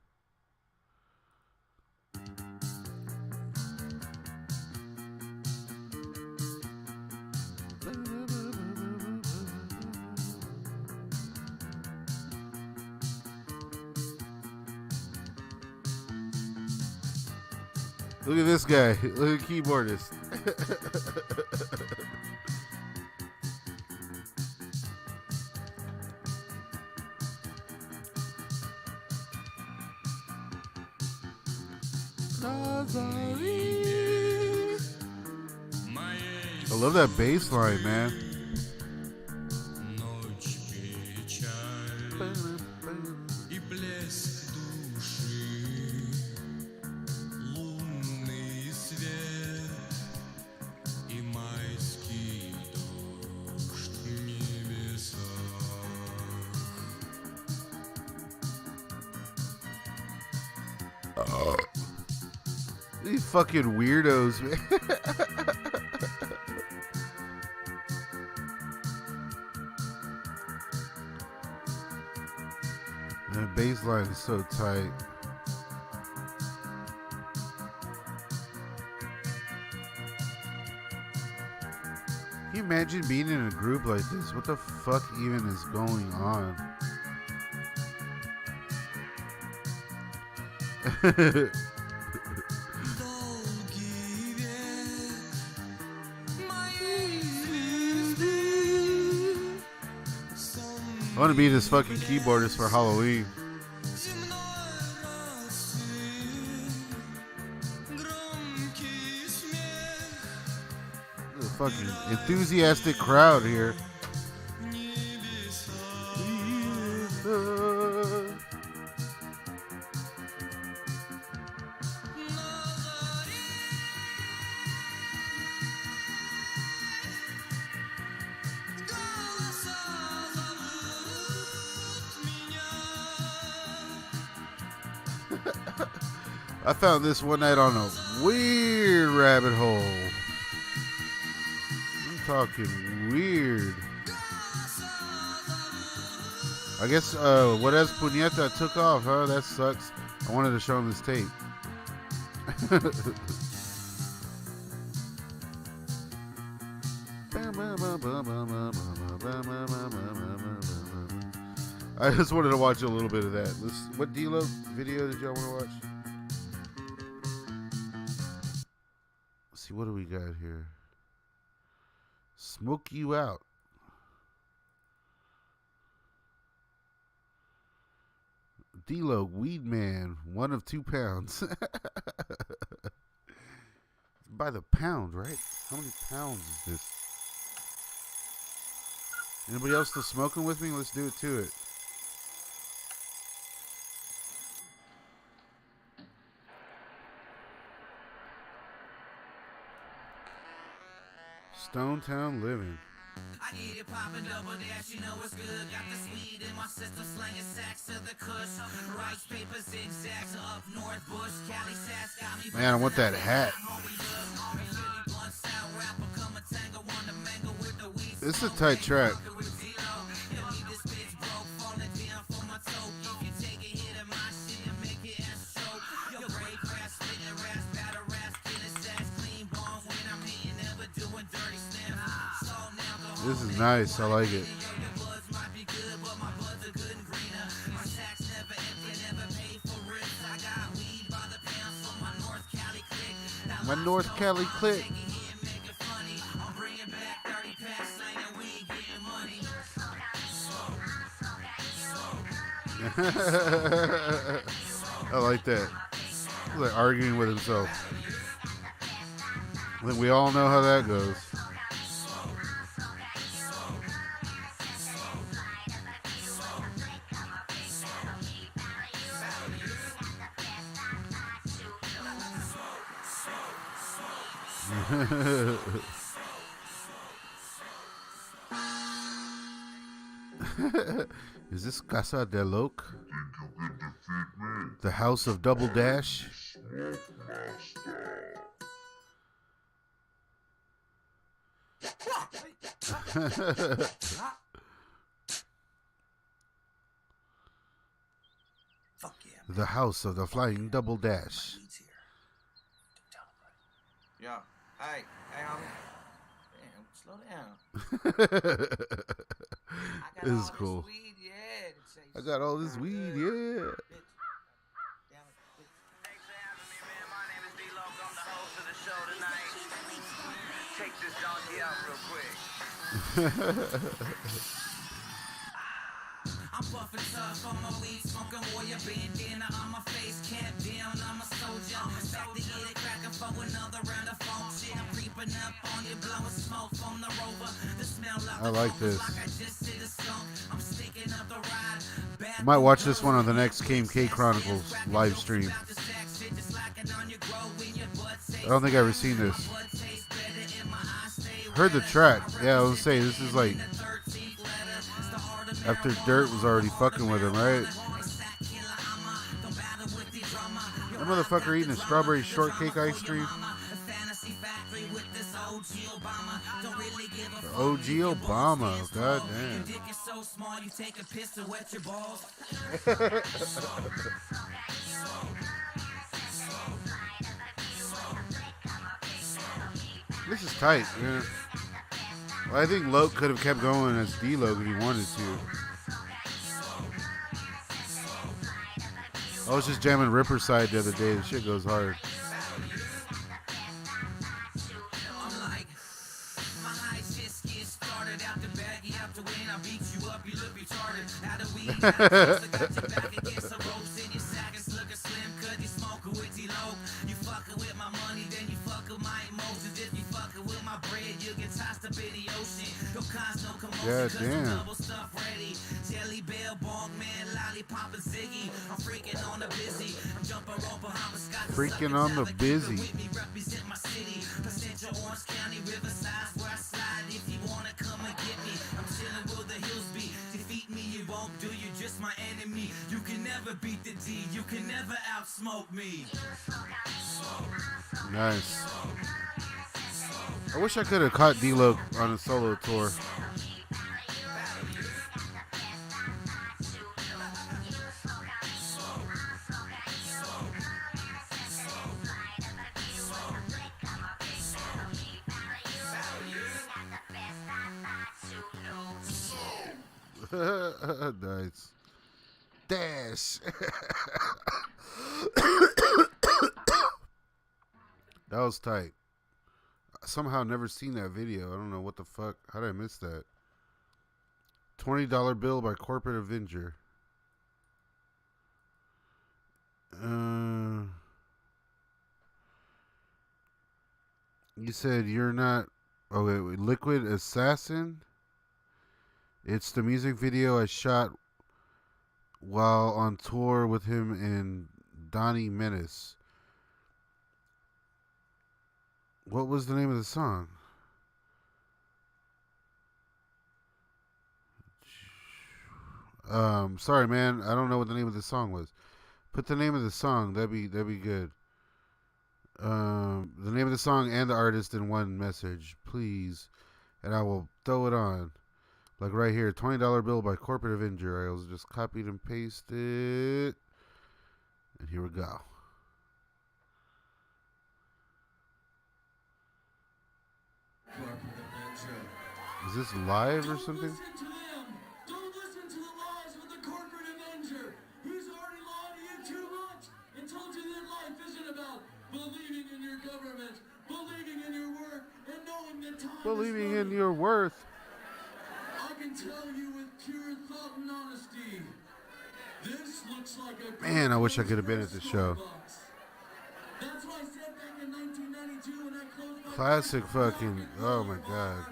A: Look at this guy. Look at the keyboardist. I love that bass line, man. These fucking weirdos, man. That bass line is so tight. Can you imagine being in a group like this? What the fuck even is going on? I want to be this fucking keyboardist for Halloween. There's a fucking enthusiastic crowd here. I found this one night on a weird rabbit hole. I'm talking weird. I guess what else Puñeta took off, huh? That sucks. I wanted to show him this tape. I just wanted to watch a little bit of that. What D-Lo video did y'all want to watch? Let's see, what do we got here? Smoke You Out. D-Lo, Weed Man, 1 of 2 pounds. By the pound, right? How many pounds is this? Anybody else still smoking with me? Let's do it to it. Stone Town Living.
U: I get it poppin', double dash, you know it's good. Got the speed in my system, slinging sacks to the kush. Rice, paper, zigzags, up north, bush, Cali, sass, got me.
A: Man, I want that hat. This is a tight track. This is nice. I like it. My North Cali clique. I like that. He's like arguing with himself. I think we all know how that goes. Is this Casa de Loc? The House of Double Dash? The House of the Flying Double Dash.
U: Yo, hey, homie. Damn, slow down.
A: This is cool. I got all this weed, yeah.
U: Take this donkey out real quick. I'm puffin' tough on my weed, smoking warrior bandana on my face, cap down, I'm a soldier. Back to get it crackin' for another round of funk shit. I'm creeping up on you, blowing smoke from the rover. The smell of
A: I like this.
U: like I just hit a skunk. I'm sticking up the ride.
A: I might watch this one on the next KMK Chronicles live stream. I don't think I've ever seen this. Heard the track. Yeah, I was saying this is like after Dirt was already fucking with him, right? That motherfucker eating a strawberry shortcake ice cream. OG Obama, god damn. This is tight, man. Well, I think Loc could have kept going as D-Loc if he wanted to. I was just jamming Ripper Side the other day. The shit goes hard. Yeah, damn. Freaking on the busy. My enemy, you can never beat the D, you can never outsmoke me. Nice. I wish I could have caught D-Loc on a solo tour. Nice. Dash. That was tight. Somehow never seen that video. I don't know what the fuck. How did I miss that? $20 bill by Corporate Avenger. You said you're not. Oh wait, Liquid Assassin. It's the music video I shot while on tour with him and Donnie Menace. What was the name of the song? Sorry, man. I don't know what the name of the song was. Put the name of the song. That'd be good. The name of the song and the artist in one message, please. and I will throw it on. Like right here, $20 bill by Corporate Avenger. I will just copied and pasted. And here we go. Is this live or something?
T: Don't listen to the lies of the corporate avenger. He's already lied to you too much and told you that life isn't about believing in your government, believing in your work, and knowing that time
A: Believing
T: is
A: in
T: money.
A: your worth.
T: I can tell you with pure thought and honesty, this looks like a
A: Man, I wish I could have been at the show.
T: That's why I said back in 1992 when I closed my
A: Classic fucking, oh my god.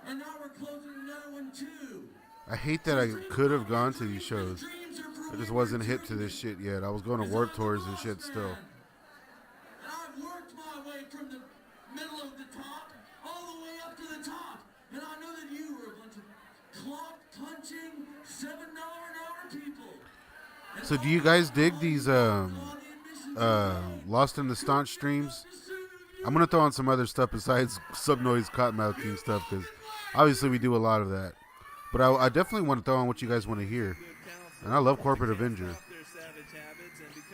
T: and now we're closing another one too.
A: I hate that I could have gone to these shows. I just wasn't hip to this shit yet. I was going to Warped Tours and shit still.
T: And I've worked my way from the middle of the top all the way up to the top. And I know that you were a bunch of clock punching $7 an hour people.
A: So do you guys dig these Lost in the Staunch streams? I'm going to throw on some other stuff besides Subnoise Cottonmouth King stuff, because obviously we do a lot of that. But I definitely want to throw on what you guys want to hear. And I love Corporate Avenger.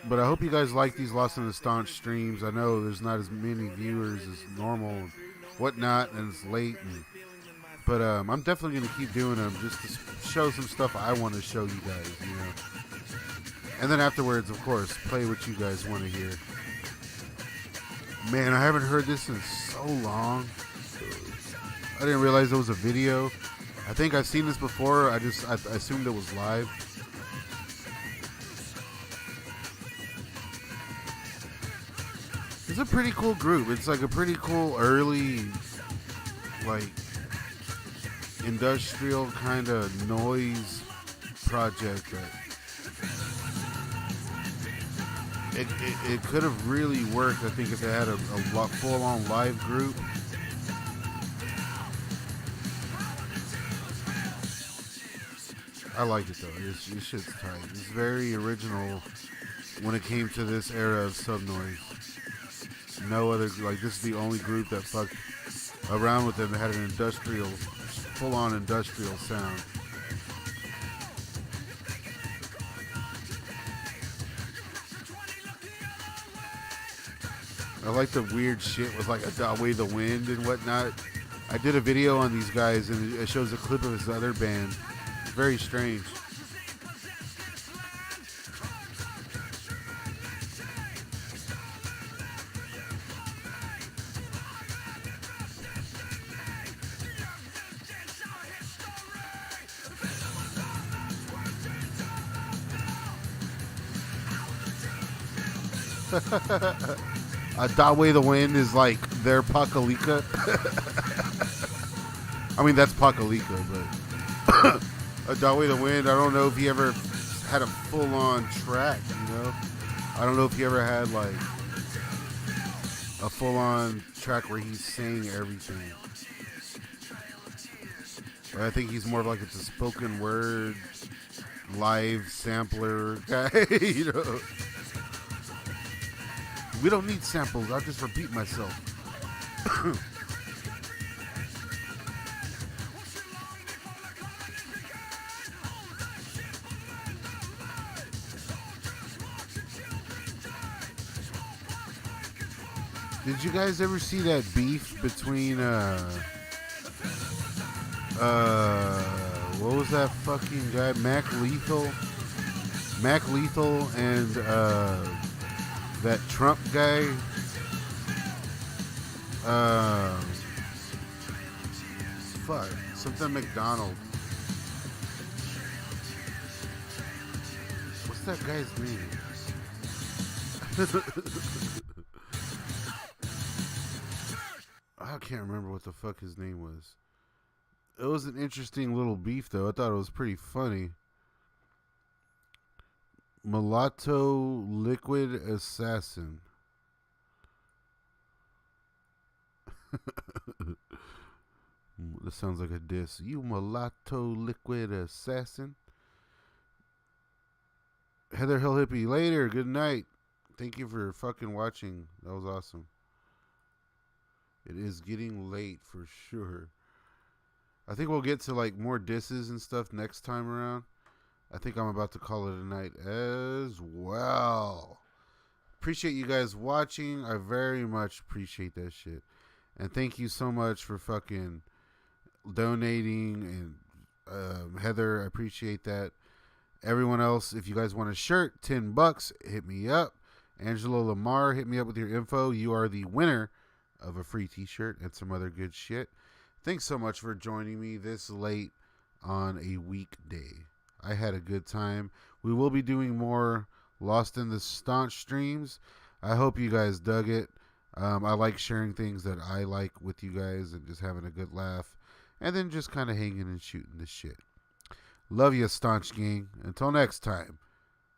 A: But I hope you guys like these Lost in the Staunch streams. I know there's not as many viewers as normal and whatnot, and it's late. But I'm definitely going to keep doing them just to show some stuff I want to show you guys, you know. And then afterwards, of course, play what you guys want to hear. Man, I haven't heard this in so long. I didn't realize it was a video. I think I've seen this before. I assumed it was live. It's a pretty cool group. It's like a pretty cool early, like, industrial kind of noise project that it could have really worked, I think, if they had a full-on live group. I like it though. This shit's tight. It's very original when it came to this era of subnoise. No other, like, this is the only group that fucked around with them that had an industrial, full-on industrial sound. I like the weird shit with like a Away the Wind and whatnot. I did a video on these guys and it shows a clip of his other band. It's very strange. Daway the Wind is like their Pakalika. I mean, that's Pakalika, but Daway the Wind, I don't know if he ever had a full-on track, you know? I don't know if he ever had like a full-on track where he sang everything. But I think he's more of like it's a spoken word, live sampler guy, you know? We don't need samples. I'll just repeat myself. Did you guys ever see that beef between what was that fucking guy? Mac Lethal and that Trump guy, fuck, something McDonald. What's that guy's name? I can't remember what the fuck his name was. It was an interesting little beef, though. I thought it was pretty funny. Mulatto Liquid Assassin. This sounds like a diss. You Mulatto Liquid Assassin. Heather Hill Hippie, later. Good night. Thank you for fucking watching. That was awesome. It is getting late for sure. I think we'll get to like more disses and stuff next time around. I think I'm about to call it a night as well. Appreciate you guys watching. I very much appreciate that shit. And thank you so much for fucking donating. And Heather, I appreciate that. Everyone else, if you guys want a shirt, $10, hit me up. Angelo Lamar, hit me up with your info. You are the winner of a free t-shirt and some other good shit. Thanks so much for joining me this late on a weekday. I had a good time. We will be doing more Lost in the Staunch streams. I hope you guys dug it. I like sharing things that I like with you guys and just having a good laugh. And then just kind of hanging and shooting the shit. Love you, Staunch gang. Until next time.